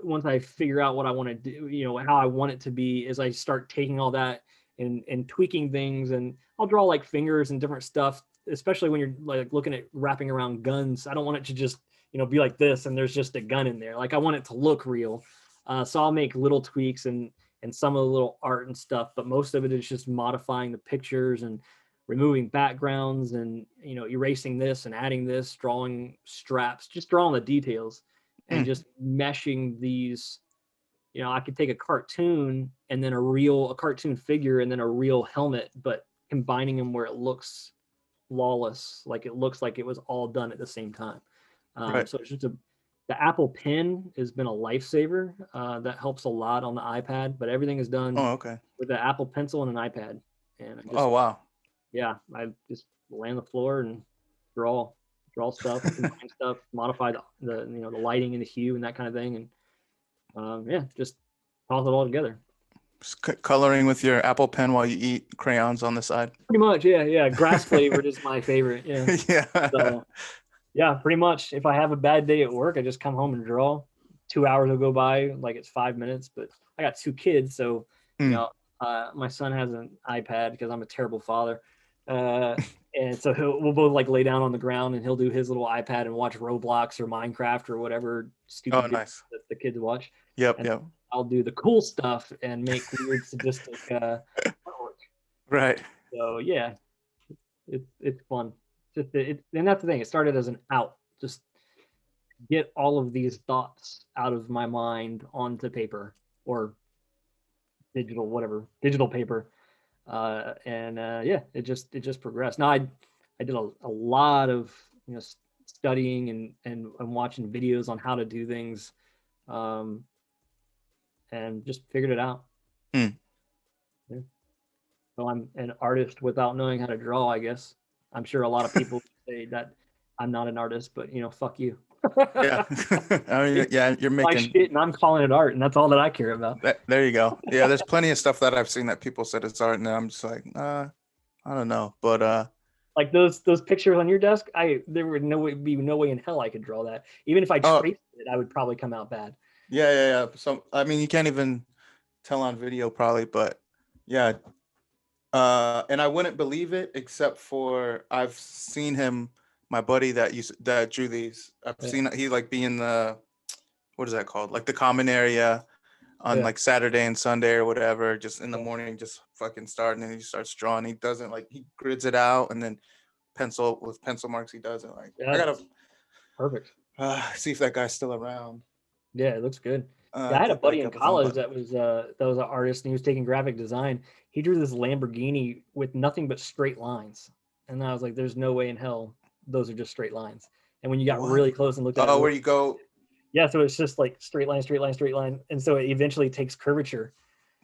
once I figure out what I want to do, how I want it to be, is I start taking all that and tweaking things, and I'll draw like fingers and different stuff, especially when you're like looking at wrapping around guns. I don't want it to just be like this and there's just a gun in there. Like I want it to look real. So I'll make little tweaks and some of the little art and stuff, but most of it is just modifying the pictures and removing backgrounds and erasing this and adding this, drawing straps, just drawing the details and mm, just meshing these. I could take a cartoon and then a cartoon figure and then a real helmet, but combining them where it looks flawless, like it looks like it was all done at the same time. right. So it's just the Apple Pen has been a lifesaver. That helps a lot on the iPad, but everything is done Oh, okay. with the Apple Pencil and an iPad. And Oh, wow. yeah, I just lay on the floor and draw, draw stuff, combine stuff, modify the lighting and the hue and that kind of thing, and yeah, just toss it all together. Coloring with your Apple Pen while you eat crayons on the side. Pretty much, yeah, yeah. Grass flavored is my favorite. Yeah. Yeah. So yeah, pretty much. If I have a bad day at work, I just come home and draw. 2 hours will go by like it's 5 minutes. But I got two kids, so you Mm. know, my son has an iPad because I'm a terrible father, and so we'll both like lay down on the ground and he'll do his little iPad and watch Roblox or Minecraft or whatever Oh, stupid video nice. that the kids watch, Yep, and yep. I'll do the cool stuff and make weird sadistic artwork. Right. So yeah, it's fun. Just and that's the thing. It started as an out, just get all of these thoughts out of my mind onto paper or digital, whatever, digital paper. And yeah, it just progressed. Now I did a lot of studying and watching videos on how to do things, um, and just figured it out. Mm. Yeah. So I'm an artist without knowing how to draw, I guess. I'm sure a lot of people say that I'm not an artist, but fuck you. Yeah. I mean, yeah, you're My making shit, and I'm calling it art, and that's all that I care about. that. There you go. Yeah, there's plenty of stuff that I've seen that people said it's art, and I'm just like, I don't know. But Like those pictures on your desk, there would be no way in hell I could draw that. Even if I oh, traced it, I would probably come out bad. yeah, yeah, yeah. So I mean, you can't even tell on video probably, but yeah. And I wouldn't believe it except for I've seen him, my buddy that drew these. I've Yeah, seen he like be in the, what is that called? Like the common area on yeah, like Saturday and Sunday or whatever, just in the yeah. morning, just fucking starting and he starts drawing. He doesn't like he grids it out and then pencil marks he does it. Like I Yeah, gotta perfect. see if that guy's still around. Yeah, it looks good. Yeah, I had a Get buddy back in up with him, college but that was an artist, and he was taking graphic design. He drew this Lamborghini with nothing but straight lines, and I was like, "There's no way in hell those are just straight lines." And when you got what? really close and looked at it, Oh, really, where you go? yeah, so it's just like straight line, straight line, straight line, and so it eventually takes curvature.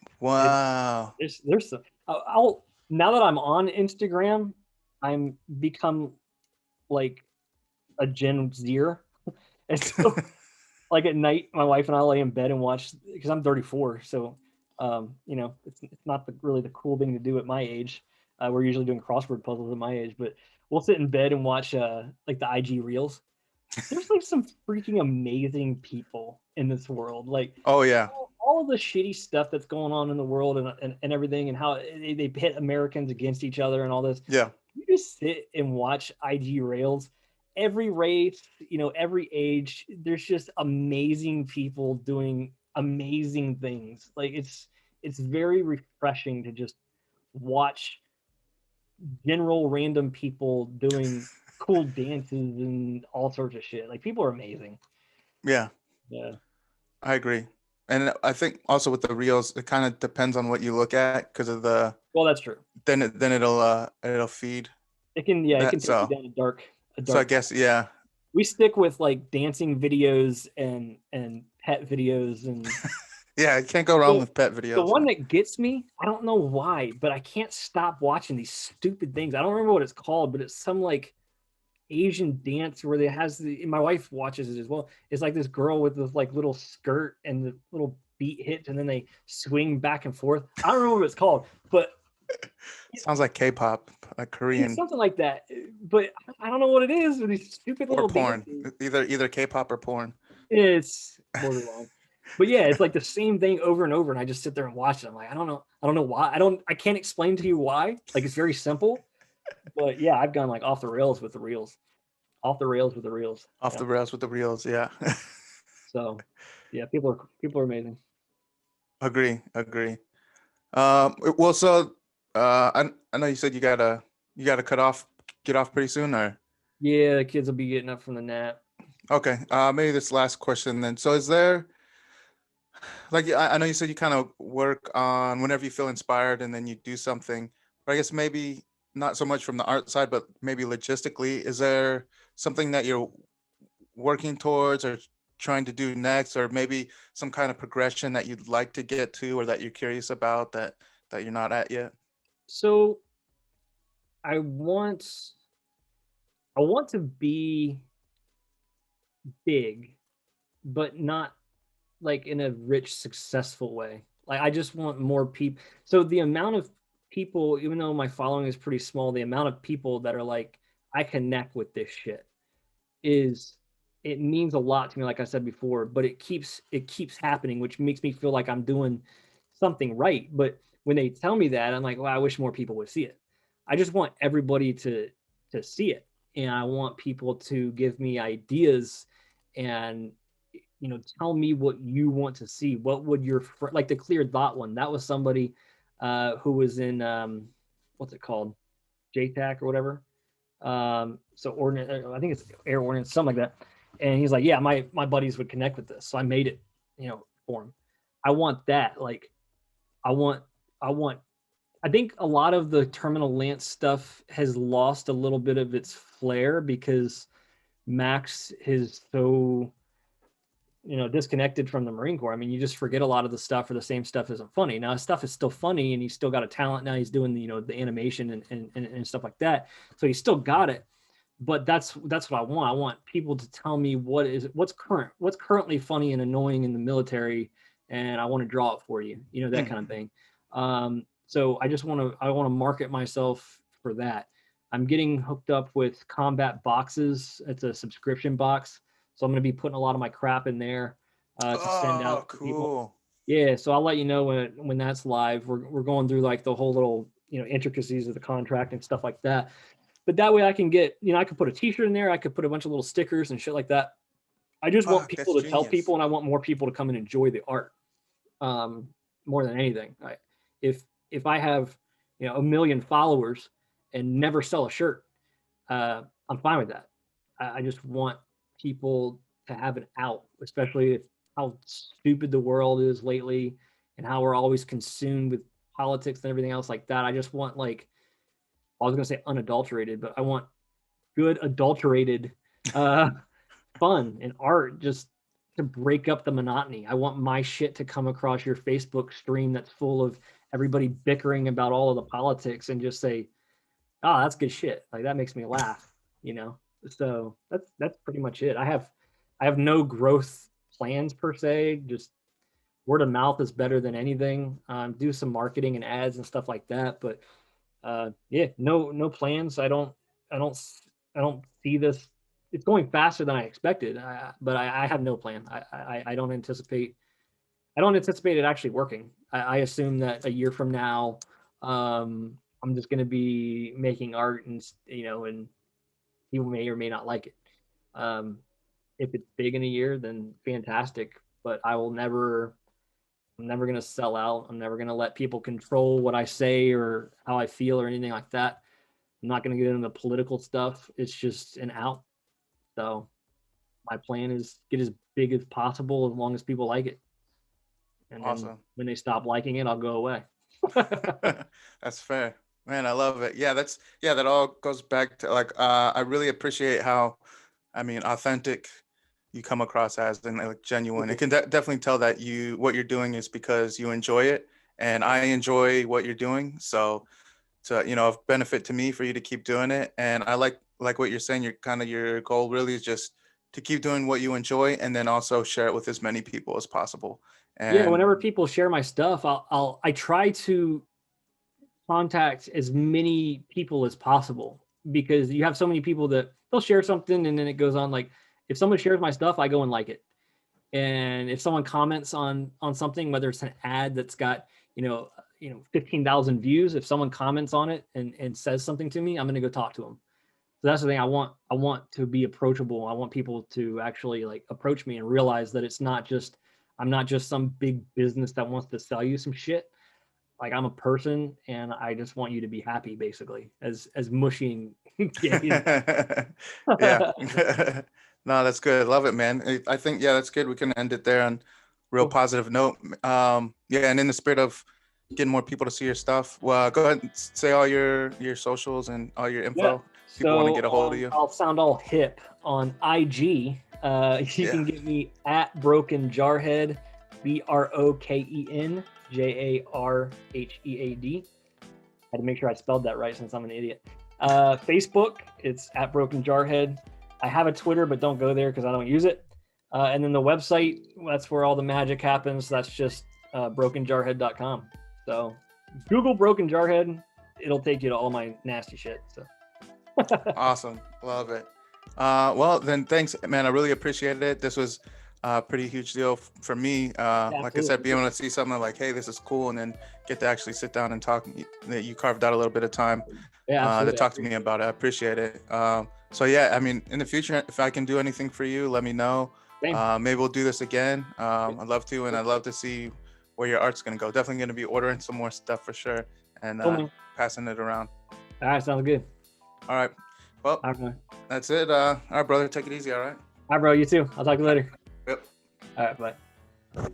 It, Wow. there's some, I'll now that I'm on Instagram, I'm become like a Gen Zer, and so like at night, my wife and I lay in bed and watch because I'm 34, so it's not really the cool thing to do at my age. We're usually doing crossword puzzles at my age, but we'll sit in bed and watch like the IG reels. There's like some freaking amazing people in this world. Like Oh yeah. all of the shitty stuff that's going on in the world and everything, and how they pit Americans against each other and all this. Yeah. You just sit and watch IG rails. Every race, every age, there's just amazing people doing amazing things. Like it's very refreshing to just watch general random people doing cool dances and all sorts of shit. Like people are amazing. Yeah. Yeah. I agree. And I think also with the reels, it kind of depends on what you look at because of the Well, that's true. then it'll feed It can that. take you down a So I dark path. guess yeah. We stick with like dancing videos and pet videos and Yeah, you can't go wrong the, with pet the videos. one that gets me, I don't know why, but I can't stop watching these stupid things. I don't remember what it's called, but it's some like Asian dance where it has my wife watches it as well. It's like this girl with this like little skirt and the little beat hits and then they swing back and forth. I don't remember what it's called, but Sounds like K-pop, like it's Korean something like that. But I don't know what it is with these stupid or little porn. dances. Either K-pop or porn. It's borderline. But yeah, it's like the same thing over and over, and I just sit there and watch it. I'm like, I don't know why. I can't explain to you why. Like it's very simple. But yeah, I've gone like off the rails with the reels. Off the rails with the reels. Off Yeah. the rails with the reels. Yeah. So yeah, people are amazing. Agree. Well, so I know you said you gotta get off pretty soon, or Yeah, the kids will be getting up from the nap. okay. Maybe this last question then. So is there like I know you said you kind of work on whenever you feel inspired and then you do something, but I guess maybe not so much from the art side, but maybe logistically, is there something that you're working towards or trying to do next, or maybe some kind of progression that you'd like to get to or that you're curious about that you're not at yet? So I want I want to be big, but not like in a rich, successful way. Like I just want more people. So the amount of people, even though my following is pretty small, the amount of people that are like, I connect with this shit is it means a lot to me, like I said before, but it keeps happening, which makes me feel like I'm doing something right. But when they tell me that, I'm like, well, I wish more people would see it. I just want everybody to see it. And I want people to give me ideas and tell me what you want to see. What would your like the clear thought one? That was somebody who was in what's it called? JTAC or whatever. So ordinance, I think it's air ordinance, something like that. And he's like, yeah, my buddies would connect with this, so I made it, for him. I want that. Like, I want, I want. I think a lot of the Terminal Lance stuff has lost a little bit of its flair because Max is so disconnected from the Marine Corps. I mean, you just forget a lot of the stuff, or the same stuff isn't funny. Now his stuff is still funny, and he's still got a talent. Now he's doing the animation and stuff like that. So he's still got it. But that's what I want. I want people to tell me what's currently funny and annoying in the military, and I want to draw it for you. That kind of thing. So I want to market myself for that. I'm getting hooked up with Combat Boxes. It's a subscription box. So I'm going to be putting a lot of my crap in there to send out to people. Cool. Yeah, so I'll let you know when that's live. We're going through like the whole little intricacies of the contract and stuff like that. But that way I can get I could put a T-shirt in there. I could put a bunch of little stickers and shit like that. I just want people to tell people, and I want more people to come and enjoy the art more than anything. If I have 1 million followers and never sell a shirt, I'm fine with that. I just want people to have an out, especially if how stupid the world is lately and how we're always consumed with politics and everything else like that. I just want I was going to say unadulterated, but I want good adulterated fun and art just to break up the monotony. I want my shit to come across your Facebook stream that's full of everybody bickering about all of the politics and just say, oh, that's good shit. Like that makes me laugh, So that's pretty much it. I have no growth plans per se. Just word of mouth is better than anything. Do some marketing and ads and stuff like that. But yeah, no plans. I don't see this. It's going faster than I expected. But I have no plan. I don't anticipate. I don't anticipate it actually working. I assume that a year from now, I'm just going to be making art and and people may or may not like it. If it's big in a year, then fantastic. But I'm never going to sell out. I'm never going to let people control what I say or how I feel or anything like that. I'm not going to get into the political stuff. It's just an out. So my plan is get as big as possible as long as people like it. And awesome. Then when they stop liking it, I'll go away. That's fair. Man, I love it. Yeah, that all goes back to I really appreciate how, authentic you come across as and genuine. It can definitely tell that what you're doing is because you enjoy it, and I enjoy what you're doing. So of benefit to me for you to keep doing it. And I like what you're saying. Your goal really is just to keep doing what you enjoy, and then also share it with as many people as possible. And yeah, whenever people share my stuff, I try to contact as many people as possible, because you have so many people that they'll share something and then it goes on. Like if someone shares my stuff, I go and like it. And if someone comments on something, whether it's an ad that's got 15,000 views, if someone comments on it and says something to me, I'm going to go talk to them. So that's the thing. I want to be approachable. I want people to actually approach me and realize that I'm not just some big business that wants to sell you some shit. Like I'm a person, and I just want you to be happy, basically, as mushy and yeah. No, that's good. Love it, man. I think, yeah, that's good. We can end it there on real positive note. Yeah, and in the spirit of getting more people to see your stuff, well, go ahead and say all your socials and all your info. Yeah. People want to get a hold of you. I'll sound all hip on IG. You can get me at Broken Jarhead, BROKEN JARHEAD. Had to make sure I spelled that right since I'm an idiot. Facebook, it's at Broken Jarhead. I have a Twitter, but don't go there because I don't use it. And then the website, that's where all the magic happens. That's just brokenjarhead.com. So Google Broken Jarhead, it'll take you to all my nasty shit. So Awesome. Love it. Well, then thanks, man. I really appreciated it. This was a pretty huge deal for me. Like I said, being able to see something like, hey, this is cool, and then get to actually sit down and talk. That you carved out a little bit of time to talk to me about it. I appreciate it. So yeah, I mean, in the future, if I can do anything for you, let me know. Maybe we'll do this again. I'd love to, and I'd love to see where your art's gonna go. Definitely gonna be ordering some more stuff for sure, and passing it around. All right, sounds good. All right. Well, that's it. All right, brother. Take it easy. All right. All right, bro. You too. I'll talk to you later. Yep. All right. Bye.